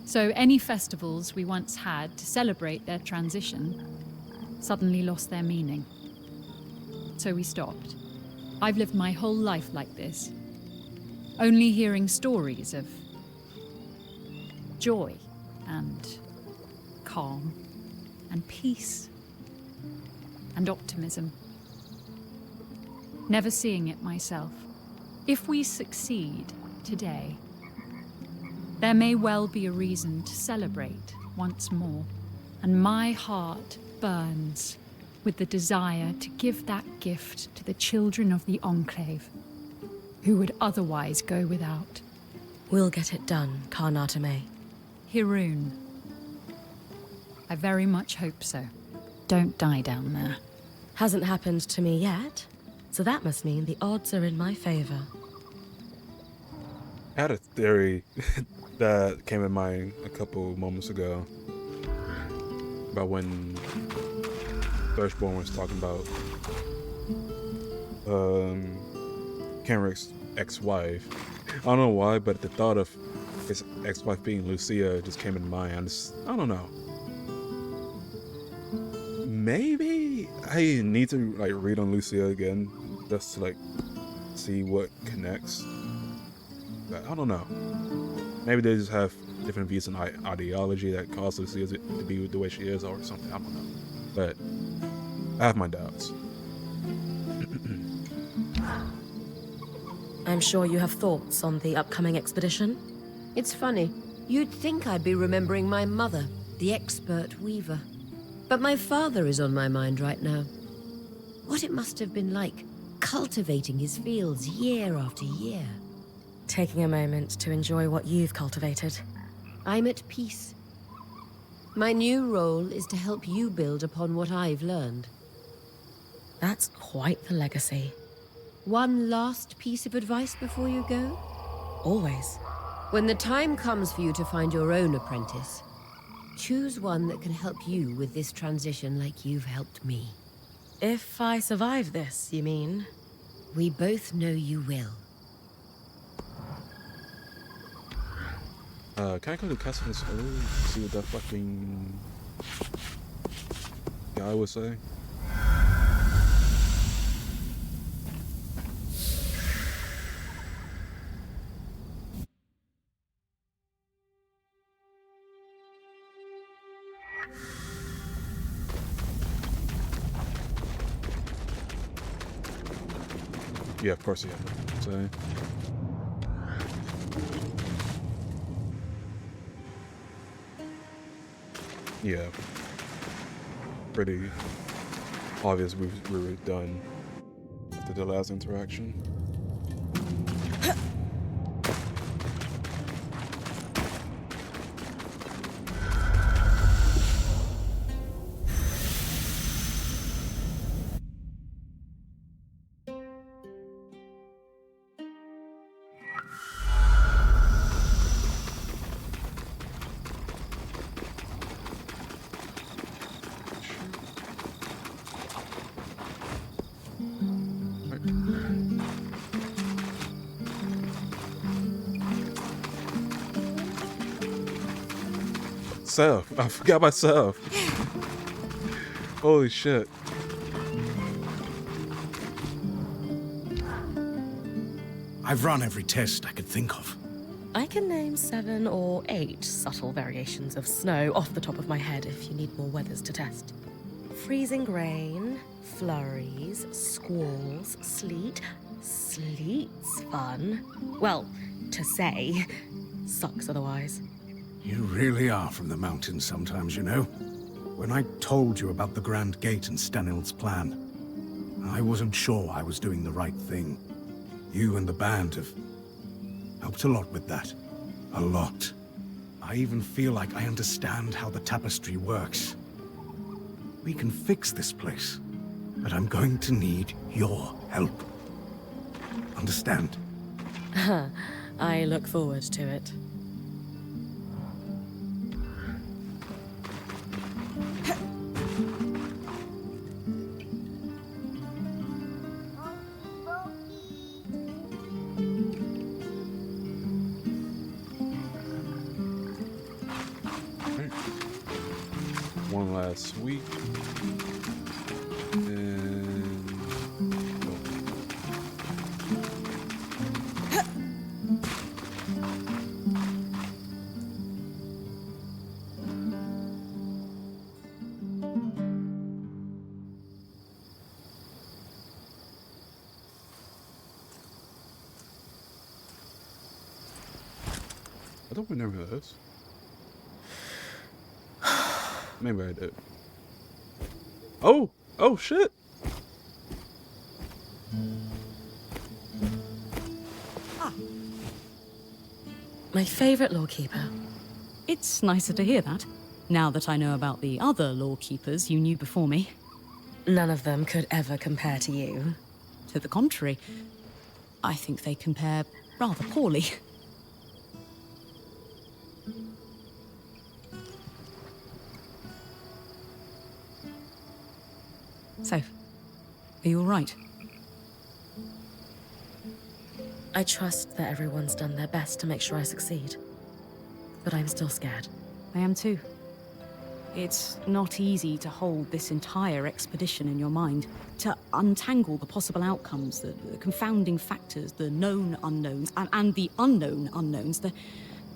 so any festivals we once had to celebrate their transition suddenly lost their meaning. So we stopped. I've lived my whole life like this, only hearing stories of joy and calm and peace and optimism. Never seeing it myself. If we succeed today, there may well be a reason to celebrate once more, and my heart burns with the desire to give that gift to the children of the Enclave, who would otherwise go without. We'll get it done, Karnatame. Hiroon. I very much hope so. Don't die down there. Hasn't happened to me yet, so that must mean the odds are in my favor. I had a theory that came in mind a couple moments ago about when Thirstborn was talking about Kenrick's ex-wife. I don't know why, but the thought of his ex-wife being Lucia just came in mind. I don't know. Maybe I need to like read on Lucia again just to like see what connects. But I don't know. Maybe they just have different views and ideology that caused Lucia to be the way she is or something. I don't know. But I have my doubts. I'm sure you have thoughts on the upcoming expedition? It's funny. You'd think I'd be remembering my mother, the expert weaver. But my father is on my mind right now. What it must have been like, cultivating his fields year after year. Taking a moment to enjoy what you've cultivated. I'm at peace. My new role is to help you build upon what I've learned. That's quite the legacy. One last piece of advice before you go? Always. When the time comes for you to find your own apprentice, choose one that can help you with this transition like you've helped me. If I survive this, you mean? We both know you will. Can I go to Cassidy's home? See what that fucking guy was saying? Yeah, of course he had. So. Yeah. Pretty obvious we were done after the last interaction. Self. I forgot myself. Holy shit. I've run every test I could think of. I can name 7 or 8 subtle variations of snow off the top of my head if you need more weathers to test. Freezing rain, flurries, squalls, sleet. Sleet's fun. Well, to say. Sucks otherwise. You really are from the mountains sometimes, you know. When I told you about the Grand Gate and Stanild's plan, I wasn't sure I was doing the right thing. You and the band have helped a lot with that. A lot. I even feel like I understand how the tapestry works. We can fix this place, but I'm going to need your help. Understand? I look forward to it. last week. And I don't remember this. Maybe I did. Oh! Oh shit! My favorite lawkeeper. It's nicer to hear that, now that I know about the other lawkeepers you knew before me. None of them could ever compare to you. To the contrary, I think they compare rather poorly. So, are you all right? I trust that everyone's done their best to make sure I succeed. But I'm still scared. I am too. It's not easy to hold this entire expedition in your mind, to untangle the possible outcomes, the confounding factors, the known unknowns, and the unknown unknowns. There's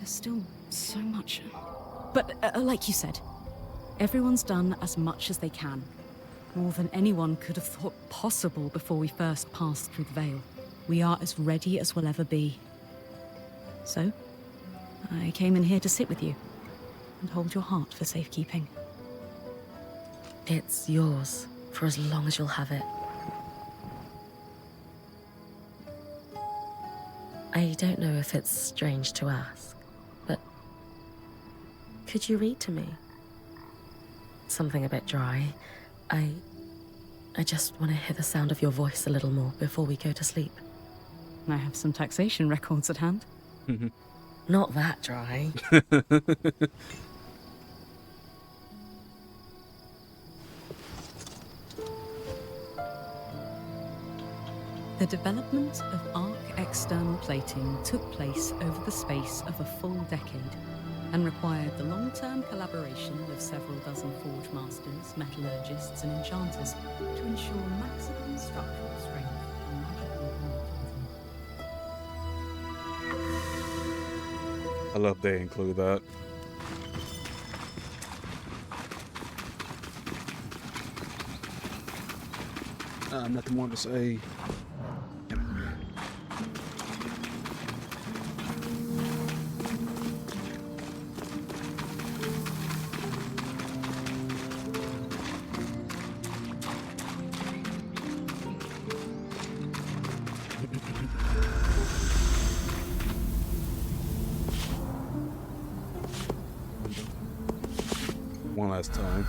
still so much. But like you said, everyone's done as much as they can. More than anyone could have thought possible before we first passed through the Veil. We are as ready as we'll ever be. So, I came in here to sit with you and hold your heart for safekeeping. It's yours for as long as you'll have it. I don't know if it's strange to ask, but could you read to me? Something a bit dry. I just want to hear the sound of your voice a little more before we go to sleep. I have some taxation records at hand. Not that dry. The development of arc external plating took place over the space of a full decade and required the long-term collaboration of several dozen forge masters, metallurgists, and enchanters to ensure maximum structural strength and magical quality. I love they include that. Nothing more to say. One last time.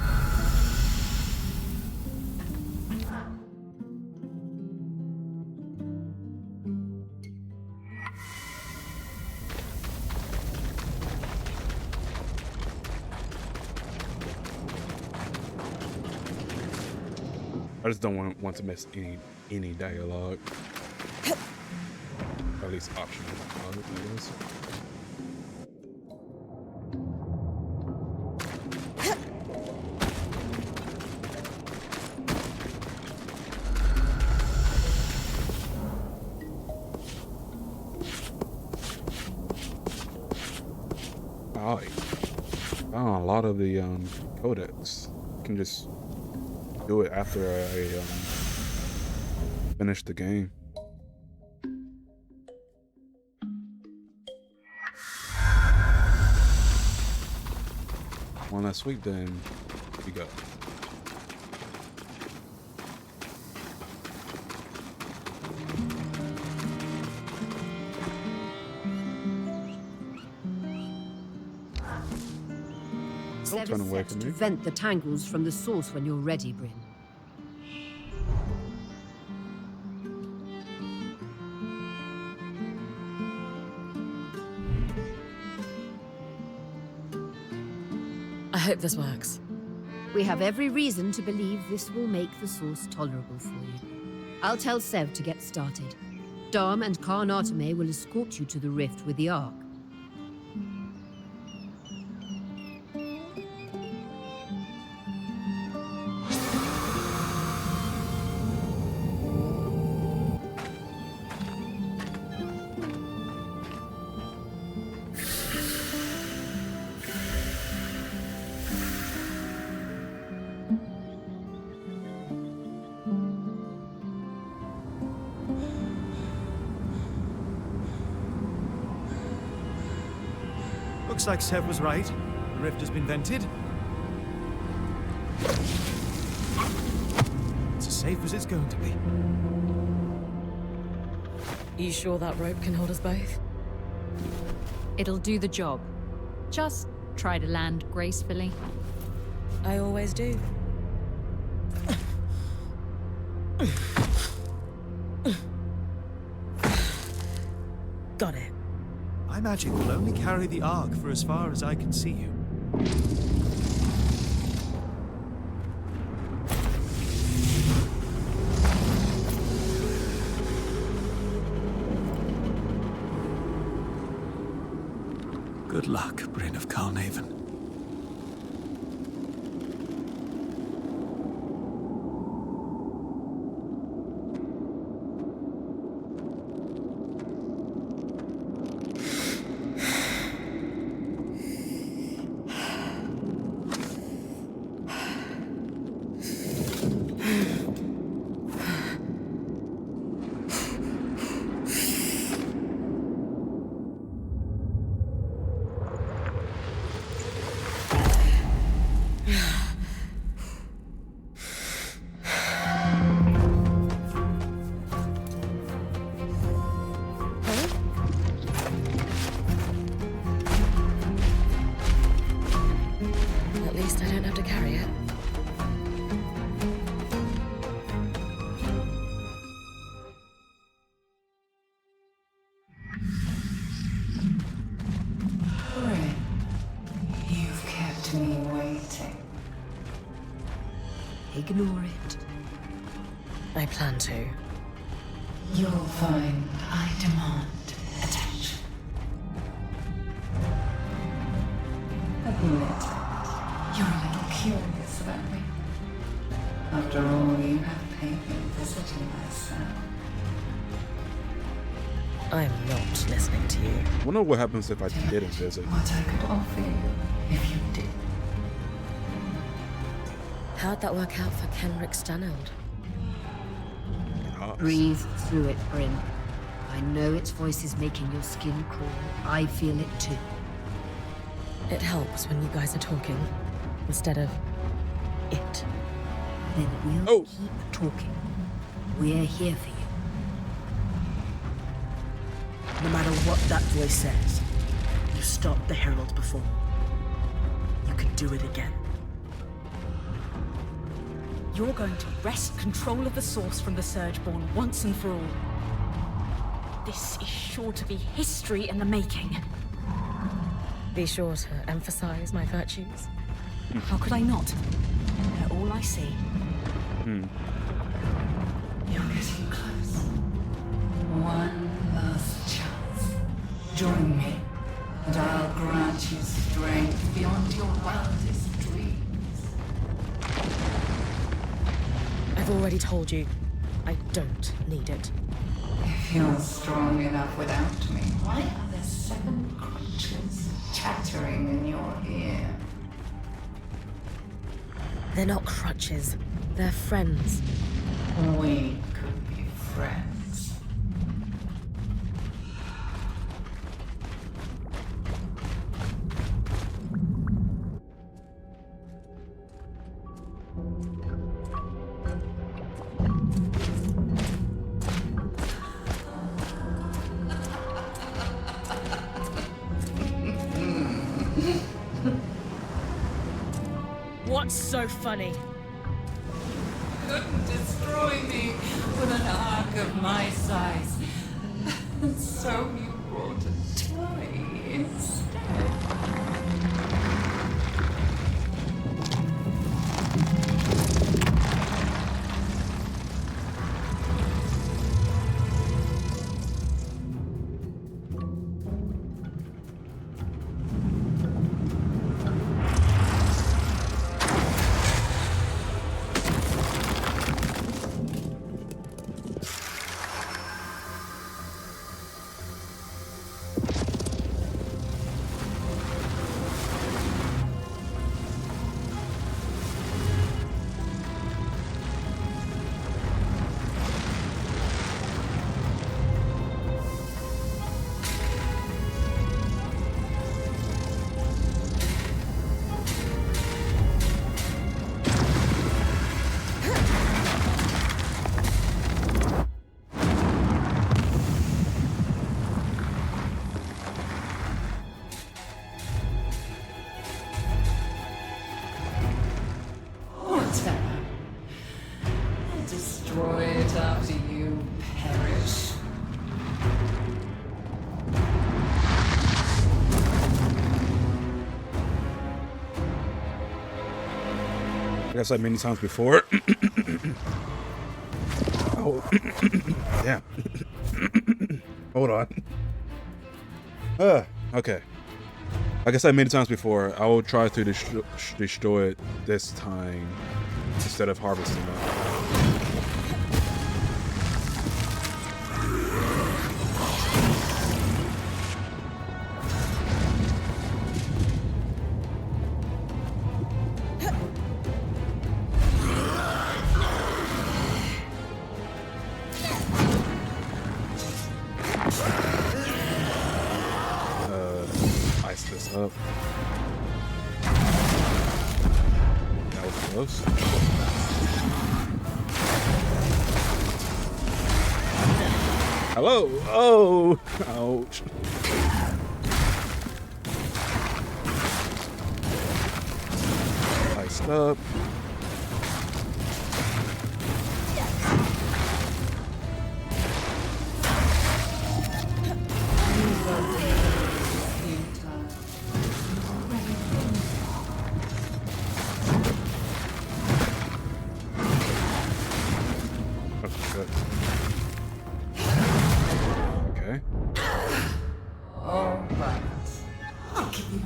I just don't want to miss any dialogue. Or at least optional dialogue, I guess. A lot of the codex. You can just do it after I finish the game. One last week, then we go. Sever set to vent the tangles from the source when you're ready, Bryn. I hope this works. We have every reason to believe this will make the source tolerable for you. I'll tell Sev to get started. Dom and Khan Arteme will escort you to the rift with the Ark. Looks like Sev was right. The rift has been vented. It's as safe as it's going to be. You sure that rope can hold us both? It'll do the job. Just try to land gracefully. I always do. Got it. My magic will only carry the arc for as far as I can see you. Good luck, Bryn of Carnhaven. At least I don't have to carry it. Bryn, you've kept me waiting. Ignore it. I plan to. You'll find I demand attention. Admit it. You're a little curious about me. After all, you have paid me visiting my son. I'm not listening to you. I wonder what happens if I didn't visit. What I could offer you if you did. How'd that work out for Kenrick Staneld? Breathe through it, Bryn. I know its voice is making your skin crawl. I feel it too. It helps when you guys are talking, instead of it. Then we'll keep talking. We're here for you. No matter what that voice says, you stopped the Herald before. You could do it again. You're going to wrest control of the Source from the Surgeborn once and for all. This is sure to be history in the making. Be sure to emphasize my virtues. How could I not? They're all I see. You're getting close. One last chance. Join me, and I'll grant you strength beyond your wildest dreams. I've already told you, I don't need it. If you're strong enough without me, why are there 7 creatures chattering in your ear? They're not crutches. They're friends. We could be friends. What's so funny? Couldn't destroy me with an arc of my size. And so you brought a toy instead. destroy it after you perish. Like I said many times before. Oh, damn. Hold on. Okay. Like I said many times before, I will try to destroy it this time instead of harvesting it. Ice this up. That was close. Hello. Oh, ouch. Iced up. Okay. All right. I'll give you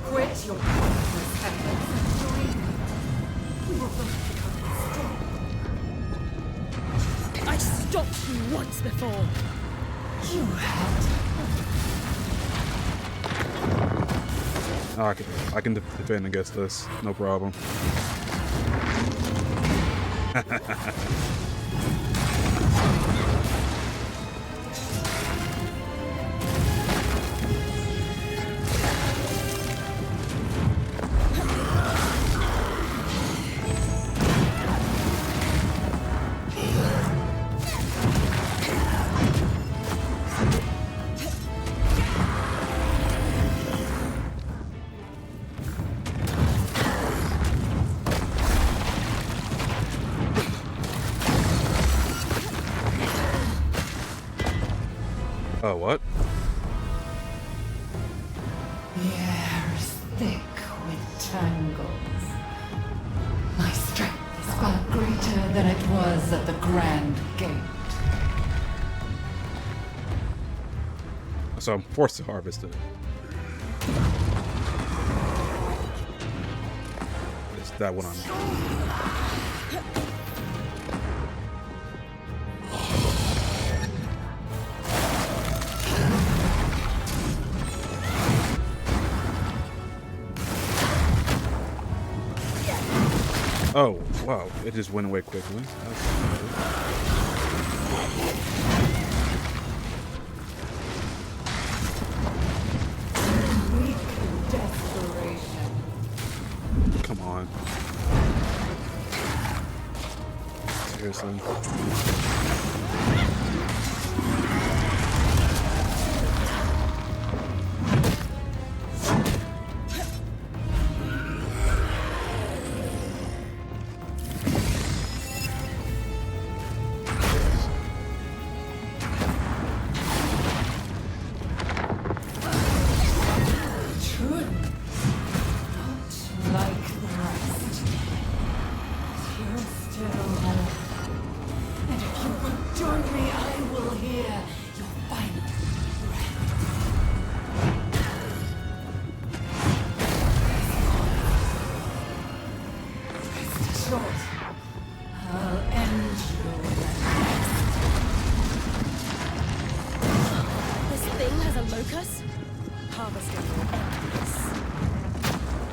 quit your pointless efforts and join me. We will both become strong. I stopped you once before. You had. Oh, I can defend against this, no problem. Oh, what? The air is thick with tangles. My strength is far greater than it was at the Grand Gate. So I'm forced to harvest it. It's that one on. Oh, wow. It just went away quickly. Desperation. Come on. Seriously.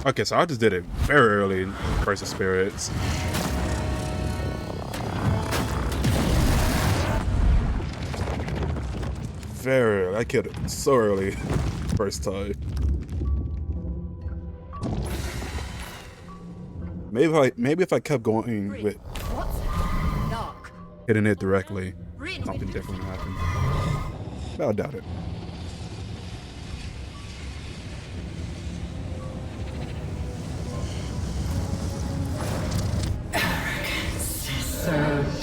Okay, so I just did it very early in Curse of Spirits. Very early. I killed it so early first time. Maybe if I kept going with hitting it directly, something different would happen. But I doubt it.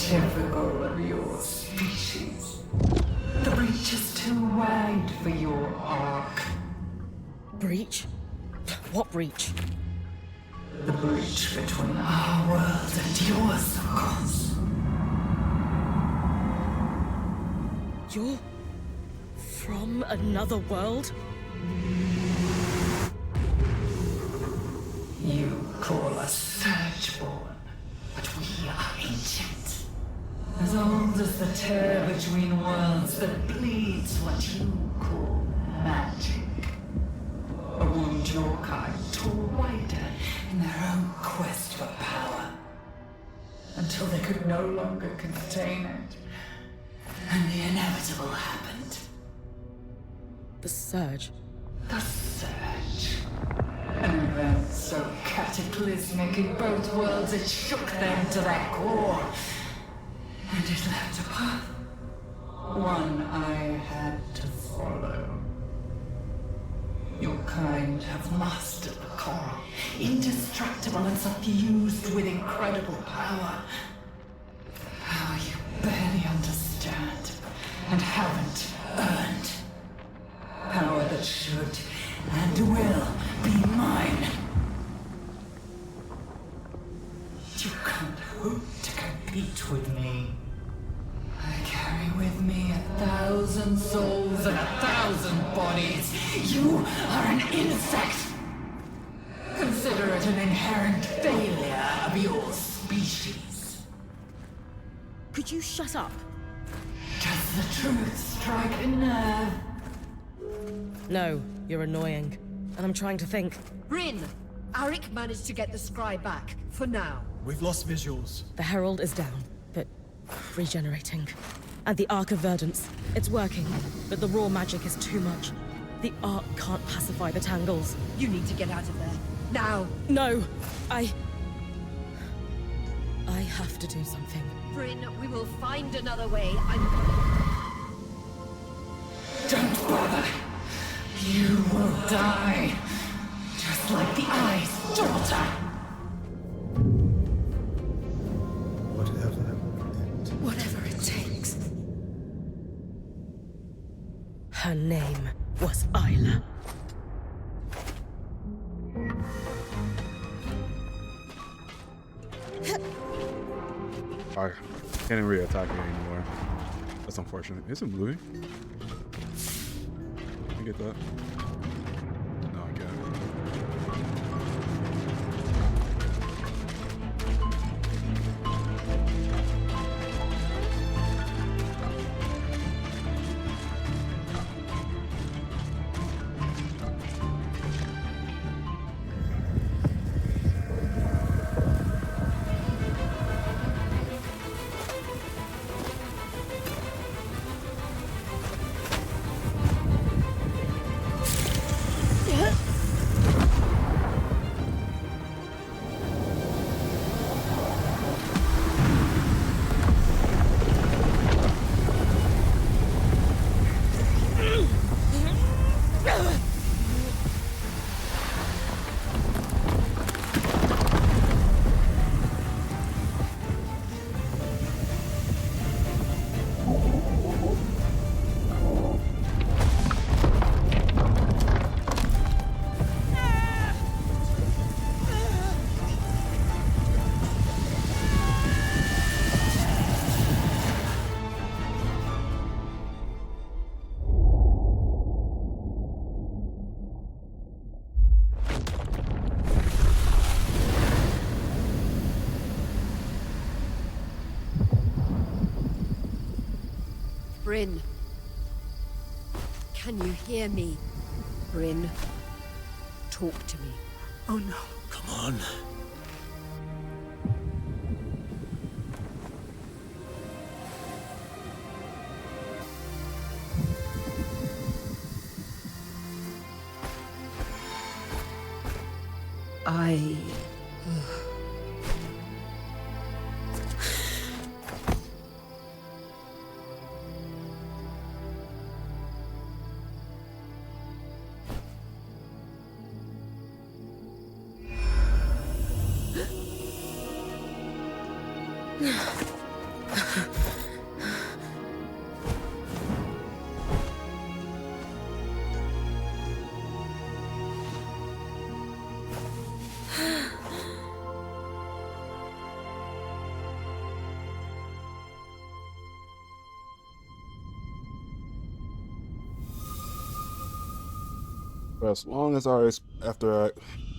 typical of your species. The breach is too wide for your arc. Breach? What breach? The breach between our world and yours, of course. You're from another world? You call us Surgeborn, but we are ancient. As old as the tear between worlds that bleeds what you call magic. A wound your kind tore wider in their own quest for power. Until they could no longer contain it. And the inevitable happened. The Surge. The Surge. An event so cataclysmic in both worlds it shook them to their core. And it left a path. One I had to follow. Your kind have mastered the core, indestructible and suffused with incredible power. Power you barely understand and haven't earned. Power that should and will be mine. You can't hope to compete with me. I carry with me 1,000 souls and 1,000 bodies. You are an insect. Consider it an inherent failure of your species. Could you shut up? Does the truth strike a nerve? No, you're annoying. And I'm trying to think. Bryn! Arik managed to get the scry back, for now. We've lost visuals. The Herald is down, but regenerating. And the Arc of Verdance. It's working, but the raw magic is too much. The Arc can't pacify the tangles. You need to get out of there. Now! No! I have to do something. Bryn, we will find another way. Don't bother. You will die. Just like the Eye's daughter. Whatever it takes. Her name was Isla. I can't really attack her anymore. That's unfortunate. Is it moving? Can I get that? No, I can't. Bryn. Can you hear me? Bryn, talk to me. Oh no. Come on.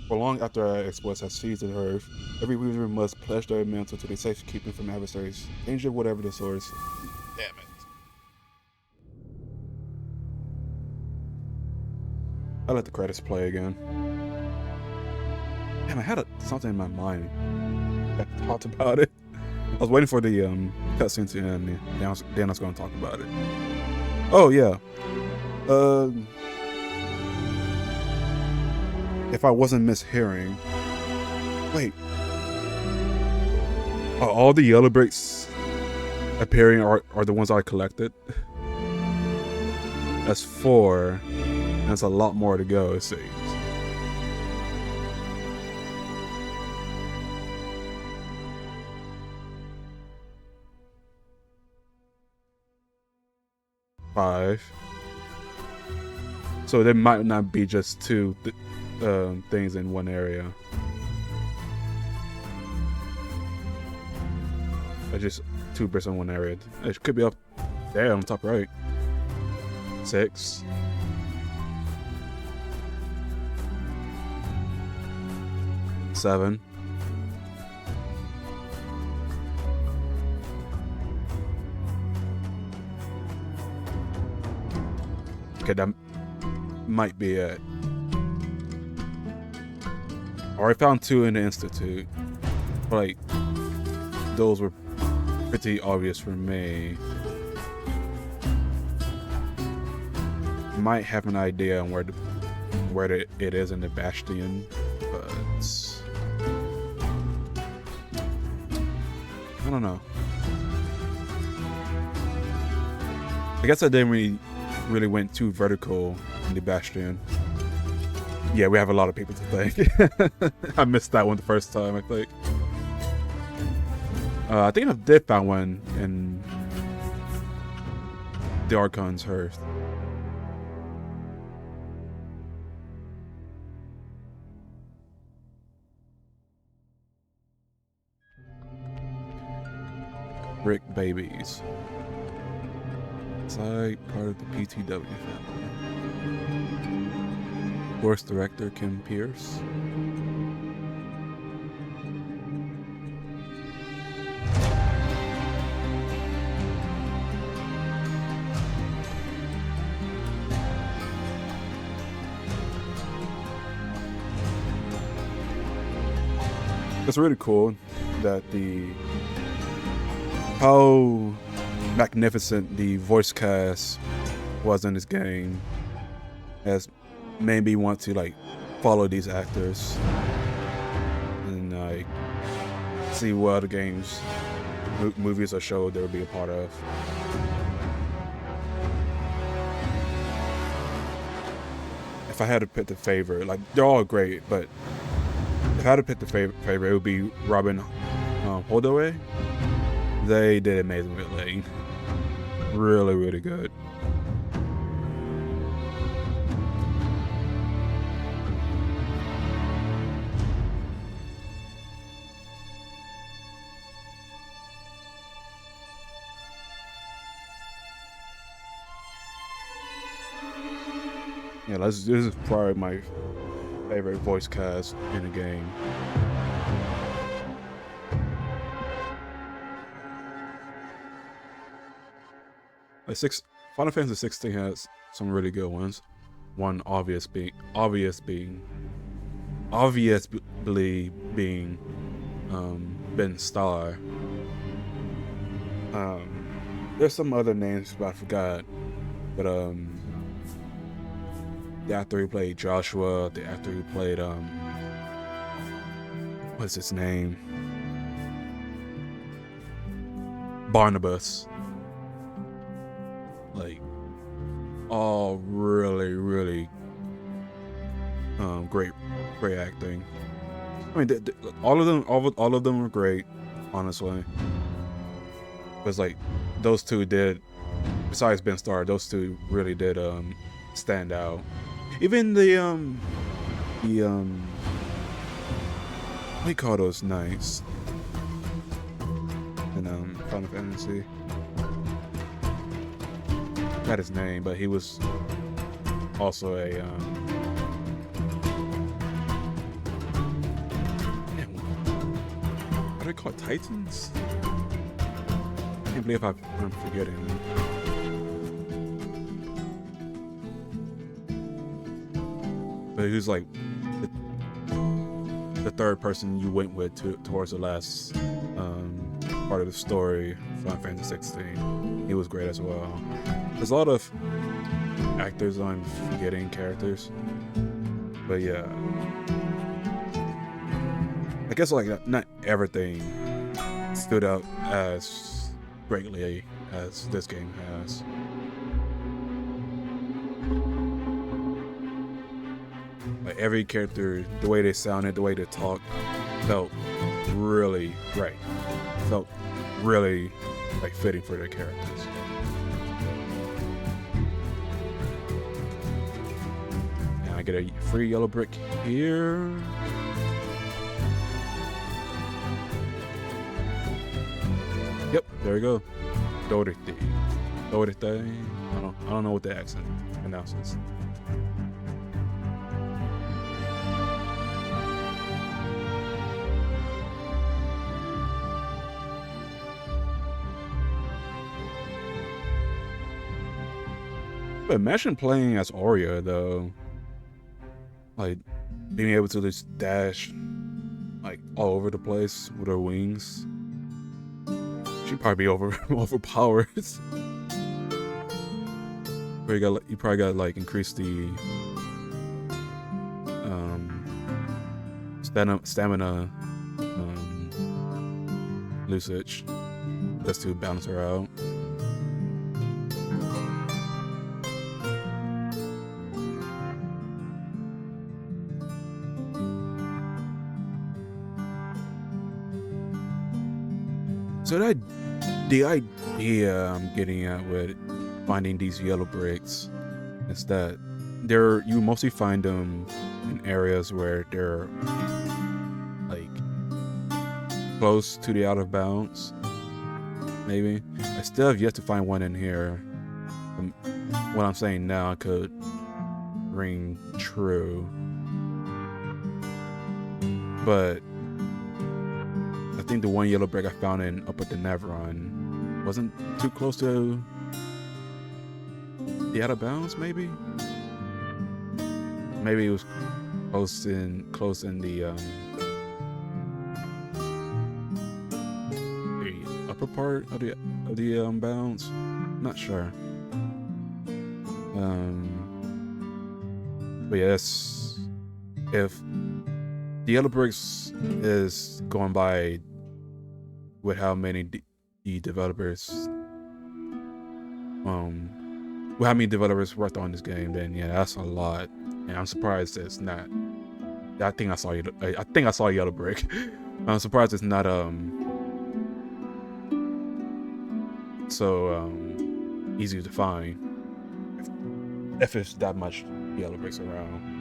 For long after our exploits have seized the earth, every weaver must pledge their mantle to the safekeeping from adversaries, danger whatever the source. Damn it. I let the credits play again. Damn, I had something in my mind. I talked about it. I was waiting for the cutscene to end, and then I was going to talk about it. Oh yeah. If I wasn't mishearing, wait, are all the yellow bricks appearing are the ones I collected? That's 4, and there's a lot more to go, it seems. Five. So there might not be just 2 things in one area. Just 2 bricks in one area. It could be up there on the top right. 6. Seven. Okay, that might be it. I already found 2 in the Institute. But, like, those were pretty obvious for me. Might have an idea on where it is in the Bastion, but I don't know. I guess I didn't really went too vertical in the Bastion. Yeah, we have a lot of people to thank. I missed that one the first time, I think. I think I did find one in the Archon's Hearth. Brick babies. Side part of the PTW family. Course director Kim Pierce. It's really cool that how magnificent the voice cast was in this game has made me want to like follow these actors and like see what other games, movies or shows they would be a part of. If I had to pick the favorite, like they're all great, but if I had to pick the favorite, it would be Robin Holdaway. They did amazing with Laen. Really, really good. Yeah, this is probably my favorite voice cast in the game. Final Fantasy 16 has some really good ones. One obviously being Ben Starr. There's some other names but I forgot. But the actor who played Joshua, the actor who played what's his name? Barnabas. Like, all really, really great acting. I mean, all of them were great, honestly. was like those two did, besides Ben Starr, those two really did stand out. Even the what do you call those knights in Final Fantasy? Not his name, but he was also a what are they called? Titans? I can't believe I'm forgetting them. But he was like the third person you went with towards the last part of the story, Final Fantasy 16. He was great as well. There's a lot of actors I'm forgetting characters, but yeah, I guess like not everything stood out as greatly as this game has. Like every character, the way they sounded, the way they talked, felt really right. Felt really like fitting for their characters. And I get a free yellow brick here. Yep, there we go. Dorite. I don't know what the accent pronounces. But imagine playing as Aurea though. Like being able to just dash like all over the place with her wings. She'd probably be overpowered. But you probably got like increase the stamina usage just to balance her out. So the idea I'm getting at with finding these yellow bricks is that you mostly find them in areas where they're like close to the out of bounds. Maybe I still have yet to find one in here. What I'm saying now could ring true, but I think the one yellow brick I found up at the Neveron wasn't too close to the out of bounds. Maybe it was close in the upper part of the bounds. Not sure. But yes, if the yellow bricks is going by with how many developers with how many developers worked on this game, then yeah, that's a lot. And I'm surprised it's not. I think I saw yellow brick. I'm surprised it's not so easy to find if it's that much yellow bricks around.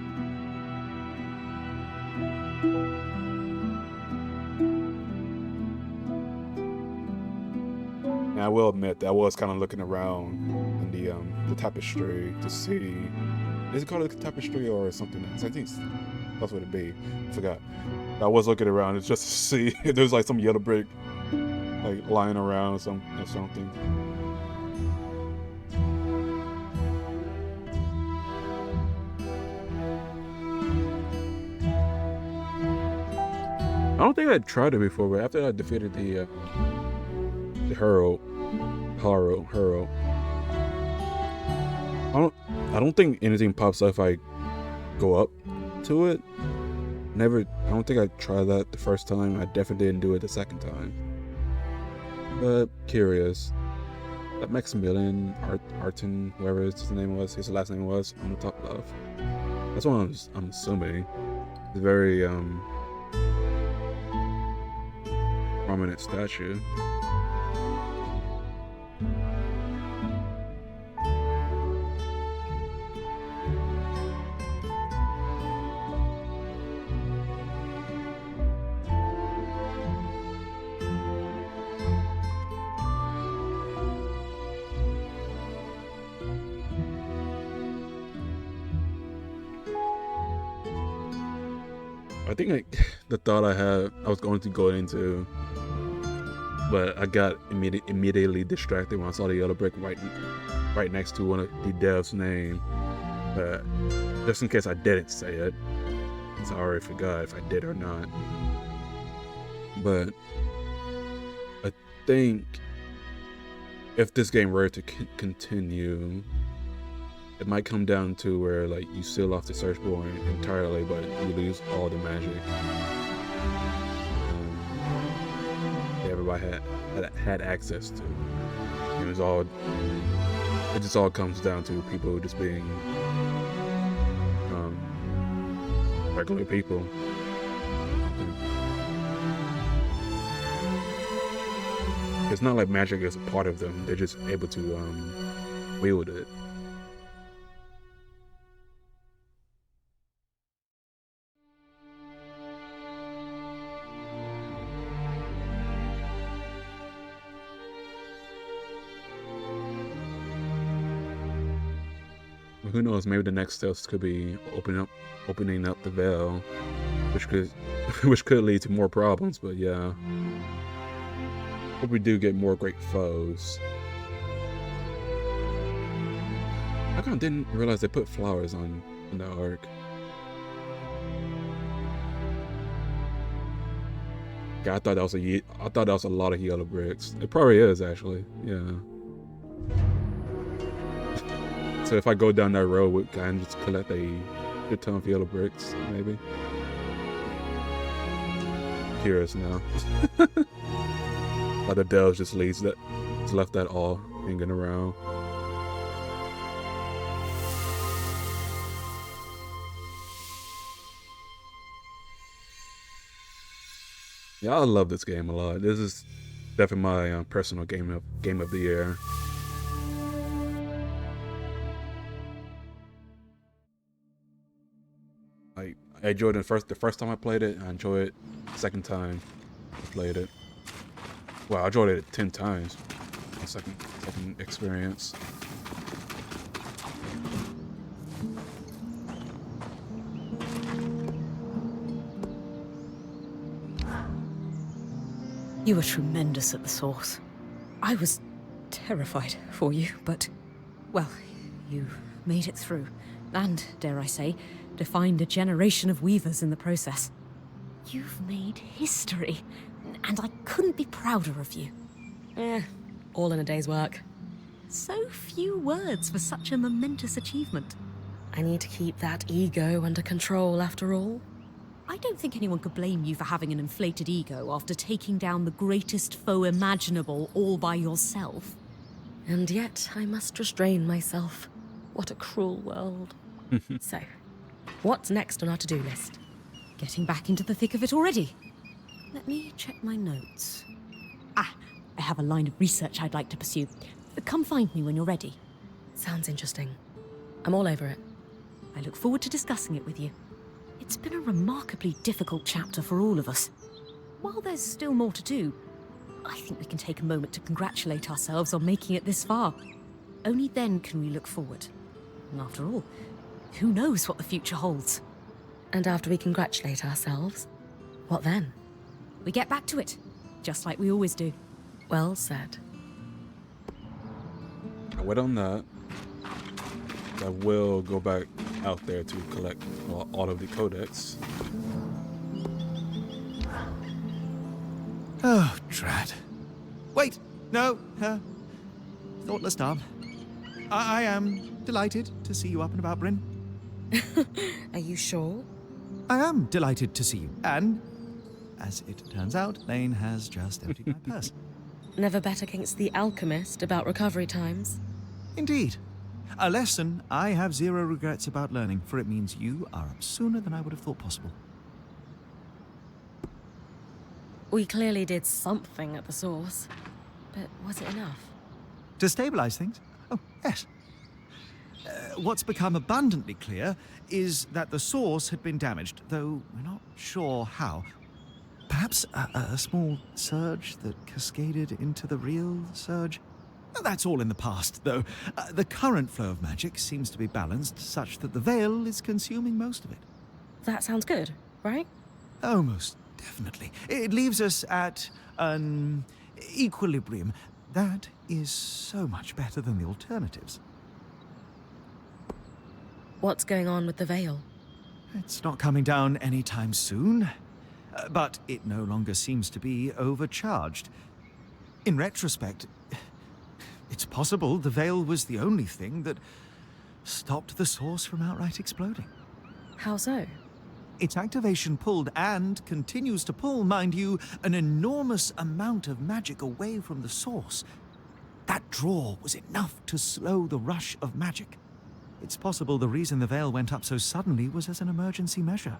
And I will admit that I was kind of looking around in the tapestry to see, is it called a tapestry or something else? I think that's what it'd be. I forgot. I was looking around just to see if there's like some yellow brick like lying around or something. I don't think I'd tried it before, but after I defeated the Hero. I don't think anything pops up if I go up to it. I don't think I tried that the first time. I definitely didn't do it the second time. But curious. That Maximilian Arton, whoever his last name was, on the top left. That's what I'm assuming. It's a very prominent statue. I think the thought I was going to go into, but I got immediately distracted when I saw the yellow brick right next to one of the devs' name. Just in case I didn't say it, since I already forgot if I did or not. But I think if this game were to continue, it might come down to where like you seal off the search bar entirely, but you lose all the magic everybody had access to. It just all comes down to people just being regular people. It's not like magic is a part of them; they're just able to wield it. Who knows? Maybe the next steps could be opening up the veil, which could lead to more problems. But yeah, hope we do get more great foes. I kind of didn't realize they put flowers on the arc. Yeah, I thought that was a lot of yellow bricks. It probably is actually. Yeah. So if I go down that road, we can just collect a good ton of yellow bricks, maybe. Curious now. Like the delves just left that all hanging around. Yeah, I love this game a lot. This is definitely my personal game of the year. I enjoyed it the first time I played it. I enjoyed it the second time I played it. Well, I enjoyed it 10 times. My second experience. You were tremendous at the source. I was terrified for you, but, well, you made it through. And, dare I say, defined a generation of weavers in the process. You've made history, and I couldn't be prouder of you. All in a day's work. So few words for such a momentous achievement. I need to keep that ego under control after all. I don't think anyone could blame you for having an inflated ego after taking down the greatest foe imaginable all by yourself. And yet, I must restrain myself. What a cruel world. So, what's next on our to-do list? Getting back into the thick of it already. Let me check my notes. I have a line of research I'd like to pursue. Come find me when you're ready. Sounds interesting. I'm all over it. I look forward to discussing it with you. It's been a remarkably difficult chapter for all of us. While there's still more to do, I think we can take a moment to congratulate ourselves on making it this far. Only then can we look forward. And after all, who knows what the future holds? And after we congratulate ourselves, what then? We get back to it, just like we always do. Well said. I wait on that. I will go back out there to collect all of the codex. Oh, drat. Wait, no, thoughtless darn. I am delighted to see you up and about, Bryn. Are you sure? I am delighted to see you. And, as it turns out, Laen has just emptied my purse. Never bet against the alchemist about recovery times. Indeed. A lesson I have zero regrets about learning, for it means you are up sooner than I would have thought possible. We clearly did something at the source, but was it enough? To stabilize things? Oh, yes. What's become abundantly clear is that the source had been damaged, though we're not sure how. Perhaps a small surge that cascaded into the real surge? That's all in the past, though. The current flow of magic seems to be balanced such that the veil is consuming most of it. That sounds good, right? Oh, most definitely. It leaves us at an equilibrium. That is so much better than the alternatives. What's going on with the veil? It's not coming down anytime soon, but it no longer seems to be overcharged. In retrospect, it's possible the veil was the only thing that stopped the source from outright exploding. How so? Its activation pulled, and continues to pull, mind you, an enormous amount of magic away from the source. That draw was enough to slow the rush of magic. It's possible the reason the veil went up so suddenly was as an emergency measure.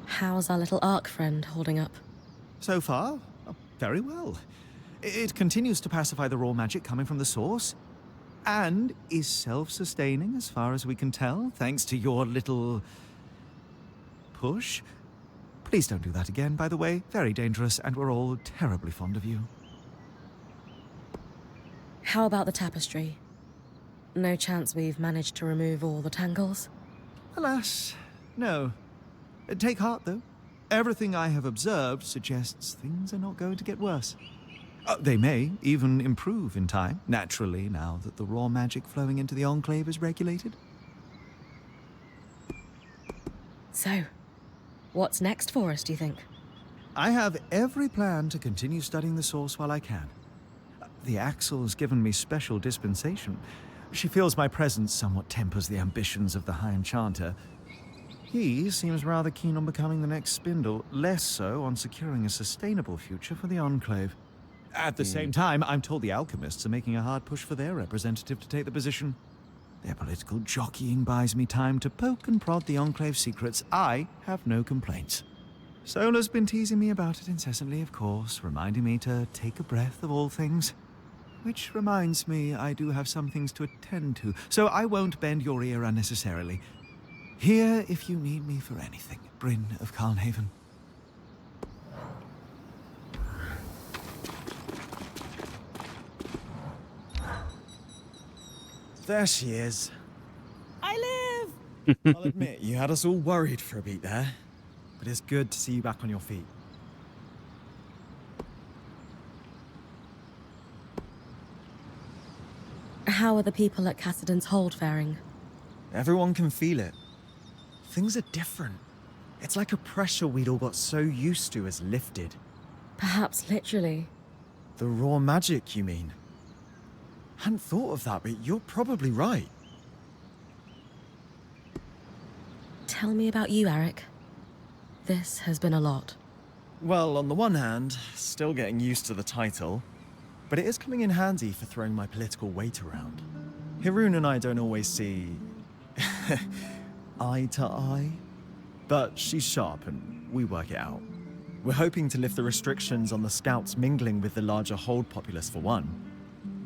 How's our little Ark friend holding up? So far, very well. It continues to pacify the raw magic coming from the source, and is self-sustaining as far as we can tell, thanks to your little push. Please don't do that again, by the way. Very dangerous, and we're all terribly fond of you. How about the tapestry? No chance we've managed to remove all the tangles? Alas, no. Take heart, though. Everything I have observed suggests things are not going to get worse. They may even improve in time, naturally, now that the raw magic flowing into the Enclave is regulated. So, what's next for us, do you think? I have every plan to continue studying the source while I can. The Axle has given me special dispensation. She feels my presence somewhat tempers the ambitions of the High Enchanter. He seems rather keen on becoming the next Spindle, less so on securing a sustainable future for the Enclave. At the same time, I'm told the alchemists are making a hard push for their representative to take the position. Their political jockeying buys me time to poke and prod the Enclave secrets. I have no complaints. Sola's been teasing me about it incessantly, of course, reminding me to take a breath of all things. Which reminds me I do have some things to attend to, so I won't bend your ear unnecessarily. Here if you need me for anything, Bryn of Carnhaven. There she is. I live! I'll admit, you had us all worried for a beat there. But it's good to see you back on your feet. How are the people at Cassidon's Hold faring? Everyone can feel it. Things are different. It's like a pressure we'd all got so used to has lifted. Perhaps literally. The raw magic, you mean? Hadn't thought of that, but you're probably right. Tell me about you, Eric. This has been a lot. Well, on the one hand, still getting used to the title, but it is coming in handy for throwing my political weight around. Hirun and I don't always see eye to eye, but she's sharp and we work it out. We're hoping to lift the restrictions on the scouts mingling with the larger Hold populace for one.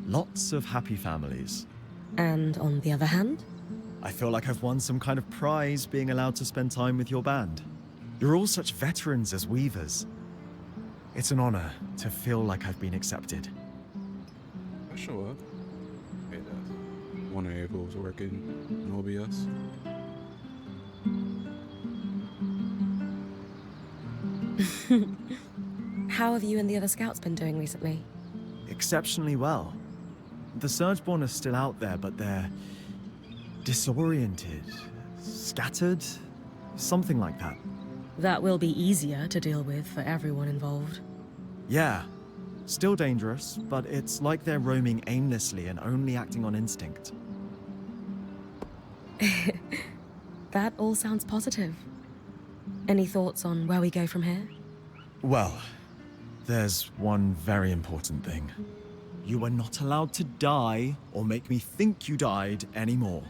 Lots of happy families. And on the other hand? I feel like I've won some kind of prize being allowed to spend time with your band. You're all such veterans as weavers. It's an honor to feel like I've been accepted. Show up. Hey, that's one of April's working in OBS. How have you and the other scouts been doing recently? Exceptionally well. The Surgeborn are still out there, but they're disoriented, scattered, something like that. That will be easier to deal with for everyone involved. Yeah. Still dangerous, but it's like they're roaming aimlessly and only acting on instinct. That all sounds positive. Any thoughts on where we go from here? Well, there's one very important thing. You are not allowed to die or make me think you died anymore.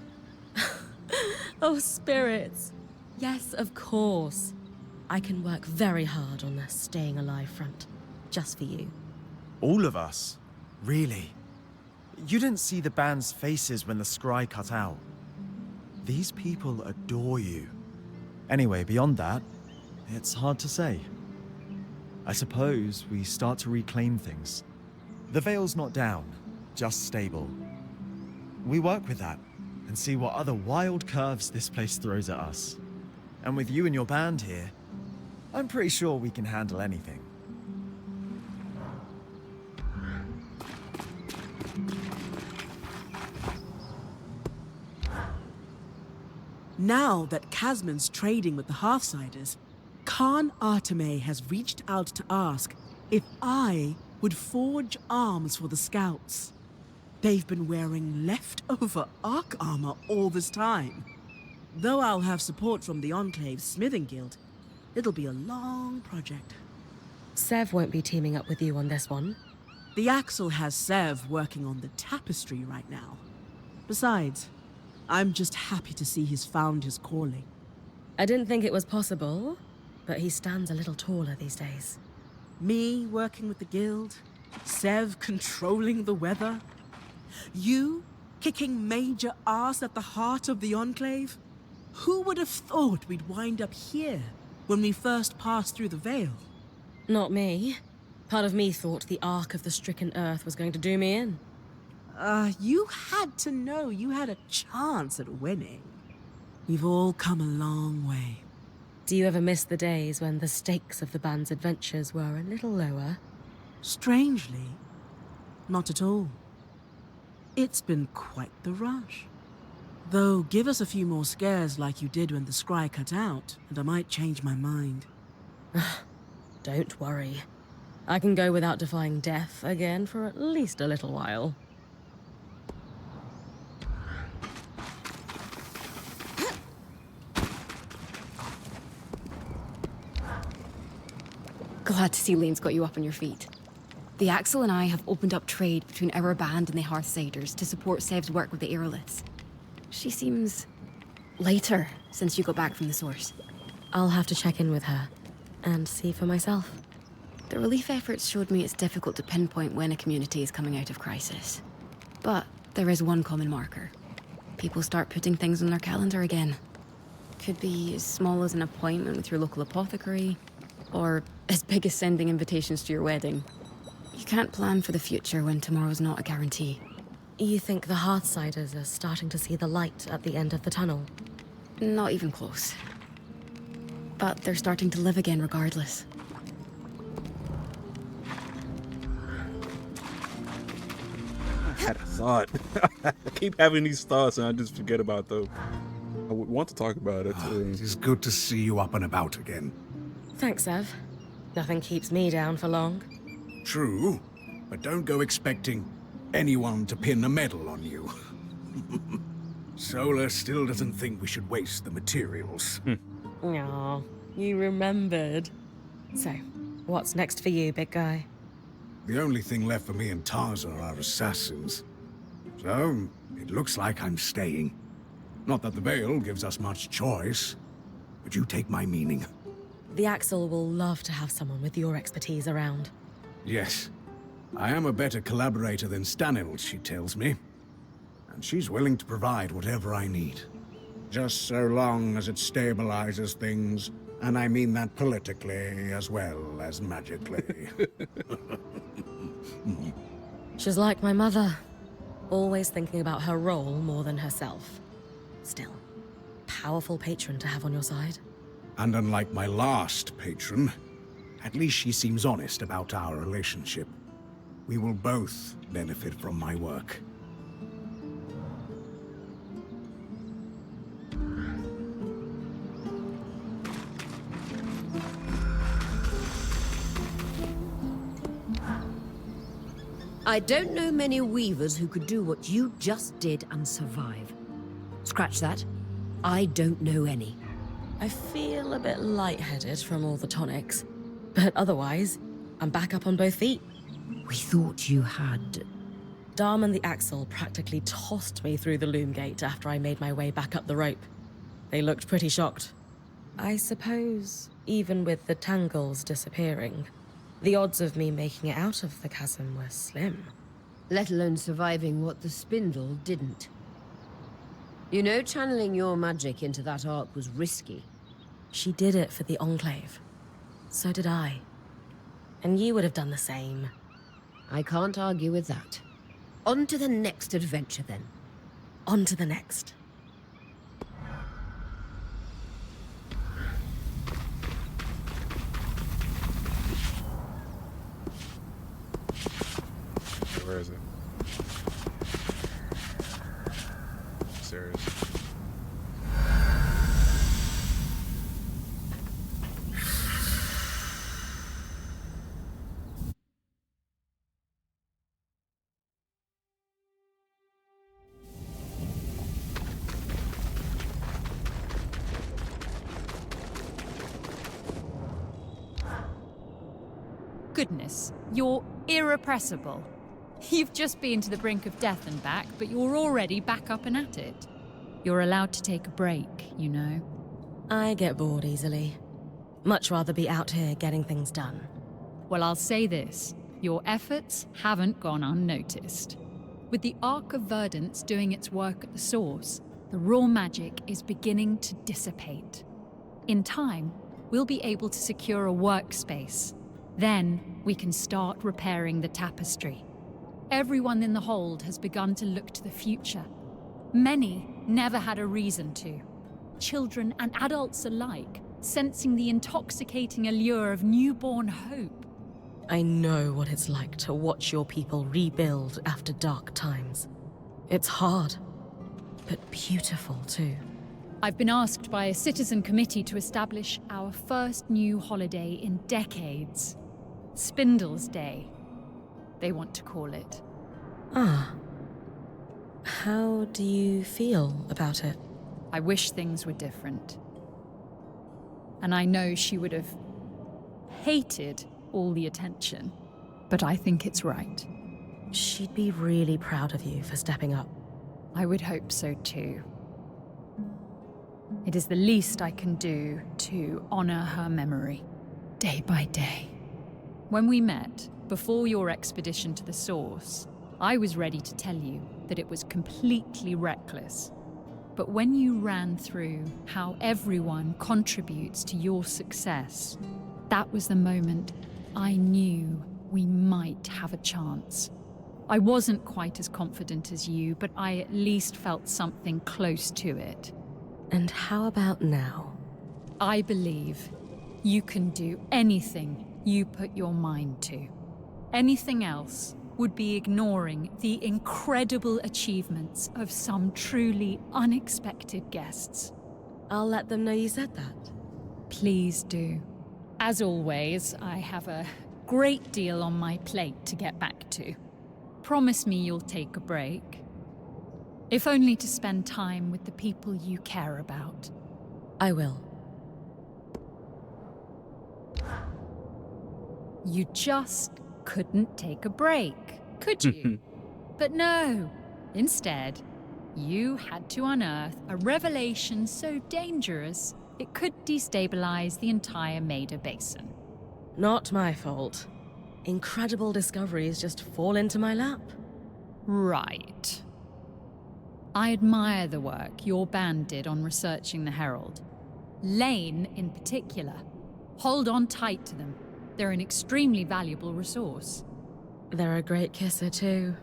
Oh, spirits. Yes, of course. I can work very hard on the staying alive front, just for you. All of us? Really? You didn't see the band's faces when the scry cut out. These people adore you. Anyway, beyond that, it's hard to say. I suppose we start to reclaim things. The veil's not down, just stable. We work with that and see what other wild curves this place throws at us. And with you and your band here, I'm pretty sure we can handle anything. Now that Casman's trading with the Hearthsiders, Khan Arteme has reached out to ask if I would forge arms for the Scouts. They've been wearing leftover Ark armor all this time. Though I'll have support from the Enclave's smithing guild, it'll be a long project. Sev won't be teaming up with you on this one. The Axle has Sev working on the tapestry right now. Besides, I'm just happy to see he's found his calling. I didn't think it was possible, but he stands a little taller these days. Me working with the guild, Sev controlling the weather, you kicking major ass at the heart of the Enclave? Who would have thought we'd wind up here when we first passed through the Veil? Not me. Part of me thought the Ark of the Stricken Earth was going to do me in. You had to know you had a chance at winning. We've all come a long way. Do you ever miss the days when the stakes of the band's adventures were a little lower? Strangely, not at all. It's been quite the rush. Though, give us a few more scares like you did when the scry cut out, and I might change my mind. Don't worry. I can go without defying death again for at least a little while. Glad to see Laen's got you up on your feet. The Axel and I have opened up trade between our band and the Hearthsiders to support Sev's work with the Aeroliths. She seems lighter since you got back from the source. I'll have to check in with her and see for myself. The relief efforts showed me it's difficult to pinpoint when a community is coming out of crisis. But there is one common marker. People start putting things on their calendar again. Could be as small as an appointment with your local apothecary, or as big as sending invitations to your wedding. You can't plan for the future when tomorrow's not a guarantee. You think the Hearthsiders are starting to see the light at the end of the tunnel? Not even close. But they're starting to live again regardless. I had a thought. I keep having these thoughts and I just forget about them. I would want to talk about it too. It is good to see you up and about again. Thanks, Sev. Nothing keeps me down for long. True, but don't go expecting anyone to pin a medal on you. Solar still doesn't think we should waste the materials. Aw, you remembered. So, what's next for you, big guy? The only thing left for me and Tarza are assassins. So, it looks like I'm staying. Not that the Veil gives us much choice, but you take my meaning. The Axel will love to have someone with your expertise around. Yes. I am a better collaborator than Stanil, she tells me. And she's willing to provide whatever I need. Just so long as it stabilizes things, and I mean that politically as well as magically. She's like my mother, always thinking about her role more than herself. Still, powerful patron to have on your side. And unlike my last patron, at least she seems honest about our relationship. We will both benefit from my work. I don't know many weavers who could do what you just did and survive. Scratch that. I don't know any. I feel a bit lightheaded from all the tonics, but otherwise, I'm back up on both feet. We thought you had... Darm and the Axel practically tossed me through the loom gate after I made my way back up the rope. They looked pretty shocked. I suppose, even with the tangles disappearing, the odds of me making it out of the chasm were slim. Let alone surviving what the spindle didn't. You know, channeling your magic into that arc was risky. She did it for the Enclave. So did I. And you would have done the same. I can't argue with that. On to the next adventure, then. On to the next. goodness, you're irrepressible. You've just been to the brink of death and back, but you're already back up and at it. You're allowed to take a break, you know. I get bored easily. Much rather be out here getting things done. Well, I'll say this. Your efforts haven't gone unnoticed. With the Arc of Verdance doing its work at the source, the raw magic is beginning to dissipate. In time, we'll be able to secure a workspace. Then, we can start repairing the tapestry. Everyone in the hold has begun to look to the future. Many never had a reason to. Children and adults alike, sensing the intoxicating allure of newborn hope. I know what it's like to watch your people rebuild after dark times. It's hard, but beautiful too. I've been asked by a citizen committee to establish our first new holiday in decades. Spindle's Day, they want to call it. Ah. How do you feel about it? I wish things were different. And I know she would have hated all the attention, but I think it's right. She'd be really proud of you for stepping up. I would hope so too. It is the least I can do to honor her memory, day by day. When we met, before your expedition to the source, I was ready to tell you that it was completely reckless. But when you ran through how everyone contributes to your success, that was the moment I knew we might have a chance. I wasn't quite as confident as you, but I at least felt something close to it. And how about now? I believe you can do anything you put your mind to. Anything else would be ignoring the incredible achievements of some truly unexpected guests. I'll let them know you said that. Please do. As always, I have a great deal on my plate to get back to. Promise me you'll take a break. If only to spend time with the people you care about. I will. You just couldn't take a break, could you? But no. Instead, you had to unearth a revelation so dangerous it could destabilize the entire Maida Basin. Not my fault. Incredible discoveries just fall into my lap. Right. I admire the work your band did on researching the Herald. Laen, in particular. Hold on tight to them. They're an extremely valuable resource. They're a great kisser too.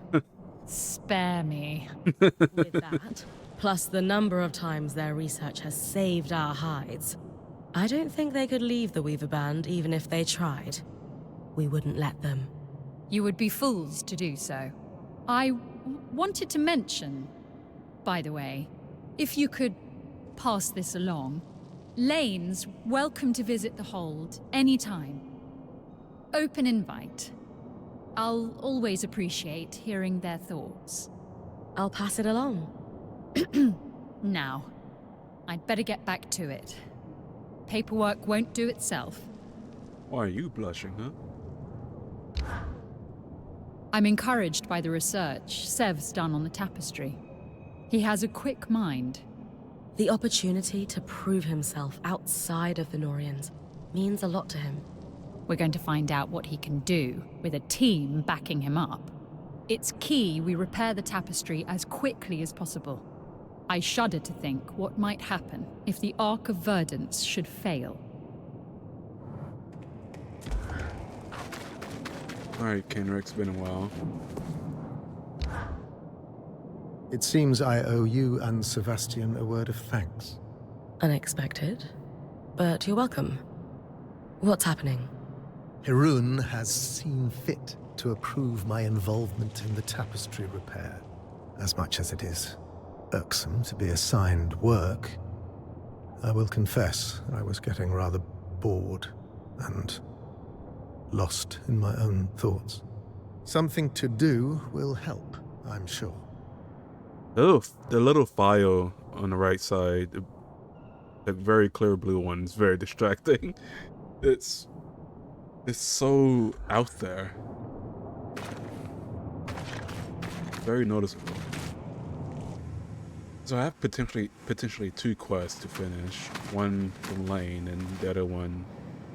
Spare me. With that, plus the number of times their research has saved our hides, I don't think they could leave the Weaver Band even if they tried. We wouldn't let them. You would be fools to do so. I wanted to mention, by the way, if you could pass this along, Laen's welcome to visit the Hold anytime. Open invite. I'll always appreciate hearing their thoughts. I'll pass it along. Now, I'd better get back to it. Paperwork won't do itself. Why are you blushing, huh? I'm encouraged by the research Sev's done on the tapestry. He has a quick mind. The opportunity to prove himself outside of the Norians means a lot to him. We're going to find out what he can do, with a team backing him up. It's key we repair the tapestry as quickly as possible. I shudder to think what might happen if the Arc of Verdance should fail. Alright, Kenrick, it's been a while. It seems I owe you and Sebastian a word of thanks. Unexpected, but you're welcome. What's happening? Hirun has seen fit to approve my involvement in the tapestry repair. As much as it is irksome to be assigned work, I will confess I was getting rather bored and lost in my own thoughts. Something to do will help, I'm sure. The little file on the right side, the very clear blue one, is very distracting. It's It's so out there. Very noticeable. So I have potentially 2 quests to finish. One from Laen and the other one,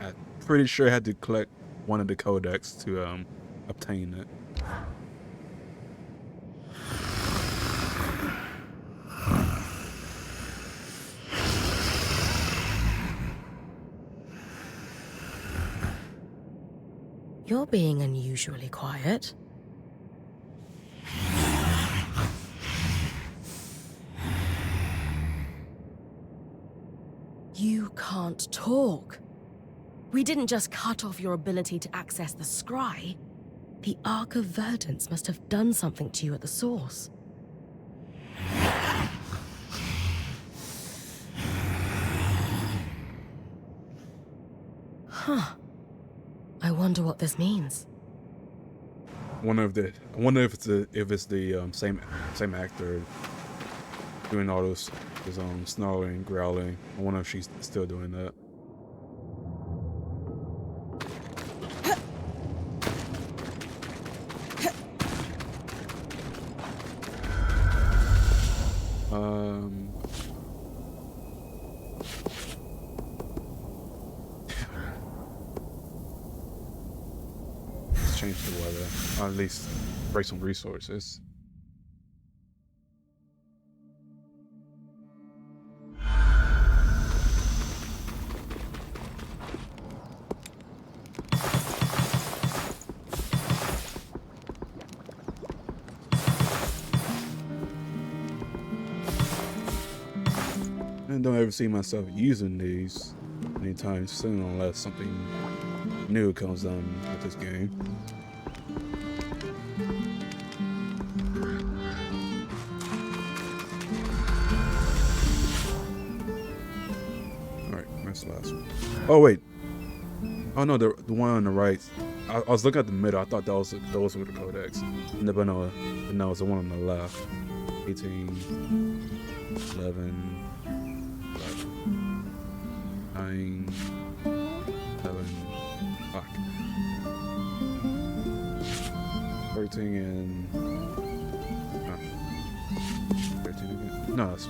I'm pretty sure I had to collect one of the codex to obtain it. You're being unusually quiet. You can't talk. We didn't just cut off your ability to access the scry. The Ark of Verdance must have done something to you at the source. Huh. I wonder what this means. I wonder if it's the same actor doing all his snarling, growling. I wonder if she's still doing that. Let's change the weather. Or at least break some resources. I don't ever see myself using these anytime soon unless something new comes on with this game. Alright, that's the last one. Oh wait. Oh no, the one on the right. I was looking at the middle. I thought those were the codex. But no, it's the one on the left. 18, 11. 9, 7, fuck. 13 and 13 again. No, that's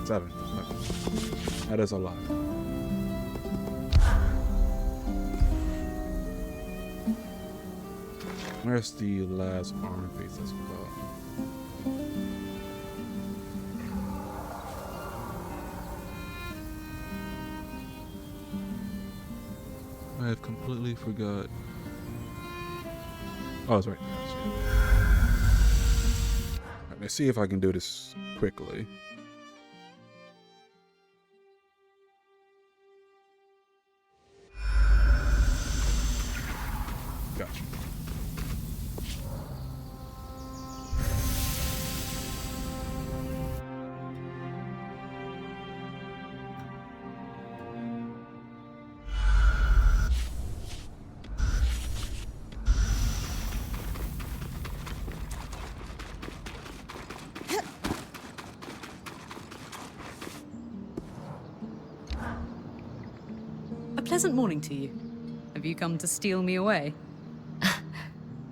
7. Fuck. That is a lot. Where's the last arm piece that's about? I have completely forgot. Oh, that's right. Alright, let's see if I can do this quickly. Gotcha. Pleasant morning to you. Have you come to steal me away?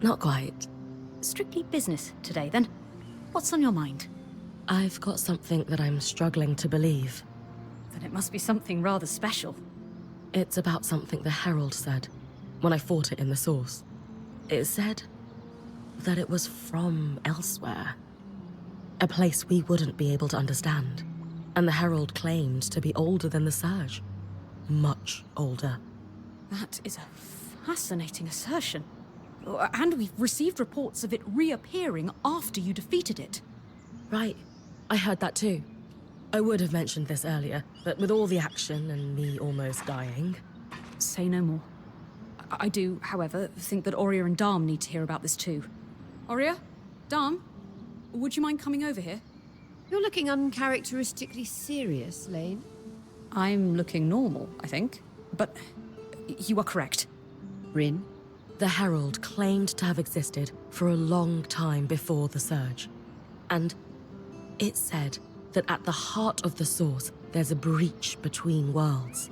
Not quite. Strictly business today, then. What's on your mind? I've got something that I'm struggling to believe. Then it must be something rather special. It's about something the Herald said when I fought it in the source. It said that it was from elsewhere. A place we wouldn't be able to understand. And the Herald claimed to be older than the Surge. Much older. That is a fascinating assertion. And we've received reports of it reappearing after you defeated it. Right. I heard that too. I would have mentioned this earlier, but with all the action and me almost dying... Say no more. I do, however, think that Aurea and Darm need to hear about this too. Aurea? Darm? Would you mind coming over here? You're looking uncharacteristically serious, Laen. I'm looking normal, I think. But you are correct. Rin? The Herald claimed to have existed for a long time before the Surge. And it said that at the heart of the source, there's a breach between worlds.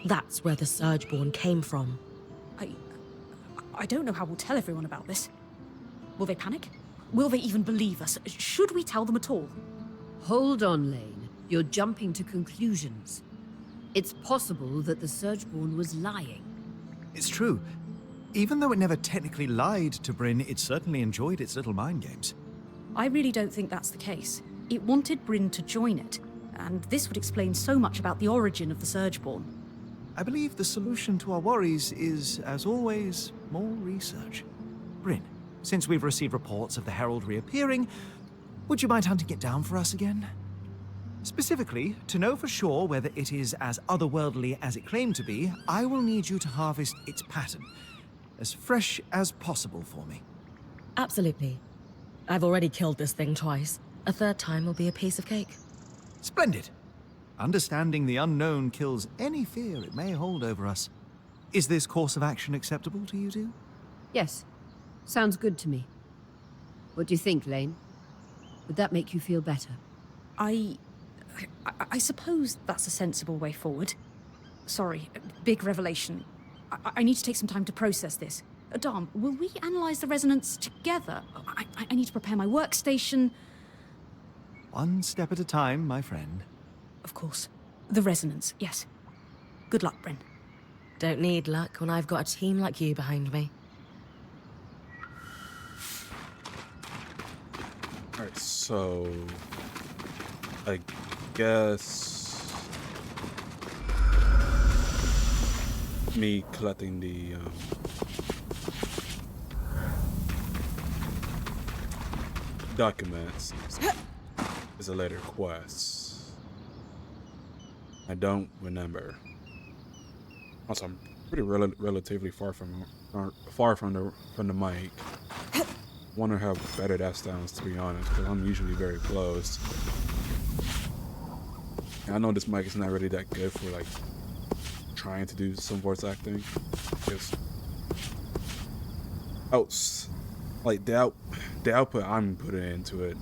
That's where the Surgeborn came from. I don't know how we'll tell everyone about this. Will they panic? Will they even believe us? Should we tell them at all? Hold on, Laen. You're jumping to conclusions. It's possible that the Surgeborn was lying. It's true. Even though it never technically lied to Bryn, it certainly enjoyed its little mind games. I really don't think that's the case. It wanted Bryn to join it, and this would explain so much about the origin of the Surgeborn. I believe the solution to our worries is, as always, more research. Bryn, since we've received reports of the Herald reappearing, would you mind hunting it down for us again? Specifically, to know for sure whether it is as otherworldly as it claimed to be, I will need you to harvest its pattern, as fresh as possible for me. Absolutely. I've already killed this thing twice. A third time will be a piece of cake. Splendid. Understanding the unknown kills any fear it may hold over us. Is this course of action acceptable to you two? Yes. Sounds good to me. What do you think, Laen? Would that make you feel better? I suppose that's a sensible way forward. Sorry, big revelation. I need to take some time to process this. Dom, will we analyze the resonance together? I need to prepare my workstation. One step at a time, my friend. Of course. The resonance, yes. Good luck, Bryn. Don't need luck when I've got a team like you behind me. Alright, so I guess me collecting the documents is a later quest. I don't remember. Also, I'm pretty relatively far from the mic. Wonder how better that sounds, to be honest, because I'm usually very close. And I know this mic is not really that good for like trying to do some voice acting. Because like the output I'm putting into it,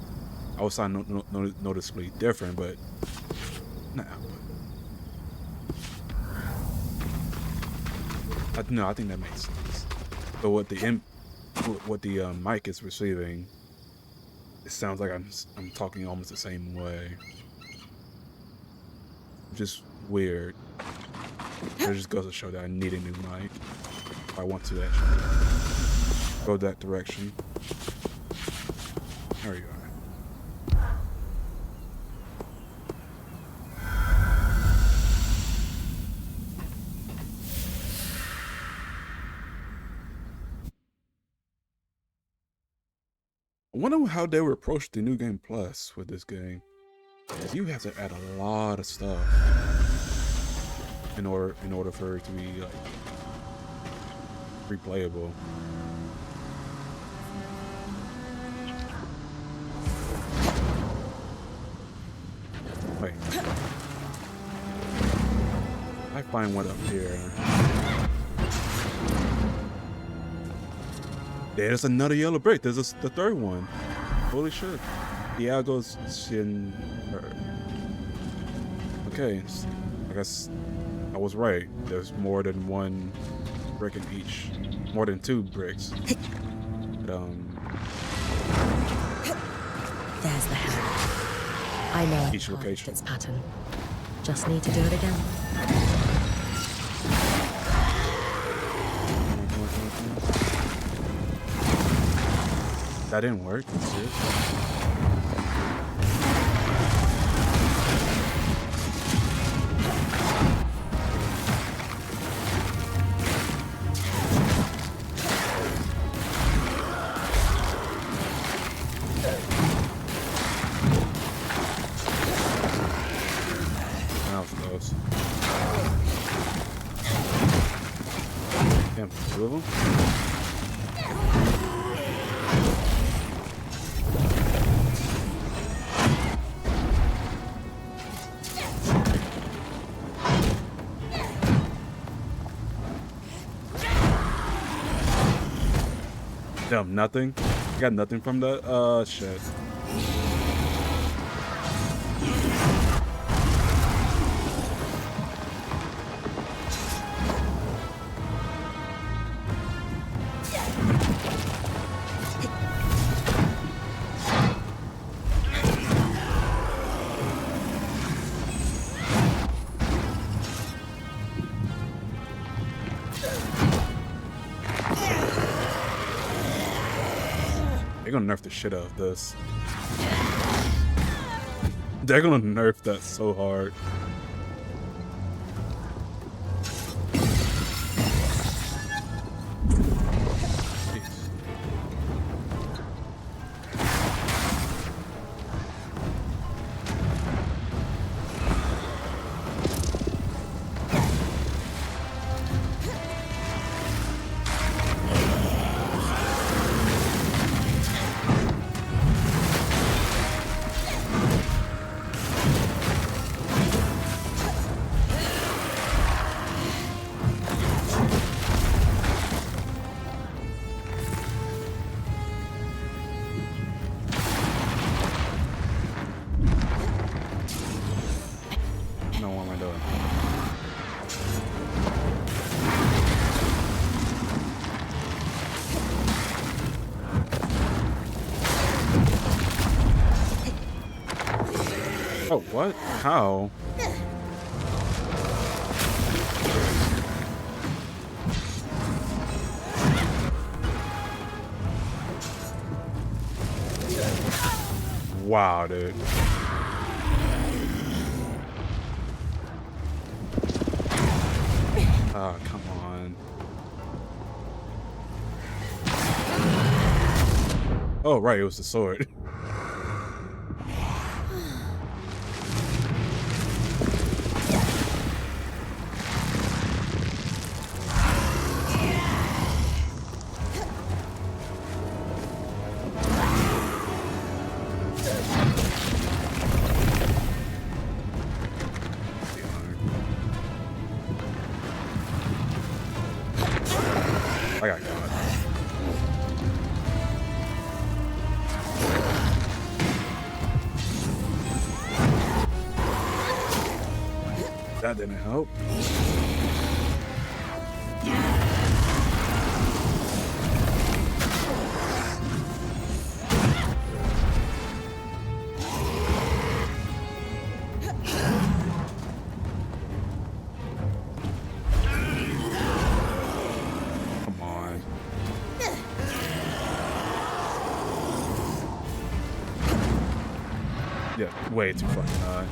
I would sound noticeably different, but not output. I think that makes sense. But what the mic is receiving, it sounds like I'm talking almost the same way. Just weird. It just goes to show that I need a new mic if I want to actually go that direction. There you are. I wonder how they would approach the New Game Plus with this game. Because you have to add a lot of stuff in order for it to be like replayable. Wait. I find one up here. There's another yellow brick. There's the third one. Holy shit. Diago's Shin. Okay, I guess I was right. There's more than one brick in each. More than 2 bricks. But, There's the Herald. I know each location. Its pattern. Just need to do it again. That didn't work. That's it. That was close. Damn, 2 of them? Damn, nothing? I got nothing from that? Shit. They're gonna nerf the shit out of this. They're gonna nerf that so hard. Oh, what? How? Wow, dude. Oh, come on. Oh, right, it was the sword. I got caught. That didn't help. Come on. Yeah, way too fucking high.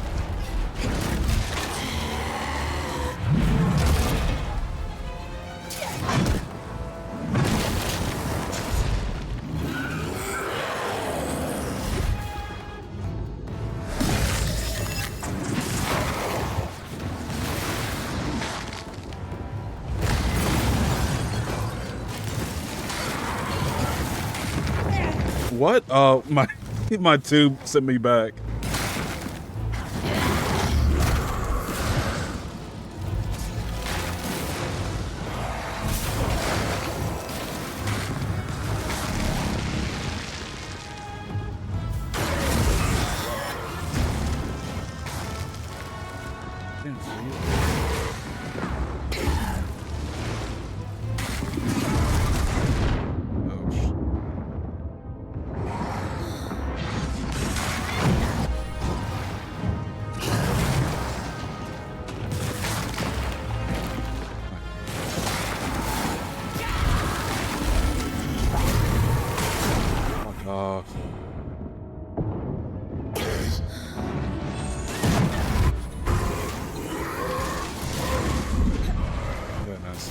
What? Oh, my tube sent me back. Goodness.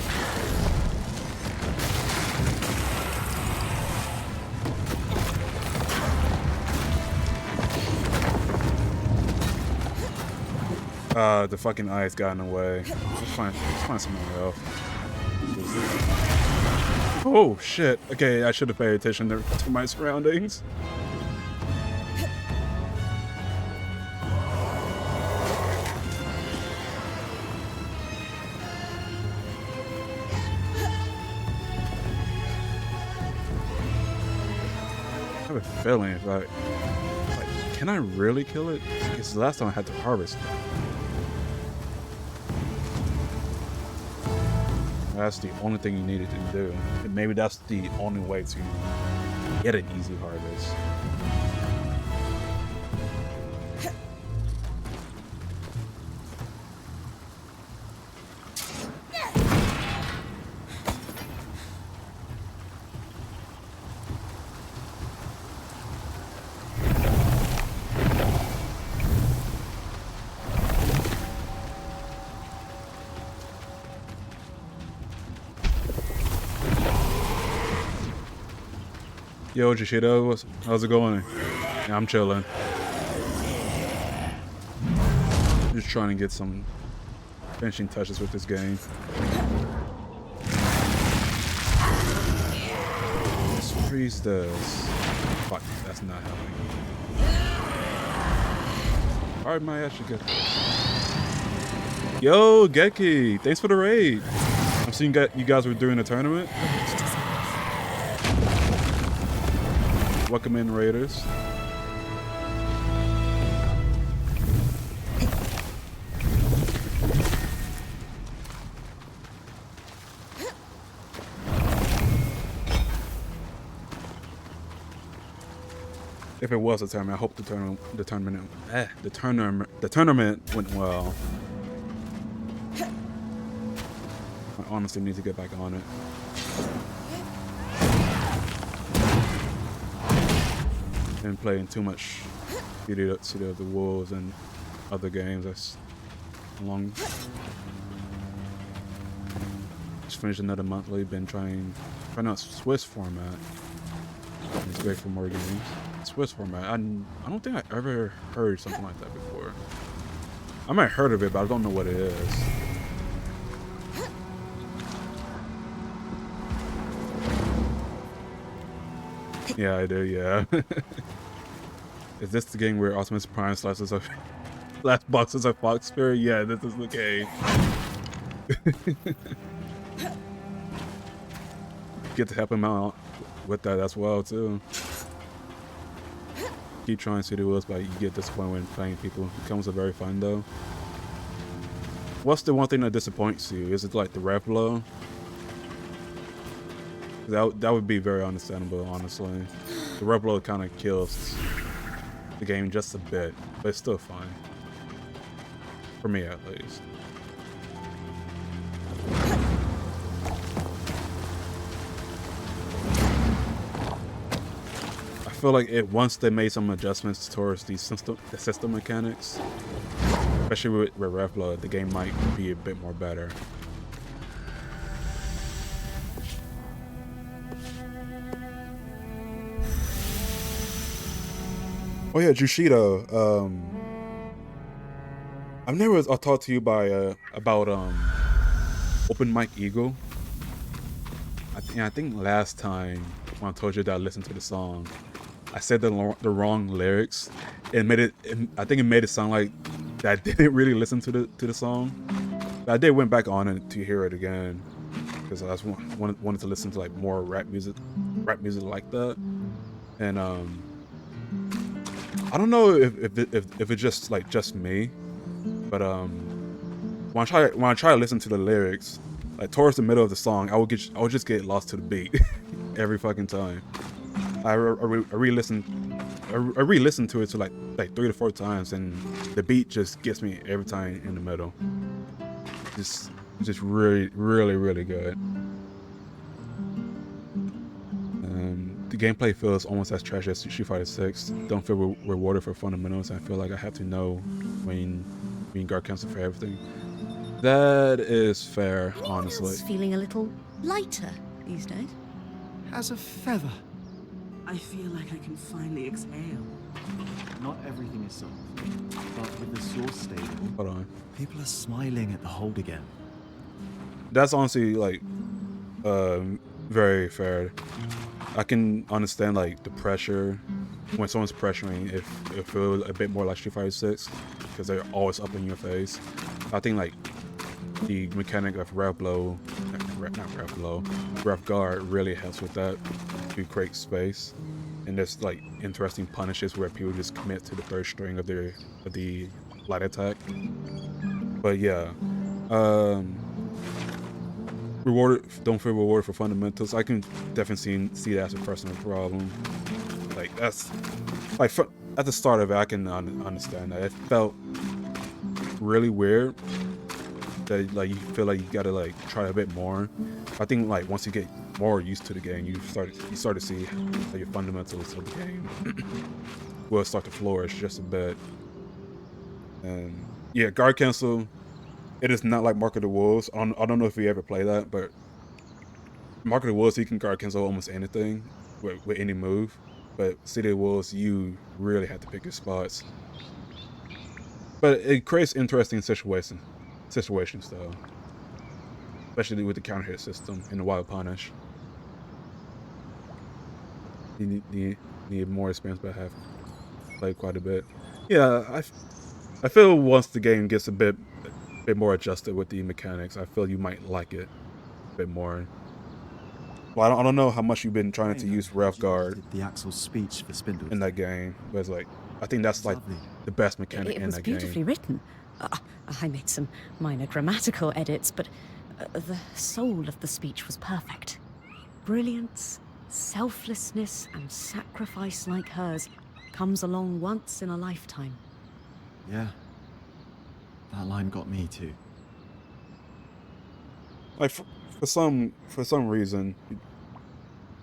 The fucking eyes got in the way. Let's find somewhere else. Oh shit. Okay, I should have paid attention to my surroundings. I have a feeling like can I really kill it? Because the last time I had to harvest it. That's the only thing you needed to do. And maybe that's the only way to get an easy harvest. Yo, Joshido, how's it going? Yeah, I'm chilling. Just trying to get some finishing touches with this game. Let's freeze this. Fuck, that's not happening. Alright, might actually get this. Yo, Geki, thanks for the raid. I'm seeing you guys were doing a tournament. Welcome in, Raiders. If it was a tournament, I hope the tournament went well. I honestly need to get back on it. Been playing too much City of the Wolves and other games. That's long. Just finished another monthly. Been trying out Swiss format. It's great for more games. Swiss format. I don't think I ever heard something like that before. I might have heard of it, but I don't know what it is. Yeah, I do. Yeah. Is this the game where Optimus Prime slashes of last boxes of Fox Spirit? Yeah, this is the game. Get to help him out with that as well too. Keep trying to see the wheels, but you get disappointed when playing people. It becomes a very fun though. What's the one thing that disappoints you? Is it like the rev blow? That would be very understandable, honestly. The rev blow kind of kills the game just a bit, but it's still fine. For me, at least. I feel like once they made some adjustments towards the system mechanics, especially with rev blow, the game might be a bit more better. Oh yeah, Jushido. I've never talked to you about Open Mic Eagle. I think last time when I told you that I listened to the song, I said the wrong lyrics. I think it made it sound like that I didn't really listen to the song. But I did went back on it to hear it again because I just wanted to listen to like more rap music like that. And I don't know if it's just me, but when I try to listen to the lyrics, like towards the middle of the song, I would just get lost to the beat every fucking time. I re-listened to it to like 3 to 4 times, and the beat just gets me every time in the middle. Just really, really, really good. The gameplay feels almost as trash as Street Fighter 6. Don't feel rewarded for fundamentals. I feel like I have to know when being guard counts for everything. That is fair, honestly. Feeling a little lighter these days. As a feather. I feel like I can finally exhale. Not everything is solved, but with the source stable, Hold on. people are smiling at the hold again. That's honestly like very fair. I can understand like the pressure when someone's pressuring. If it feels a bit more like Street Fighter 6 because they're always up in your face. I think like the mechanic of rev guard really helps with that to create space. And there's like interesting punishes where people just commit to the third string of the light attack. But yeah, don't feel rewarded for fundamentals. I can definitely see that as a personal problem. Like that's like at the start of it, I can understand that. It felt really weird that like you feel like you gotta like try a bit more. I think like once you get more used to the game, you start to see like, your fundamentals of the game will start to flourish just a bit. And yeah, guard cancel. It is not like Mark of the Wolves. I don't know if you ever play that, but Mark of the Wolves, you can guard cancel almost anything. with any move. But City of Wolves, you really have to pick your spots. But it creates interesting situations though. Especially with the counter hit system and the wild punish. You need more experience, but I have played quite a bit. Yeah, I feel once the game gets a bit more adjusted with the mechanics, I feel you might like it a bit more. Well, I don't know how much you've been trying to use Rev Guard the actual speech for Spindle in that game, but it's like I think that's like the best mechanic in that game. It was beautifully written. I made some minor grammatical edits, but the soul of the speech was perfect. Brilliance, selflessness, and sacrifice like hers comes along once in a lifetime. Yeah. That line got me too. Like for some reason,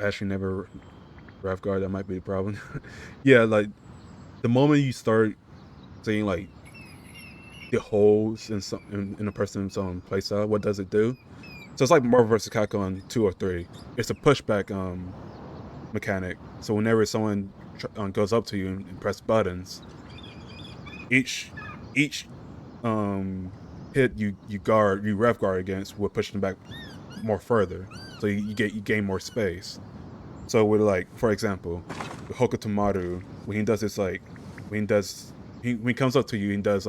actually never Rev Guard, that might be the problem. Yeah, like the moment you start seeing like the holes in a person's playstyle, what does it do? So it's like Marvel vs. Capcom 2 or 3. It's a pushback mechanic. So whenever someone goes up to you and press buttons, each hit you Rev Guard against will push them back more further. So you gain more space. So with like, for example, with Hokutomaru, when he does this like when he comes up to you and does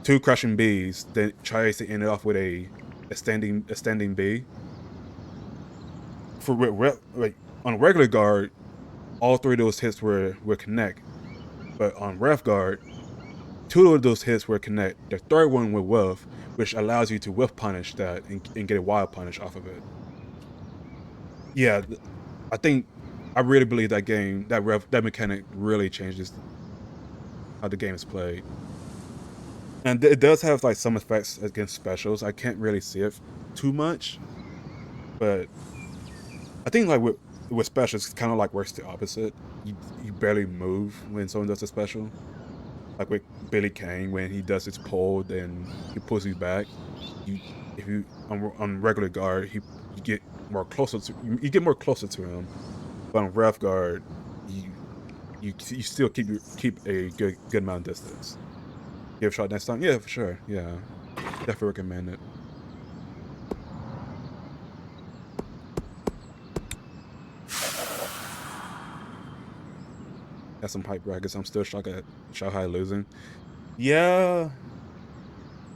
2 crushing bees, then tries to end it off with a standing bee. For like on regular guard, all 3 of those hits were connect, but on Rev Guard, 2 of those hits were connect. The third one will whiff, which allows you to whiff punish that and get a wild punish off of it. Yeah, I really believe that game, that mechanic really changes how the game is played. And it does have like some effects against specials. I can't really see it too much, but I think like with specials, it's kind of like works the opposite. You barely move when someone does a special. Like with Billy Kane, when he does his pull, then he pulls you back. If you on regular guard, you get more closer to him. But on Rev Guard, you still keep a good amount of distance. Give a shot next time? Yeah, for sure. Yeah, definitely recommend it. Got some hype brackets. I'm still shocked at Shanghai losing. Yeah.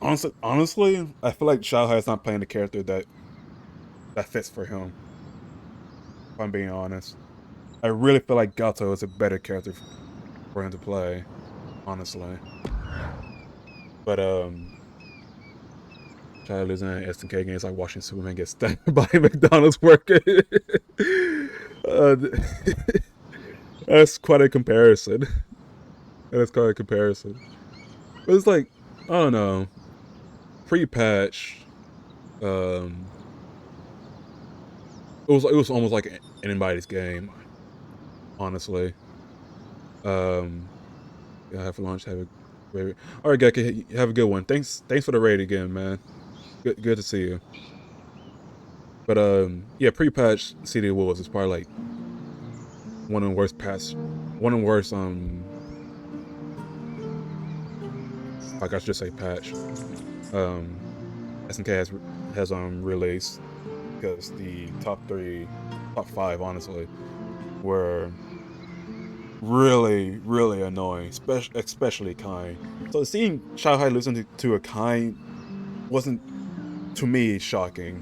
Honestly, I feel like Shanghai is not playing the character that fits for him. If I'm being honest, I really feel like Gato is a better character for him to play. Honestly. But Shanghai losing at SNK games like watching Superman get stabbed by a McDonald's worker. That's quite a comparison. That's quite a comparison. But it's like, I don't know. Pre-patch, it was almost like anybody's game. Honestly. Yeah, have for lunch. Have a great. All right, Geki, have a good one. Thanks for the raid again, man. Good to see you. But yeah, pre-patch City of Wolves is probably like one of the worst like I should say patch SNK has released, because the top 5 honestly were really annoying, especially Kai. So seeing Shanghai losing to a Kai wasn't, to me, shocking,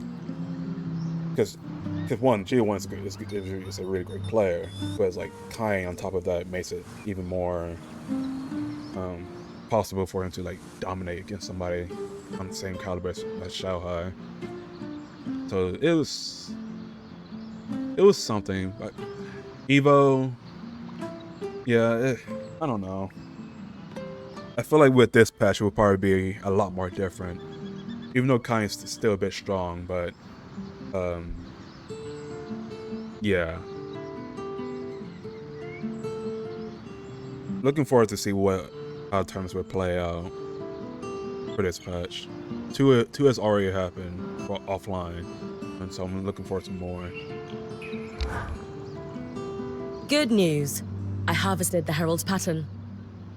because one, G1 is a really great player, but it's like Kai on top of that makes it even more possible for him to like dominate against somebody on the same caliber as Shanghai. So it was something. But Evo, yeah, I don't know. I feel like with this patch it will probably be a lot more different, even though Kai is still a bit strong, but yeah. Looking forward to see how terms will play out for this patch. 2 has already happened offline, and so I'm looking forward to more. Good news. I harvested the Herald's pattern.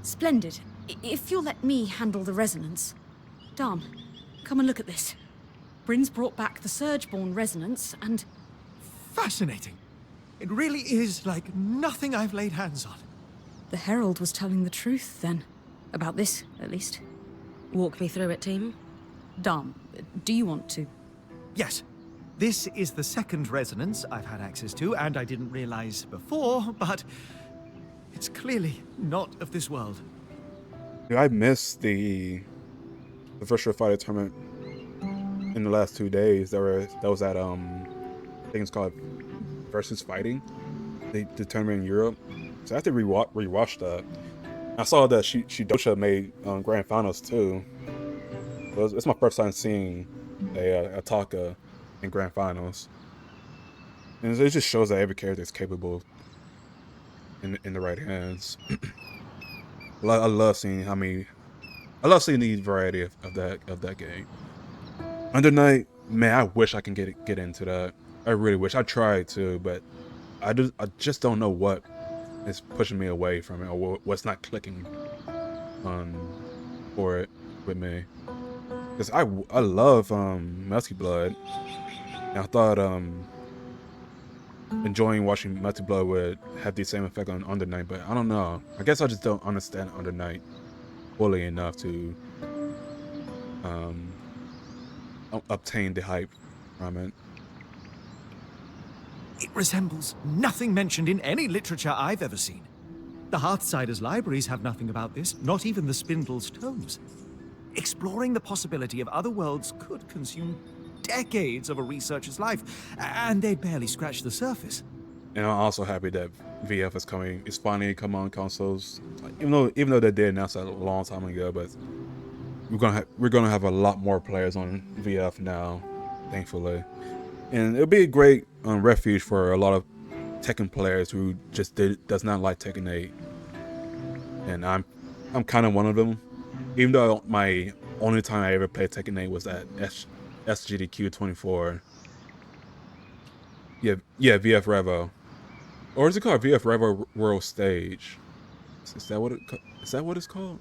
Splendid. If you'll let me handle the resonance. Dom, come and look at this. Bryn's brought back the Surge-born resonance, and... Fascinating. It really is like nothing I've laid hands on. The Herald was telling the truth, then. About this, at least. Walk me through it, team. Dom, do you want to? Yes. This is the second resonance I've had access to, and I didn't realize before, but it's clearly not of this world. Dude, I missed the virtual fighter tournament in the last 2 days. That was at I think it's called Versus Fighting, the tournament in Europe. So I have to rewatch that. I saw that Shidocha made grand finals too. So it's my first time seeing a Taka in grand finals, and it just shows that every character is capable in the right hands. I love seeing the variety of that game. Under Night, man, I wish I can get into that. I really wish. I tried to, but I just don't know what is pushing me away from it, or what's not clicking for it with me. Because I love Melty Blood, and I thought enjoying watching Melty Blood would have the same effect on Under Night, but I don't know. I guess I just don't understand Under Night fully enough to obtain the hype from it. It resembles nothing mentioned in any literature I've ever seen. The Hearthsiders' libraries have nothing about this, not even the Spindle's tomes. Exploring the possibility of other worlds could consume decades of a researcher's life, and they'd barely scratch the surface. And I'm also happy that VF is finally come on consoles. Even though they did announce that a long time ago, but we're gonna have a lot more players on VF now, thankfully. And it'll be a great refuge for a lot of Tekken players who just does not like Tekken 8. And I'm kind of one of them. Even though my only time I ever played Tekken 8 was at SGDQ 24. Yeah, VF Revo. Or is it called VF Revo World Stage? Is that what it's called?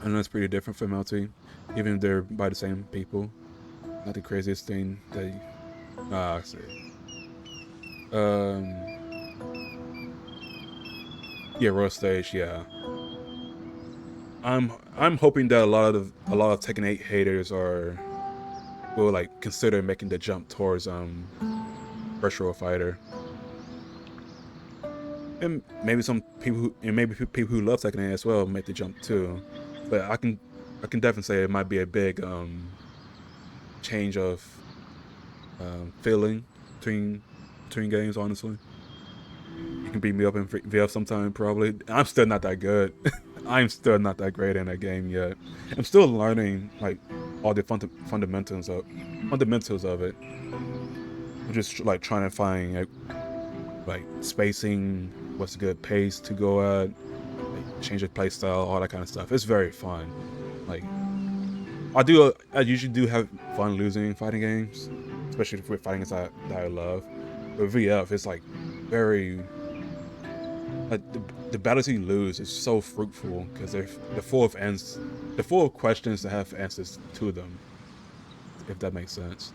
I know it's pretty different from LT, even if they're by the same people. Not the craziest thing that I see. Yeah, World Stage, yeah. I'm hoping that a lot of Tekken 8 haters will like consider making the jump towards Virtual Fighter. And maybe people who love Tekken 8 as well make the jump too. But I can definitely say it might be a big change of feeling between games, honestly. You can beat me up in VF sometime, probably. I'm still not that good. I'm still not that great in that game yet. I'm still learning like all the fundamentals of it. I'm just like trying to find like spacing, what's a good pace to go at, like, change the play style, all that kind of stuff. It's very fun. Like I usually do have fun losing fighting games, especially if we're fighting games that I love. But VF, it's like very the battles you lose is so fruitful because they're full of questions that have answers to them, if that makes sense.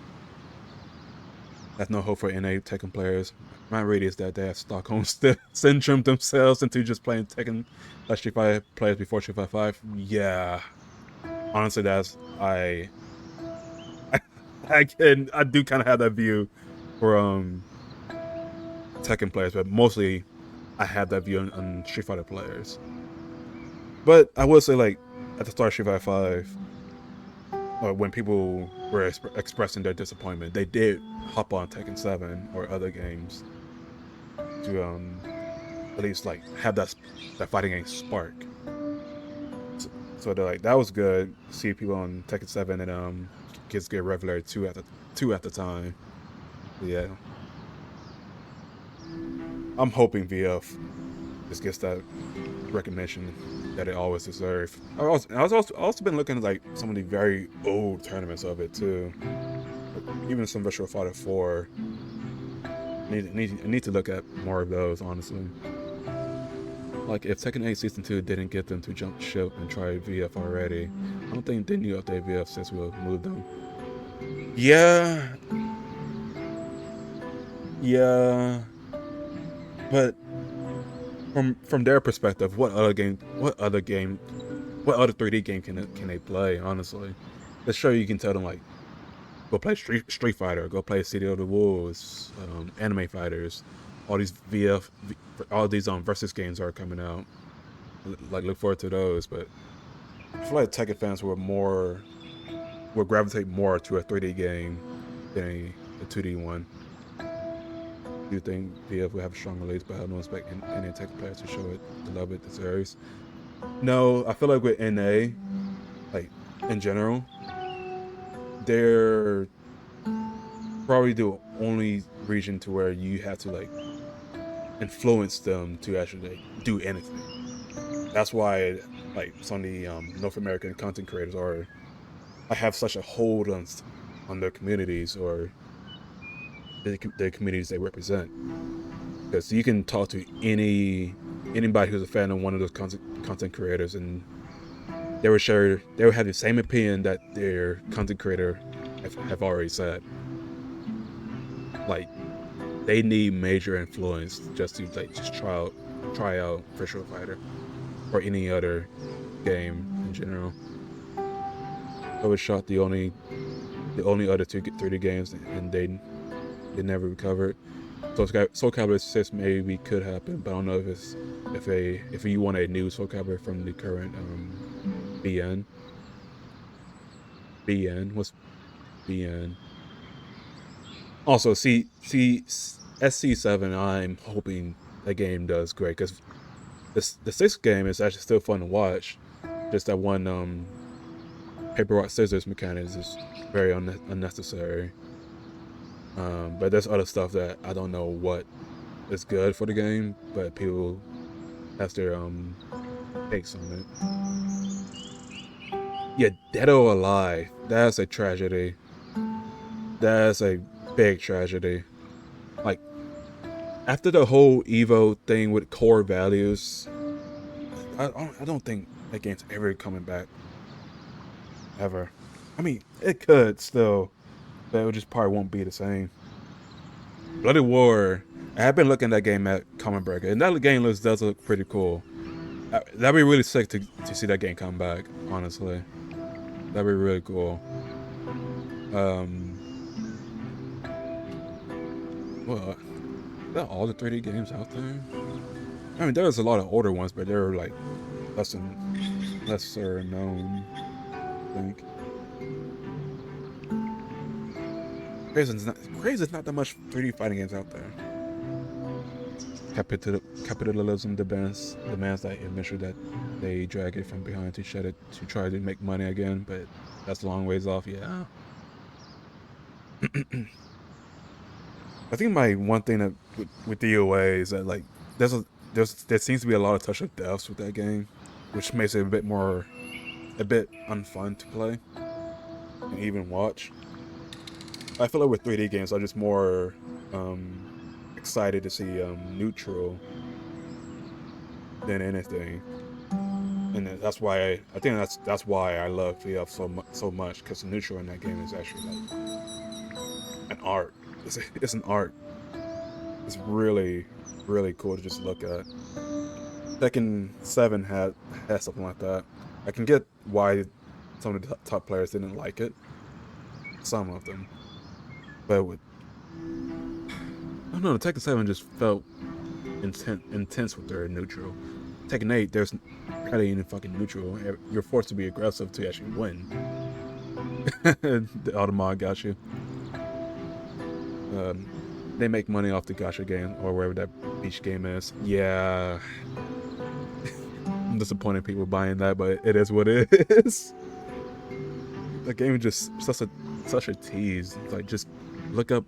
That's no hope for NA Tekken players. My read is that they have Stockholm syndrome themselves into just playing Tekken Street Fighter players before Street Fighter 5. Yeah, honestly, I do kind of have that view for Tekken players, but mostly I have that view on Street Fighter players. But I will say, like, at the start of Street Fighter 5, when people were expressing their disappointment, they did hop on Tekken 7 or other games to at least like have that fighting game spark. So they're like, that was good. See people on Tekken 7 and Kids Get Revelary 2 at the time. But yeah. I'm hoping VF just gets that recognition that it always deserves. I've also been looking at like some of the very old tournaments of it too. Even some Virtual Fighter 4 I need to look at more of those, honestly. Like, if Tekken 8 Season 2 didn't get them to jump ship and try VF already, I don't think the new update VF 6 will move them. Yeah. Yeah. But from their perspective, what other 3D game can they play, honestly? Let's show you can tell them, like, go play Street Fighter, go play City of the Wolves, Anime Fighters, all these versus games are coming out. Like, look forward to those. But I feel like Tekken fans will gravitate more to a 3D game than a 2D one. Do you think VF will have a strong release, but I don't expect any Tekken players to show it the love it deserves? No, I feel like with NA, like, in general, they're probably the only region to where you have to, like, influence them to actually, like, do anything. That's why, like, some of the North American content creators have such a hold on their communities or the communities they represent. Because you can talk to anybody who's a fan of one of those content creators, and they would have the same opinion that their content creator have already said. Like, they need major influence just to, like, just try out Virtual Fighter or any other game in general. I was shocked the only other 3D games, and they never recovered. Soul Calibur 6 maybe could happen, but I don't know if you want a new Soul Calibur from the current BN. What's BN? Also, SC7, I'm hoping that game does great, because the 6th game is actually still fun to watch. Just that one paper, rock, scissors mechanic is very unnecessary. But there's other stuff that I don't know what is good for the game, but people have their takes on it. Yeah, Dead or Alive. That's a tragedy. That's a big tragedy. Like, after the whole Evo thing with core values, I don't think that game's ever coming back. Ever. I mean, it could still, but it just probably won't be the same. Bloody War. I have been looking at that game at Common Breaker, and that game does look pretty cool. That'd be really sick to see that game come back, honestly. That'd be really cool. Well, are that all the 3D games out there? I mean, there's a lot of older ones, but they're, like, lesser known, I think. Crazy's not that much 3D fighting games out there. Capitalism demands that eventually that they drag it from behind to shed it to try to make money again, but that's a long ways off. Yeah. I think my one thing that with DOA is that, like, there seems to be a lot of touch of deaths with that game, which makes it a bit unfun to play and even watch. I feel like with 3D games, I'm just more excited to see neutral than anything, and that's why I think that's why I love VF so much, because the neutral in that game is actually, like, an art. It's an art. It's really, really cool to just look at. Tekken 7 had something like that. I can get why some of the top players didn't like it. Some of them. But I don't know, Tekken 7 just felt intense with their neutral. Tekken 8, there's barely any fucking neutral. You're forced to be aggressive to actually win. The Automod got you. They make money off the gacha game, or wherever that beach game is. Yeah. I'm disappointed people buying that, but it is what it is. The game is just such a tease. It's like, just look up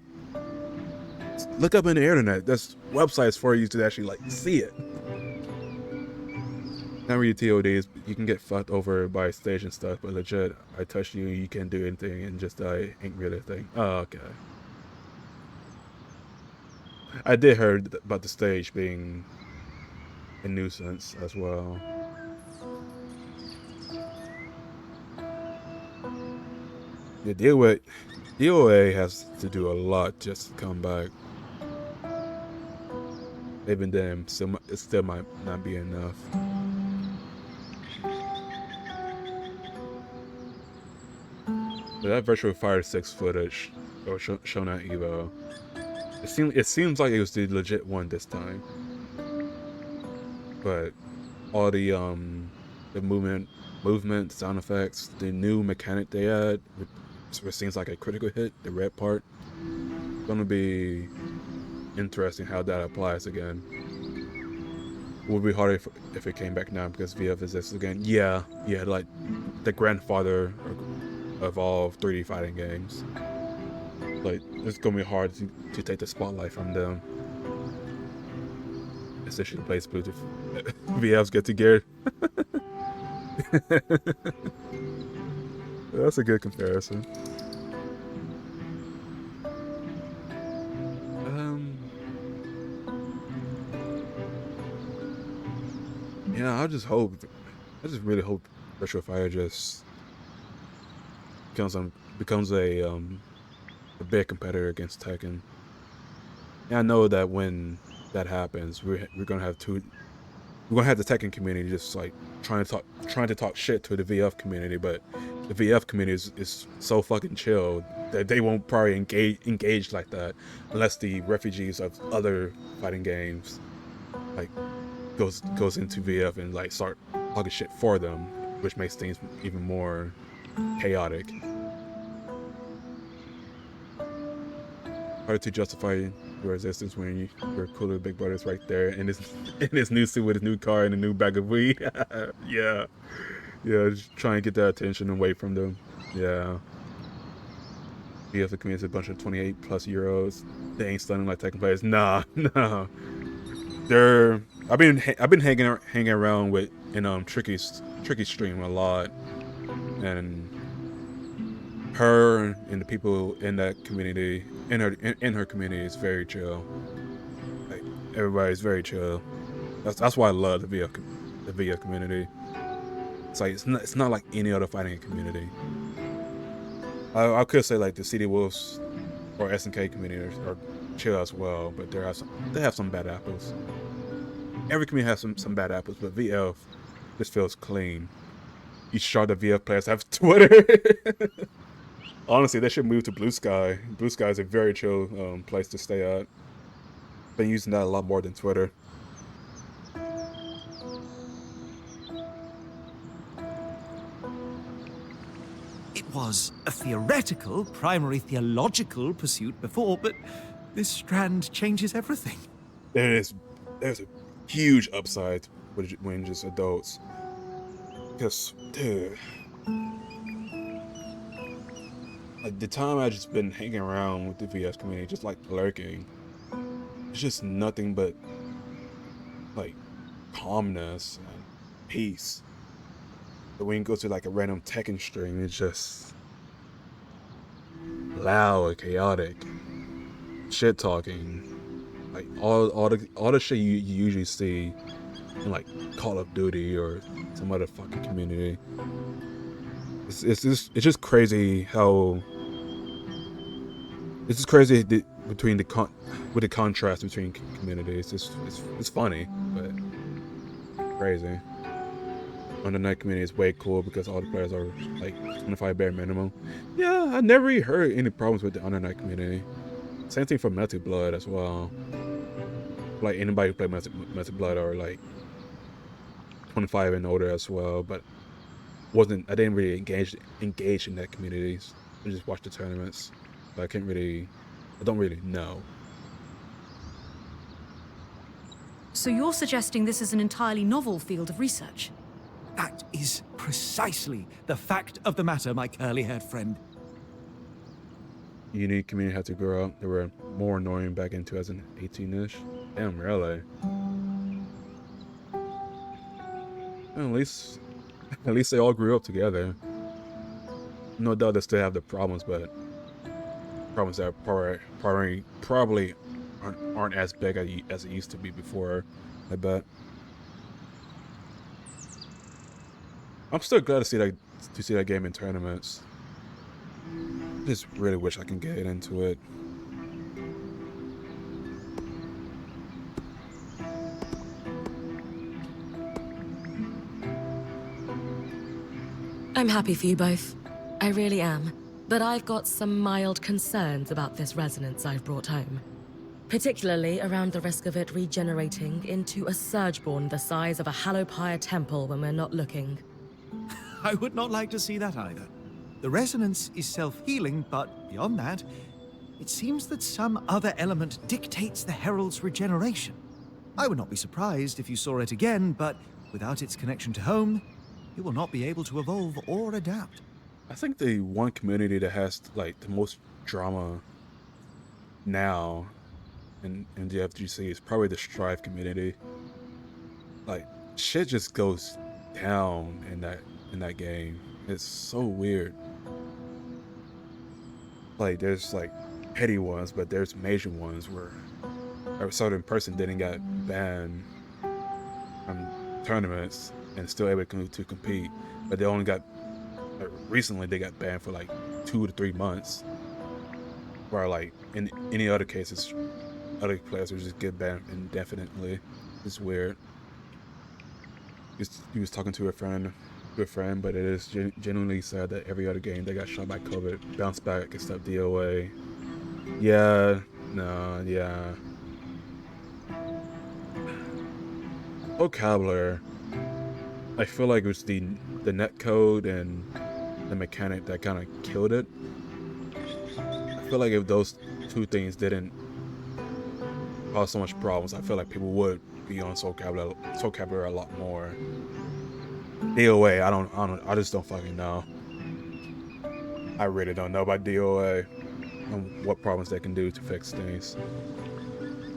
in the internet. There's websites for you to actually, like, see it. Not really TODs. You can get fucked over by stage and stuff, but legit, I touch you, you can't do anything, and just die ain't really a thing. Oh, okay. I did hear about the stage being a nuisance as well. The deal with DOA has to do a lot just to come back. Even then, it still might not be enough. But that Virtual Fire 6 footage, or shown at Evo, it seems like it was the legit one this time. But all the movement, sound effects, the new mechanic they add, it seems like a critical hit, the red part. It's gonna be interesting how that applies again. It would be harder if it came back now because VF exists again. Yeah, like the grandfather of all 3D fighting games. Like, it's gonna be hard to take the spotlight from them. Especially plays Bluetooth. VFs get together. That's a good comparison. Yeah, I just really hope Virtual Fire just becomes a big competitor against Tekken. And I know that when that happens, we're gonna have the Tekken community just like trying to talk shit to the VF community, but the VF community is so fucking chill that they won't probably engage like that unless the refugees of other fighting games like goes into VF and like start talking shit for them, which makes things even more chaotic. Hard to justify your existence when your cooler big brother's right there in his new suit with his new car and a new bag of weed. yeah, just try and get that attention away from them. Yeah. VF community is a bunch of 28+ they ain't stunning like Tekken players. Nah. I've been hanging around with Tricky's stream a lot, and her and the people in that community in her community is very chill. Like, everybody's very chill. That's why I love the VF community. It's like it's not like any other fighting community. I could say like the CD Wolves or SNK community are chill as well, but they have some bad apples. Every community has some bad apples, but VF just feels clean. Each shot of VF players have Twitter. Honestly, they should move to Blue Sky. Blue Sky is a very chill place to stay at. Been using that a lot more than Twitter. It was a theoretical, primary theological pursuit before, but this strand changes everything. There's a huge upside when just adults. Because, dude, like the time I just been hanging around with the VS community, just like lurking, it's just nothing but like calmness and peace. But when you go to like a random Tekken stream, it's just loud, chaotic, shit talking, like all the shit you usually see in like Call of Duty or some other fucking community. It's just crazy how between the contrast between communities. It's funny, but crazy. On the night community is way cool because all the players are like 25 bare minimum. Yeah, I never really heard any problems with the Under Night community. Same thing for Melted Blood as well. Like anybody who played Melted Blood are like 25 and older as well, but I didn't really engage in that community. I just watched the tournaments, but I don't really know. So you're suggesting this is an entirely novel field of research? That is precisely the fact of the matter, my curly-haired friend. Unique community had to grow up. They were more annoying back in 2018-ish. Damn, really? Well, at least they all grew up together. No doubt they still have the problems, but problems that are probably aren't as big as it used to be before. I bet. I'm still glad to see that game in tournaments. Just really wish I can get into it. I'm happy for you both. I really am. But I've got some mild concerns about this resonance I've brought home. Particularly around the risk of it regenerating into a Surgeborn the size of a Hallowpyre temple when we're not looking. I would not like to see that either. The resonance is self-healing, but beyond that, it seems that some other element dictates the Herald's regeneration. I would not be surprised if you saw it again, but without its connection to home, it will not be able to evolve or adapt. I think the one community that has like the most drama now in the FGC is probably the Strive community. Like shit just goes down in that game. It's so weird. Like there's like petty ones, but there's major ones where a certain person didn't get banned from tournaments and still able to compete, but they only got recently they got banned for like 2 to 3 months. Where like in any other cases, other players would just get banned indefinitely. It's weird. He was talking to a friend, but it is genuinely sad that every other game they got shot by COVID bounced back except DOA. Yeah, no, yeah. Vocabulary. I feel like it was the netcode and the mechanic that kind of killed it. I feel like if those two things didn't cause so much problems, I feel like people would be on Soul Calibur a lot more. DOA, I just don't fucking know. I really don't know about DOA and what problems they can do to fix things.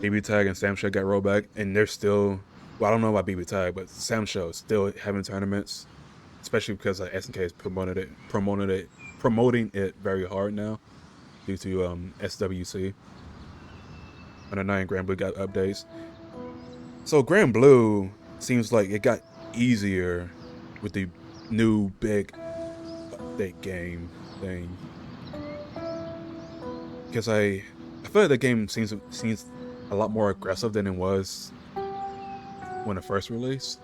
BB Tag and Sam Show got rolled back, and they're still, well, I don't know about BB Tag, but Sam Show is still having tournaments, especially because SNK is promoting it very hard now due to SWC. And I and Grand Blue got updates. So Grand Blue seems like it got easier with the new big update game thing. Because I feel like the game seems a lot more aggressive than it was when it first released.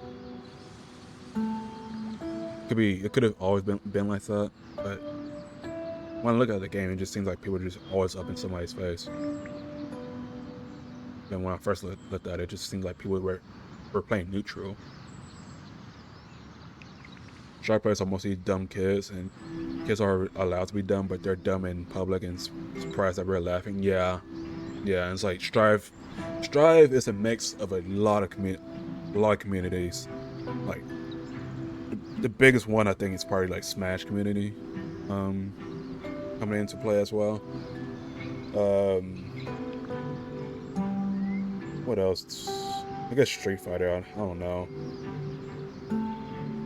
It could have always been like that, but when I look at the game, it just seems like people are just always up in somebody's face. And when I first looked at it, it just seemed like people were playing neutral. Sharp players are mostly dumb kids, and kids are allowed to be dumb, but they're dumb in public and surprised that we're laughing. Yeah, and it's like Strive is a mix of a lot of communities. Like the biggest one I think is probably like Smash community coming into play as well. What else? I guess Street Fighter. I don't know.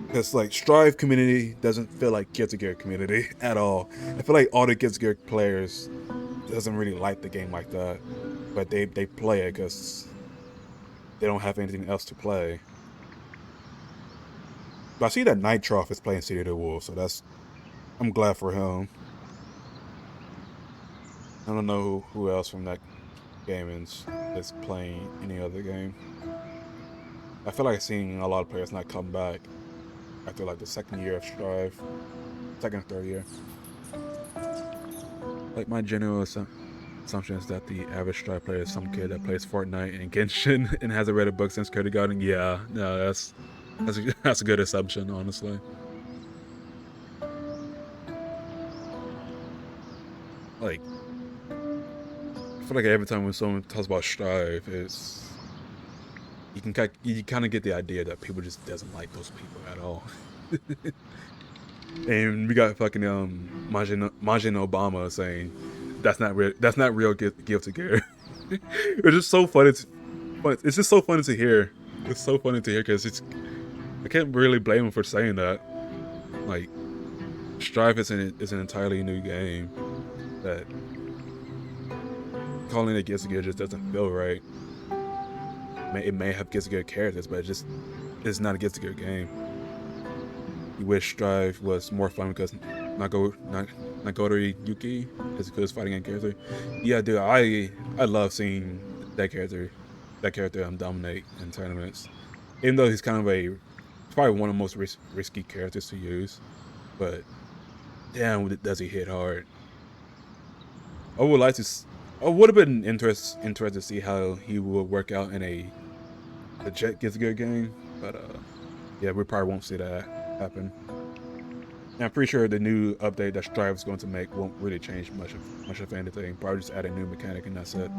Because like Strive community doesn't feel like Guilty Gear community at all. I feel like all the Guilty Gear players doesn't really like the game like that, but they play it because they don't have anything else to play. But I see that Nitroff is playing City of the Wolves, so I'm glad for him. I don't know who else from that game is playing any other game. I feel like seeing a lot of players not come back after like the second year of Strive, second or third year. Like my general assumption is that the average Strive player is some kid that plays Fortnite and Genshin and hasn't read a book since kindergarten. Yeah, no, that's a good assumption, honestly. Like, I feel like every time when someone talks about Strive, you kind of get the idea that people just doesn't like those people at all. And we got fucking Majin Obama saying that's not real Guilty Gear. It's just so funny. It's just so funny to hear. It's so funny to hear because I can't really blame him for saying that. Like, Strive is an entirely new game that calling it Guilty Gear just doesn't feel right. It may have Guilty Gear characters, but it's not a Guilty Gear game. You wish Strive was more fun because Nagotori Yuki is good as fighting game character. Yeah, dude, I love seeing that character dominate in tournaments. Even though he's kind of probably one of the most risky characters to use, but damn, does he hit hard. I would have been interested to see how he would work out in a legit Guilty Gear game, but yeah, we probably won't see that happen. And I'm pretty sure the new update that Strive is going to make won't really change much of anything. Probably just add a new mechanic and that's it.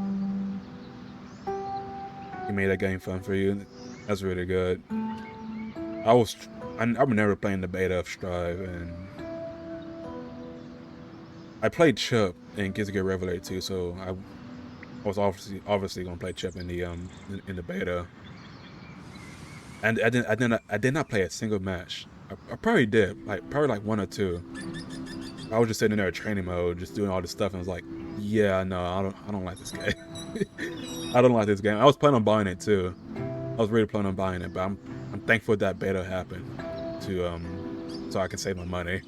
He made that game fun for you. That's really good. I remember playing the beta of Strive, and I played Chip in Guilty Gear Revelator 2, so I was obviously gonna play Chip in the beta. And I did not play a single match. I probably did, probably like one or two. I was just sitting there in training mode, just doing all this stuff, and I was like, yeah, no, I don't like this game. I don't like this game. I was planning on buying it too. I was really planning on buying it, but I'm thankful that beta happened so I can save my money.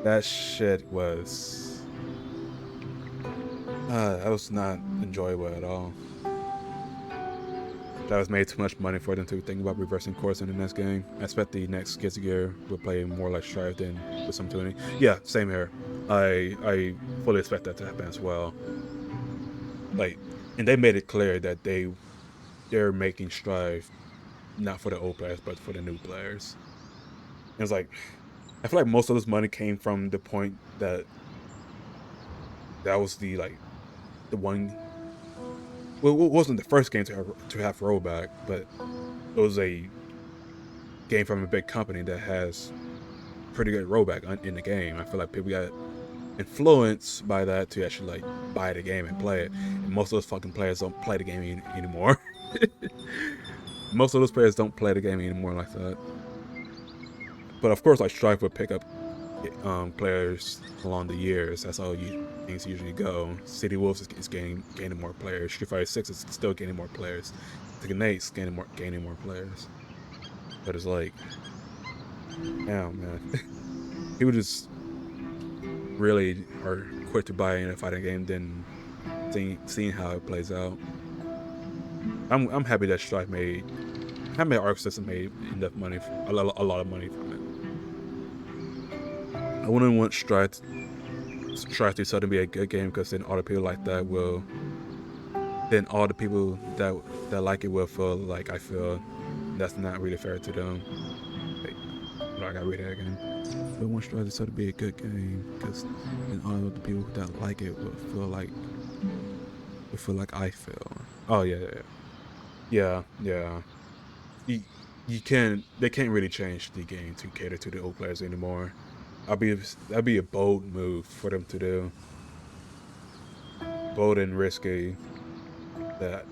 That shit was that was not enjoyable at all. That was made too much money for them to think about reversing course in the next game. I expect the next Guilty Gear will play more like Strive than with some tuning. Yeah, same here. I fully expect that to happen as well. And they made it clear that they're making Strive not for the old players but for the new players. And it's like, I feel like most of this money came from the point that was the one. Well, it wasn't the first game to have rollback, but it was a game from a big company that has pretty good rollback in the game. I feel like people got influenced by that to actually buy the game and play it. And most of those fucking players don't play the game anymore. Most of those players don't play the game anymore like that. But of course, Strive would pick up players along the years. That's how things usually go. City Wolves is gaining more players. Street Fighter 6 is still gaining more players. Tekken 8 is gaining more players. But it's like, damn, man. People just really are quick to buy in a fighting game than seeing how it plays out. I'm happy that Strive made Arc System made enough money, a lot of money from it. I wouldn't want Strive to suddenly be a good game, because then all the people like that will, then all the people that like it will feel like I feel. That's not really fair to them. I gotta read that again. I want Strive to suddenly be a good game, because then all the people that like it will feel like I feel. Oh yeah. They can't really change the game to cater to the old players anymore. That'd be a bold move for them to do. Bold and risky. That,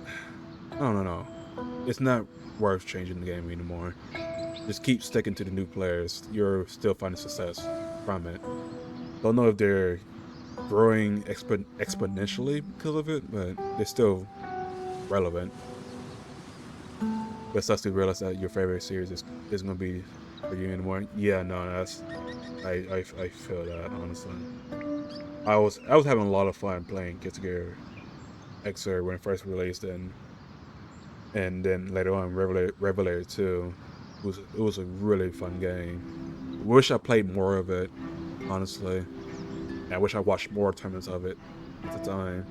I don't know. It's not worth changing the game anymore. Just keep sticking to the new players. You're still finding success from it. Don't know if they're growing exponentially because of it, but they're still relevant. But it sucks to realize that your favorite series isn't going to be for you anymore. Yeah, no, I feel that, honestly. I was having a lot of fun playing Guilty Gear Xrd when it first released, and then later on Revelator 2. It was a really fun game. I wish I played more of it, honestly. And I wish I watched more tournaments of it at the time.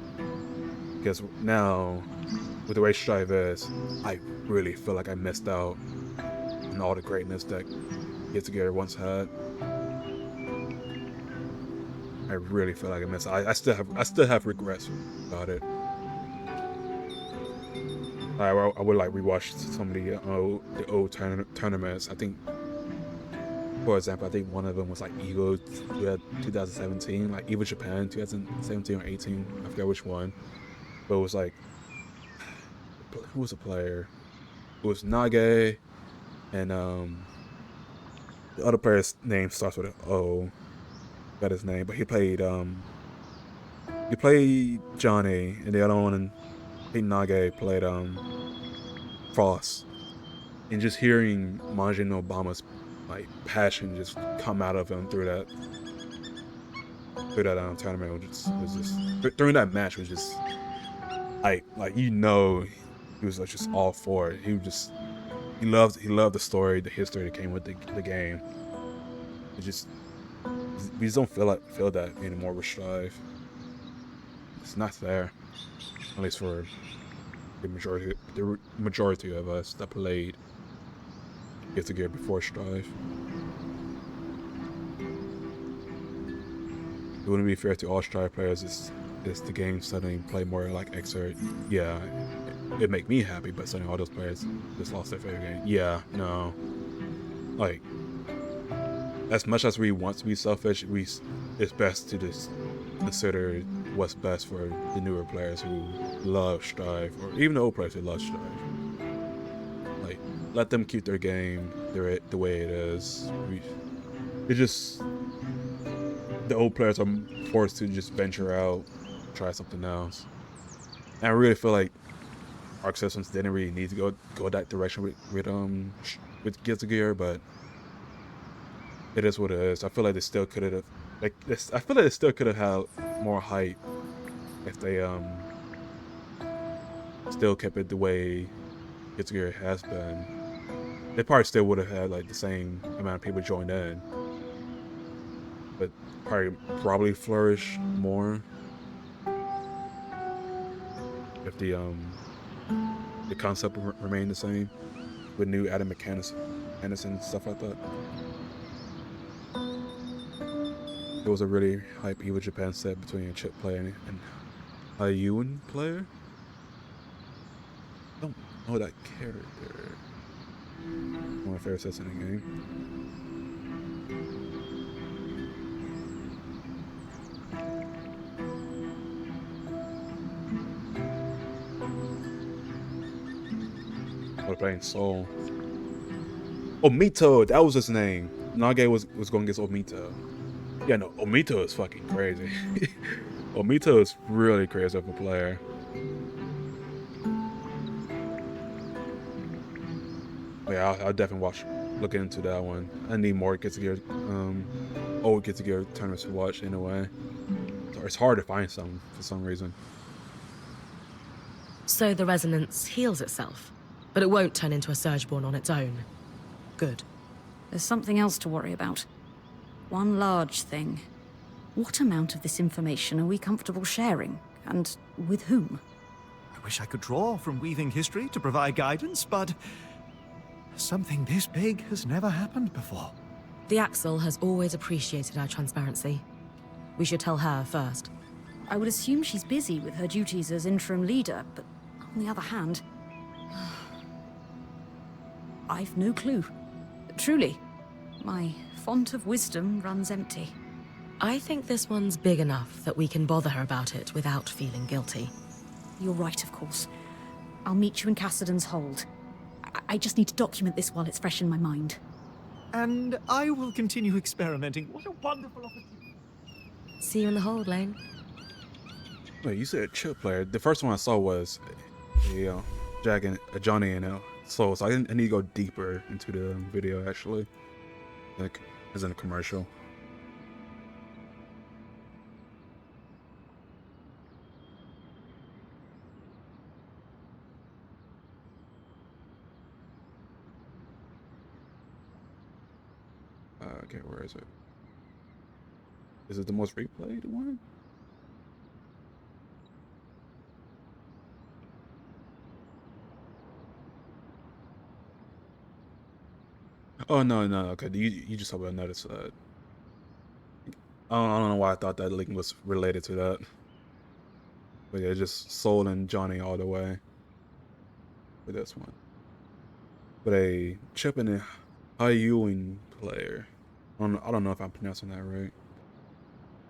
Because now, with the way Strive is, I really feel like I missed out on all the greatness that Guilty Gear once had. I really feel like I missed out. I still have regrets about it. I would rewatch some of the old tournaments. I think, for example, I think one of them was Evo 2017, Evo Japan 2017 or 18. I forget which one. But it was who was the player? It was Nage, and the other player's name starts with an O. Got his name, but he played you play Johnny, and the other one, Pete Nage played Frost, and just hearing Majin Obama's like passion just come out of him through that tournament was just during that match was just like he was like just all for it. He loved the story, the history that came with the game. We just don't feel that anymore with Strive. It's not there, at least for the majority of us that played Guilty Gear before Strive. It wouldn't be fair to all Strive players is the game suddenly play more like Xrd. Yeah, it'd make me happy, but suddenly all those players just lost their favorite game. Yeah, no. Like, as much as we want to be selfish, it's best to just consider what's best for the newer players who love Strive, or even the old players who love Strive. Like, let them keep their game the way it is. The old players are forced to just venture out, try something else. And I really feel like Arc Systems didn't really need to go that direction with Guilty Gear, but it is what it is. I feel like they still could have had more hype if they still kept it the way Guilty Gear has been. They probably still would have had like the same amount of people join in, but probably flourish more if the concept remained the same with new added mechanics and stuff like that. There was a really hype Evo Japan set between a Chip player and a Yuan player. I don't know that character. One of my favorite sets in the game. I was playing Soul. Omito, that was his name. Nage was going against Omito. Yeah, no, Omito is fucking crazy. Omito is really crazy of a player. Yeah, I'll definitely look into that one. I need more old Guilty Gear tournaments to watch in a way. It's hard to find some for some reason. So the resonance heals itself, but it won't turn into a Surgeborn on its own. Good. There's something else to worry about. One large thing. What amount of this information are we comfortable sharing? And with whom? I wish I could draw from weaving history to provide guidance, but something this big has never happened before. The Axel has always appreciated our transparency. We should tell her first. I would assume she's busy with her duties as interim leader, but on the other hand, I've no clue. Truly, my font of wisdom runs empty. I think this one's big enough that we can bother her about it without feeling guilty. You're right, of course. I'll meet you in Cassidy's hold. I just need to document this while it's fresh in my mind. And I will continue experimenting. What a wonderful opportunity. See you in the hold, Laen. Wait, you said Chip player. The first one I saw was Johnny and Soul, so I need to go deeper into the video actually. Like, as in a commercial. Okay, where is it? Is it the most replayed one? Oh no, okay. You just hope I noticed that. I don't know why I thought that link was related to that. But yeah, just Soul and Johnny all the way with this one. But a Chip and a Hayuin player. I don't know if I'm pronouncing that right.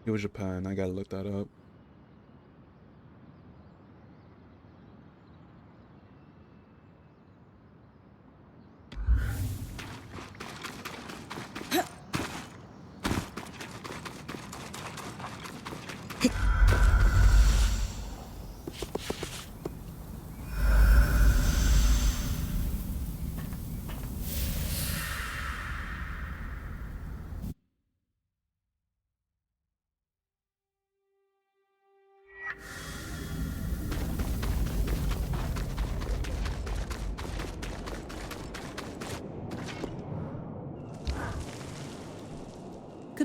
It was Japan. I gotta look that up.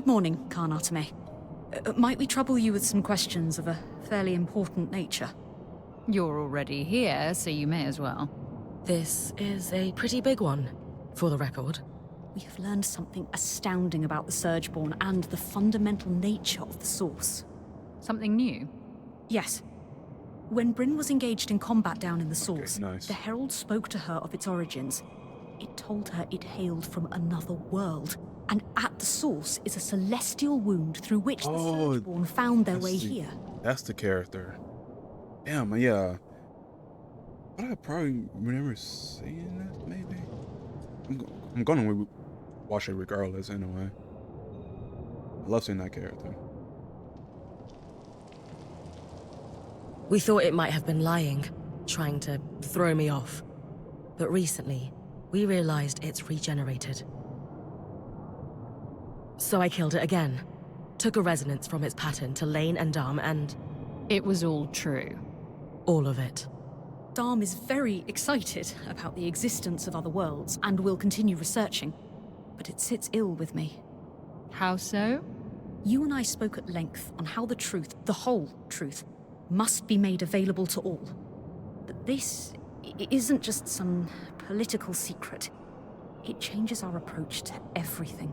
Good morning, Khan Arteme. Might we trouble you with some questions of a fairly important nature? You're already here, so you may as well. This is a pretty big one, for the record. We have learned something astounding about the Surgeborn and the fundamental nature of the Source. Something new? Yes. When Bryn was engaged in combat down in the Source, Okay, nice. the Herald spoke to her of its origins. It told her it hailed from another world, and at the Source is a celestial wound through which the Surgeborn found their way here. That's the character. Damn, yeah. But I probably remember seeing that, maybe? I'm gonna watch it regardless, anyway. I love seeing that character. We thought it might have been lying, trying to throw me off. But recently, we realized it's regenerated. So I killed it again. Took a resonance from its pattern to Laen and Darm, and... It was all true. all of it. Darm is very excited about the existence of other worlds and will continue researching, but it sits ill with me. How so? You and I spoke at length on how the truth, the whole truth, must be made available to all. But this isn't just some political secret. It changes our approach to everything.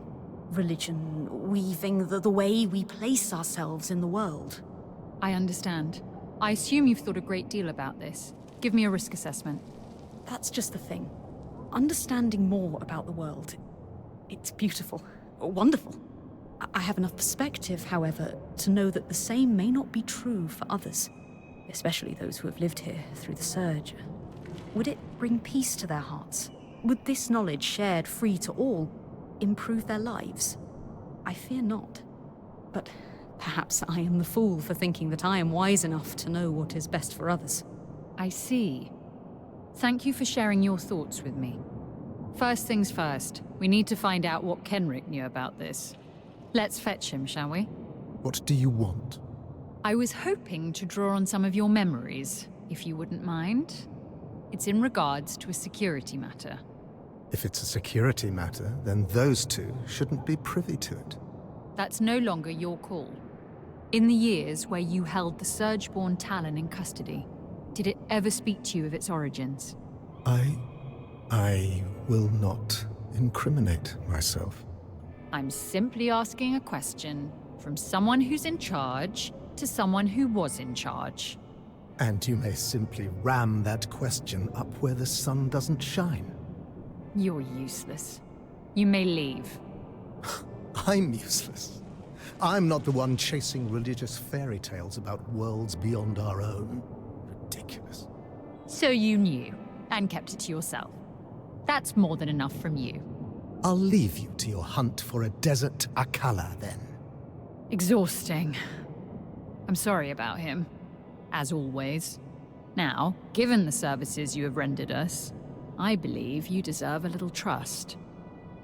Religion, weaving, the way we place ourselves in the world. I understand. I assume you've thought a great deal about this. Give me a risk assessment. That's just the thing. Understanding more about the world, it's beautiful, wonderful. I have enough perspective, however, to know that the same may not be true for others, especially those who have lived here through the Surge. Would it bring peace to their hearts? Would this knowledge, shared free to all, improve their lives? I fear not. But perhaps I am the fool for thinking that I am wise enough to know what is best for others. I see. Thank you for sharing your thoughts with me. First things first, we need to find out what Kenric knew about this. Let's fetch him, shall we? What do you want? I was hoping to draw on some of your memories, if you wouldn't mind. It's in regards to a security matter. If it's a security matter, then those two shouldn't be privy to it. That's no longer your call. In the years where you held the Surgeborn Talon in custody, did it ever speak to you of its origins? I will not incriminate myself. I'm simply asking a question from someone who's in charge to someone who was in charge. And you may simply ram that question up where the sun doesn't shine. You're useless. You may leave. I'm useless. I'm not the one chasing religious fairy tales about worlds beyond our own. Ridiculous. So you knew, and kept it to yourself. That's more than enough from you. I'll leave you to your hunt for a desert Akala, then. Exhausting. I'm sorry about him, as always. Now, given the services you have rendered us, I believe you deserve a little trust.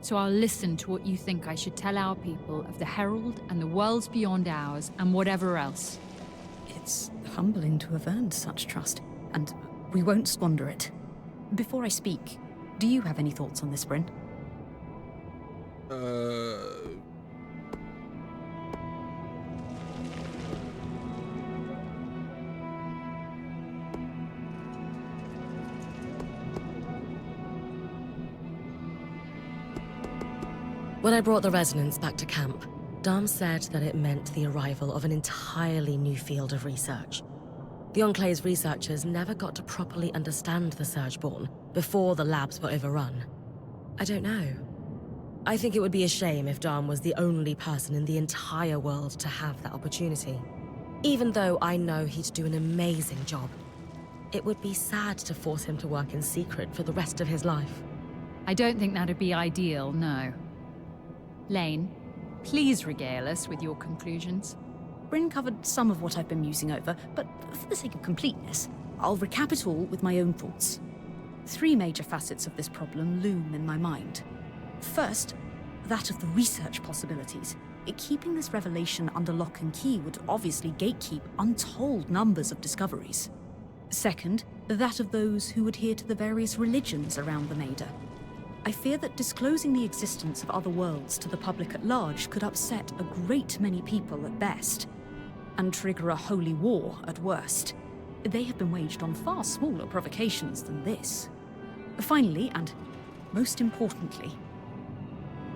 So I'll listen to what you think I should tell our people of the Herald and the worlds beyond ours and whatever else. It's humbling to have earned such trust, and we won't squander it. Before I speak, do you have any thoughts on this, Bryn? When I brought the resonance back to camp, Darm said that it meant the arrival of an entirely new field of research. The Enclave's researchers never got to properly understand the Surgeborn before the labs were overrun. I don't know. I think it would be a shame if Darm was the only person in the entire world to have that opportunity. Even though I know he'd do an amazing job. It would be sad to force him to work in secret for the rest of his life. I don't think that'd be ideal, no. Laen, please regale us with your conclusions. Bryn covered some of what I've been musing over, but for the sake of completeness, I'll recap it all with my own thoughts. 3 major facets of this problem loom in my mind. First, that of the research possibilities. Keeping this revelation under lock and key would obviously gatekeep untold numbers of discoveries. Second, that of those who adhere to the various religions around the Maida. I fear that disclosing the existence of other worlds to the public at large could upset a great many people at best, and trigger a holy war at worst. They have been waged on far smaller provocations than this. Finally, and most importantly,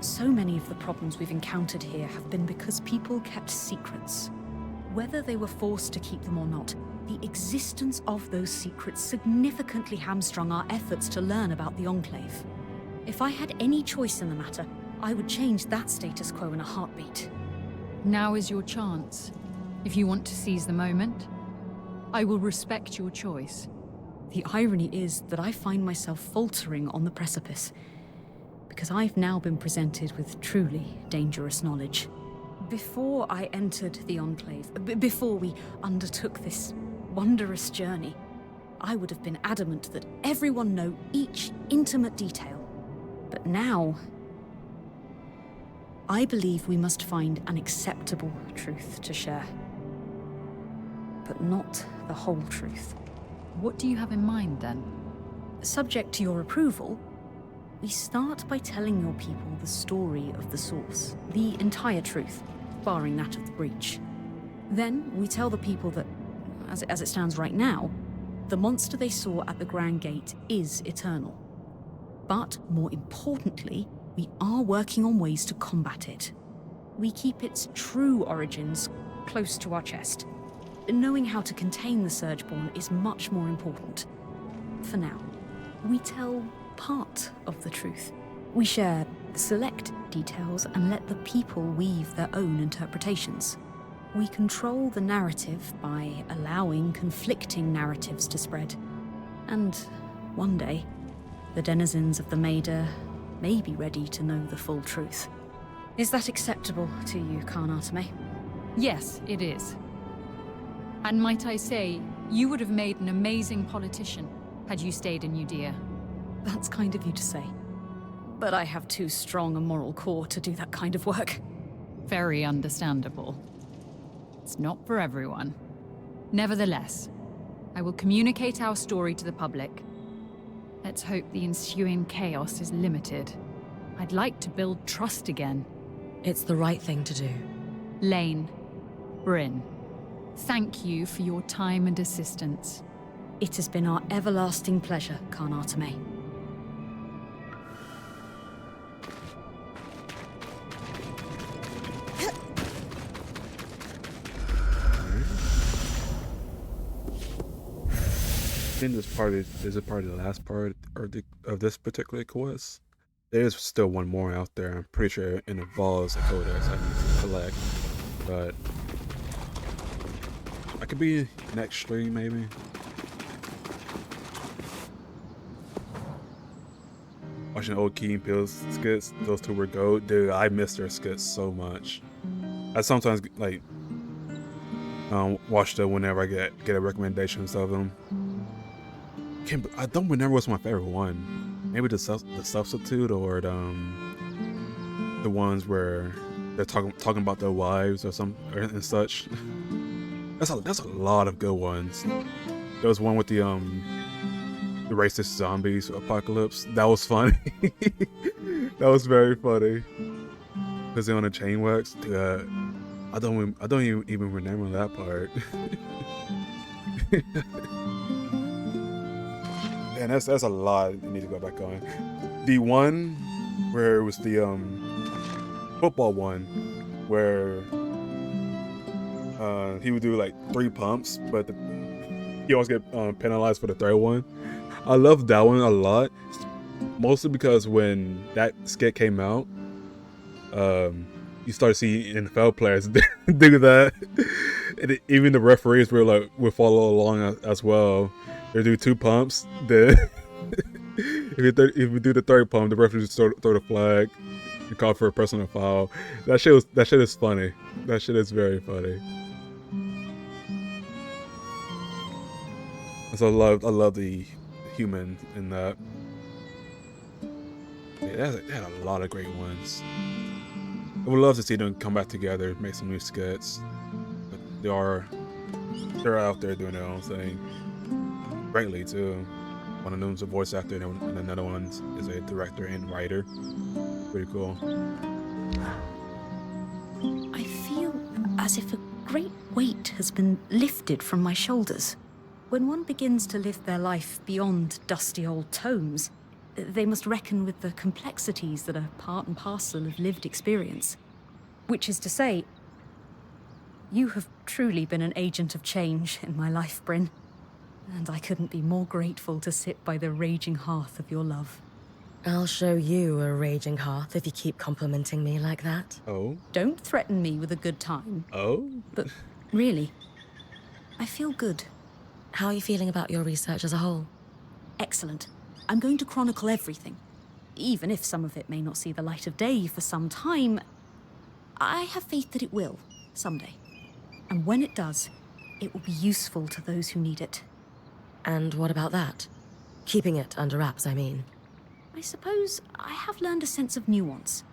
so many of the problems we've encountered here have been because people kept secrets. Whether they were forced to keep them or not, the existence of those secrets significantly hamstrung our efforts to learn about the Enclave. If I had any choice in the matter, I would change that status quo in a heartbeat. Now is your chance. If you want to seize the moment, I will respect your choice. The irony is that I find myself faltering on the precipice, because I've now been presented with truly dangerous knowledge. Before I entered the Enclave, before we undertook this wondrous journey, I would have been adamant that everyone know each intimate detail. But now, I believe we must find an acceptable truth to share. But not the whole truth. What do you have in mind, then? Subject to your approval, we start by telling your people the story of the Source, the entire truth, barring that of the breach. Then we tell the people that, as it stands right now, the monster they saw at the Grand Gate is eternal. But more importantly, we are working on ways to combat it. We keep its true origins close to our chest. Knowing how to contain the Surgeborn is much more important. For now, we tell part of the truth. We share select details and let the people weave their own interpretations. We control the narrative by allowing conflicting narratives to spread. And one day, the denizens of the Maida may be ready to know the full truth. Is that acceptable to you, Karnatame? Yes, it is. And might I say, you would have made an amazing politician had you stayed in Judea. That's kind of you to say. But I have too strong a moral core to do that kind of work. Very understandable. It's not for everyone. Nevertheless, I will communicate our story to the public. Let's hope the ensuing chaos is limited. I'd like to build trust again. It's the right thing to do. Laen, Bryn, thank you for your time and assistance. It has been our everlasting pleasure, Karnatame. I think this is probably the last part of this particular quest. There's still one more out there. I'm pretty sure it involves a codex I need to collect, but I could be next stream maybe. Watching old Key and Peele's skits, those two were gold. Dude, I miss their skits so much. I sometimes like watch them whenever I get recommendations of them. I don't remember what's my favorite one. Maybe the substitute or the ones where they're talking about their wives or and such. That's a lot of good ones. There was one with the racist zombies apocalypse. That was funny. That was very funny. Because they're on a chain wax. I don't even remember that part. And that's a lot I need to go back on. The one where it was the football one where he would do like 3 pumps, but he always get penalized for the third one. I love that one a lot, mostly because when that skit came out, you started seeing NFL players do that, and even the referees would follow along as well. They do 2 pumps, then if you do the 3rd pump, the referee just throw the flag and call for a personal foul. That shit is funny. That shit is very funny. So I love the human in that. Yeah, they had a lot of great ones. I would love to see them come back together, make some new skits. But they're out there doing their own thing. Greatly too. One of them's a voice actor, and another one is a director and writer. Pretty cool. I feel as if a great weight has been lifted from my shoulders. When one begins to live their life beyond dusty old tomes, they must reckon with the complexities that are part and parcel of lived experience. Which is to say, you have truly been an agent of change in my life, Bryn. And I couldn't be more grateful to sit by the raging hearth of your love. I'll show you a raging hearth if you keep complimenting me like that. Oh? Don't threaten me with a good time. Oh? But really, I feel good. How are you feeling about your research as a whole? Excellent. I'm going to chronicle everything. Even if some of it may not see the light of day for some time, I have faith that it will, someday. And when it does, it will be useful to those who need it. And what about that? Keeping it under wraps, I mean. I suppose I have learned a sense of nuance.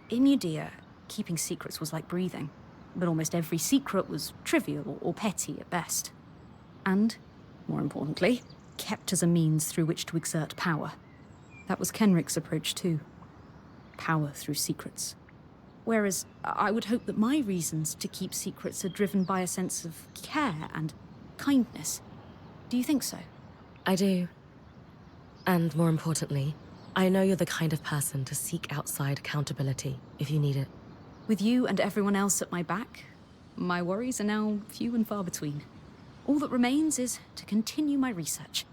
In Udea, keeping secrets was like breathing, but almost every secret was trivial or petty at best. And, more importantly, kept as a means through which to exert power. That was Kenrick's approach too. Power through secrets. Whereas I would hope that my reasons to keep secrets are driven by a sense of care and kindness. Do you think so? I do. And more importantly, I know you're the kind of person to seek outside accountability if you need it. With you and everyone else at my back, my worries are now few and far between. All that remains is to continue my research.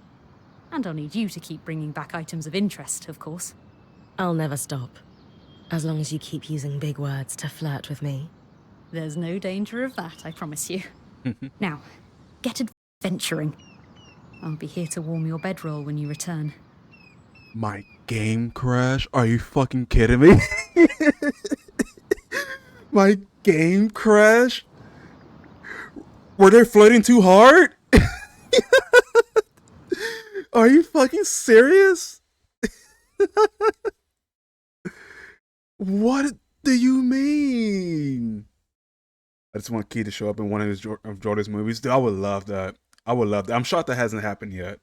And I'll need you to keep bringing back items of interest, of course. I'll never stop. As long as you keep using big words to flirt with me. There's no danger of that, I promise you. Now, get adventuring. I'll be here to warm your bedroll when you return. My game crashed? Are you fucking kidding me? My game crashed? Were they floating too hard? Are you fucking serious? What do you mean? I just want Key to show up in one of Jordan's movies. Dude, I would love that. I would love that. I'm shocked that hasn't happened yet.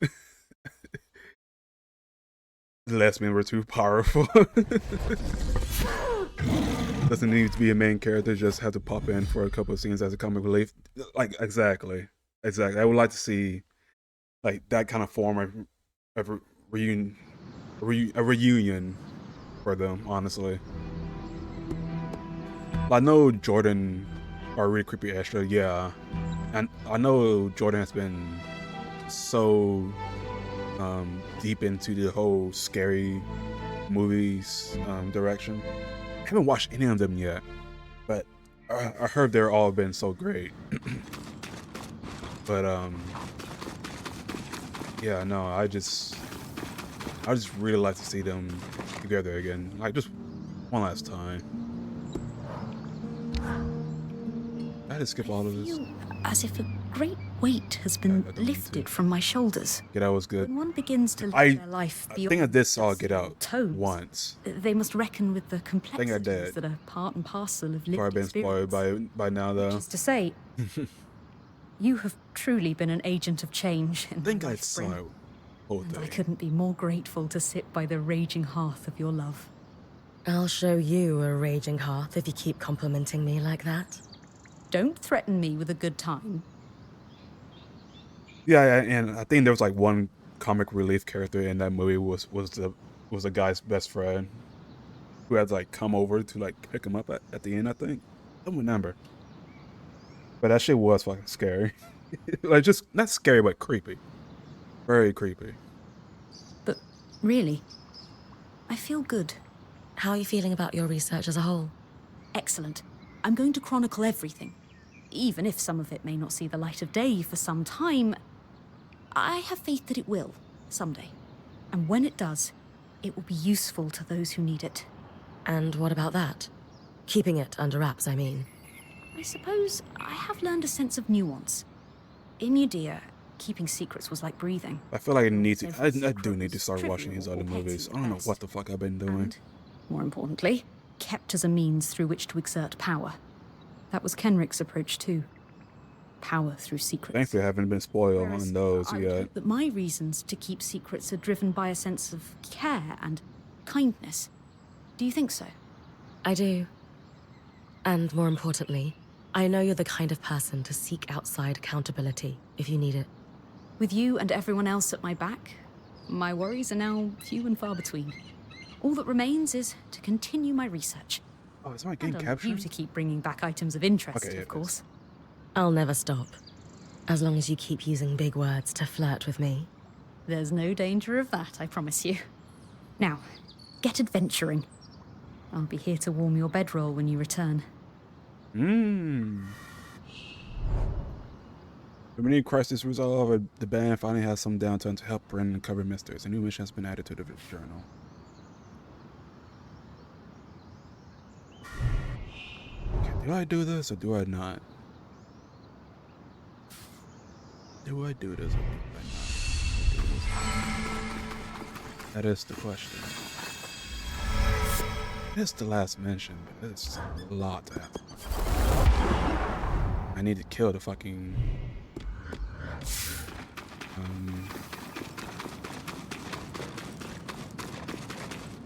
The last men were too powerful. Doesn't need to be a main character, just have to pop in for a couple of scenes as a comic relief. Like, exactly. I would like to see like that kind of form of reunion for them, honestly. I know Jordan are really creepy extra, yeah. And I know Jordan has been so deep into the whole scary movies direction. I haven't watched any of them yet, but I heard they're all been so great. But yeah, no, I just really like to see them together again, like just one last time. I had to skip all of this. As if a great weight has been lifted from my shoulders. Get Out was good. When one begins to live their life beyond I think I did saw Get Out tones, once. They must reckon with the I complexities that are part and parcel of lived Probably been experience. spoiled by now though. Which is to say, you have truly been an agent of change in I think my I life, saw Bryn. it. Whole And I thing. couldn't be more grateful to sit by the raging hearth of your love. I'll show you a raging hearth if you keep complimenting me like that. Don't threaten me with a good time. Yeah, and I think there was like one comic relief character in that movie was the guy's best friend who had to like come over to like pick him up at the end, I think. I don't remember. But that shit was fucking scary. Like just not scary but creepy. Very creepy. But really, I feel good. How are you feeling about your research as a whole? Excellent. I'm going to chronicle everything. Even if some of it may not see the light of day for some time, I have faith that it will, someday. And when it does, it will be useful to those who need it. And what about that? Keeping it under wraps, I mean. I suppose I have learned a sense of nuance. In Udea, keeping secrets was like breathing. I feel like I need to. I Every do need to start secret was watching these trivial other or petty movies. at I don't know best. what the fuck I've been doing. And, more importantly, kept as a means through which to exert power. That was Kenrick's approach too. power through secrets. Thankfully, I haven't been spoiled Whereas on those I would yet. hope that my reasons to keep secrets are driven by a sense of care and kindness. Do you think so? I do. And more importantly, I know you're the kind of person to seek outside accountability if you need it. With you and everyone else at my back, my worries are now few and far between. All that remains is to continue my research. Oh, is my game And on captured? you to keep bringing back items of interest, Okay, of course. I'll never stop. As long as you keep using big words to flirt with me. There's no danger of that, I promise you. Now, get adventuring. I'll be here to warm your bedroll when you return. When any crisis resolved, the band finally has some downtime to help Bren uncover mysteries. A new mission has been added to the journal. Okay, do I do this or do I not? Do I do this or do I not? That is the question. It's the last mention, but it's a lot to happen. I need to kill the fucking...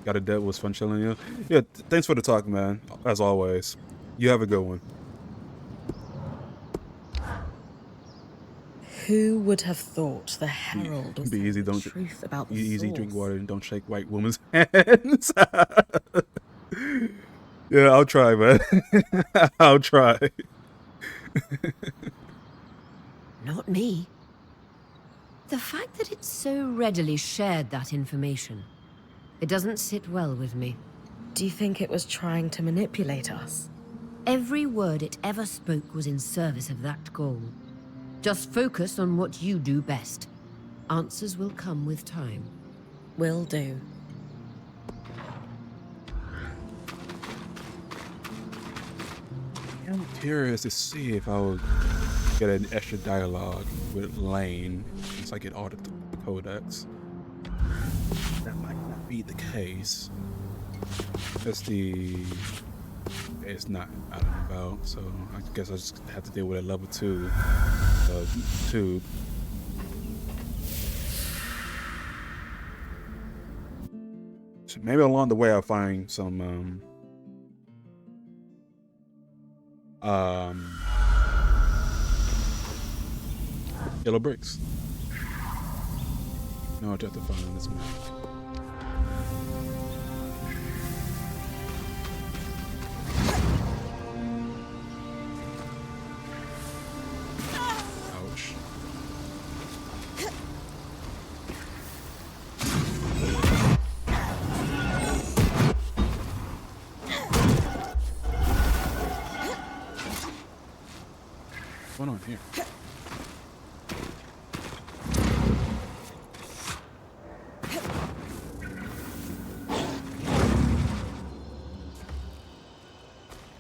Got a debt was fun chilling you. Yeah, thanks for the talk, man. As always. You have a good one. Who would have thought the Herald was Be easy, the don't truth about the easy, source? drink water, and don't shake white woman's hands. Yeah, I'll try, man. I'll try. Not me. The fact that it so readily shared that information, it doesn't sit well with me. Do you think it was trying to manipulate us? Every word it ever spoke was in service of that goal. Just focus on what you do best. Answers will come with time. Will do. I'm curious to see if I would get an extra dialogue with Laen once I get all the codex. That might not be the case. It's not out and about, so I guess I just have to deal with a level 2 tube. So maybe along the way I'll find some yellow bricks. No, I just have to find on this map. Ouch. What's going on here?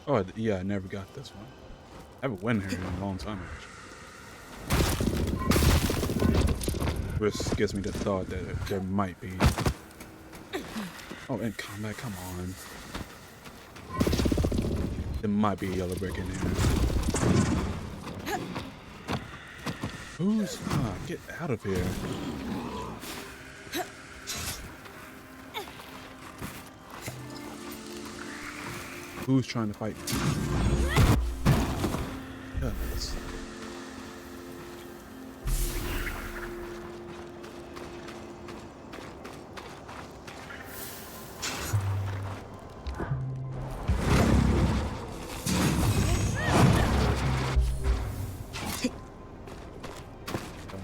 Oh, yeah, I never got this one. I haven't went here in a long time, actually. Which gives me the thought that there might be... Oh, in combat, come on. There might be a yellow brick in here. Who's... get out of here. Who's trying to fight me? Goodness.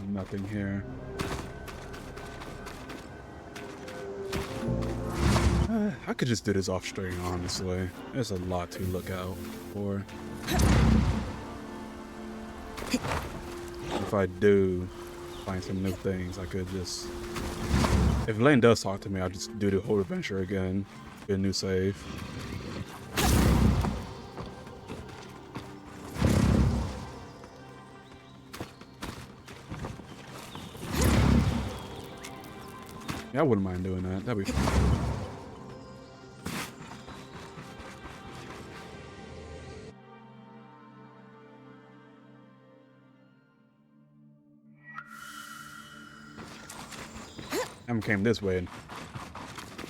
Nothing here. I could just do this off screen, honestly. There's a lot to look out for. If I do find some new things, I could just... If Laen does talk to me, I'll just do the whole adventure again. Get a new save. Yeah, I wouldn't mind doing that. That'd be fun. haven't came this way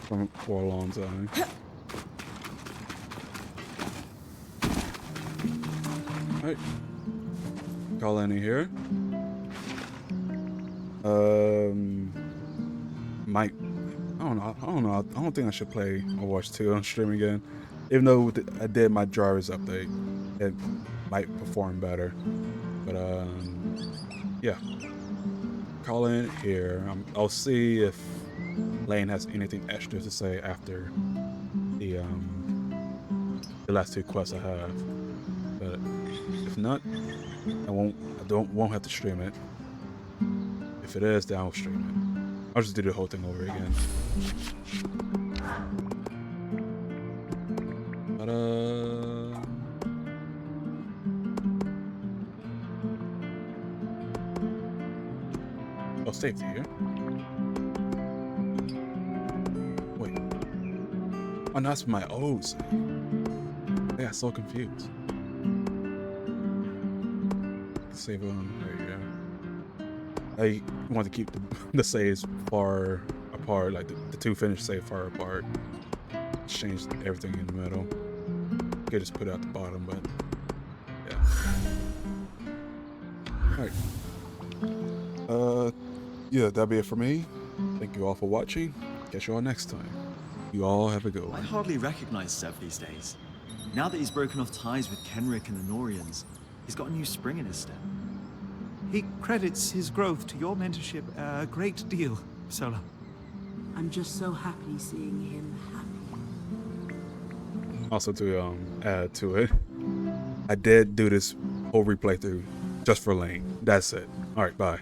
for a long time. Alright. Call in here. Might. I don't know. I don't think I should play Overwatch 2 on stream again. Even though I did my drivers update, it might perform better. But yeah. Call in here. I'll see if Laen has anything extra to say after the last 2 quests I have. But if not, I won't have to stream it. If it is, then I'll stream it. I'll just do the whole thing over again. But oh, safety here. Wait. Oh, no, that's my old save. I got so confused. Save on. There you go. I want to keep the saves far apart, like the 2 finished save far apart. Change everything in the middle. Could just put it at the bottom, but yeah. Alright. Yeah, that'll be it for me. Thank you all for watching. Catch you all next time. You all have a good one. I hardly recognize Sev these days. Now that he's broken off ties with Kenrick and the Norians, he's got a new spring in his step. He credits his growth to your mentorship a great deal, Sola. I'm just so happy seeing him happy. Also to add to it, I did do this whole replay through just for Laen. That's it. Alright, bye.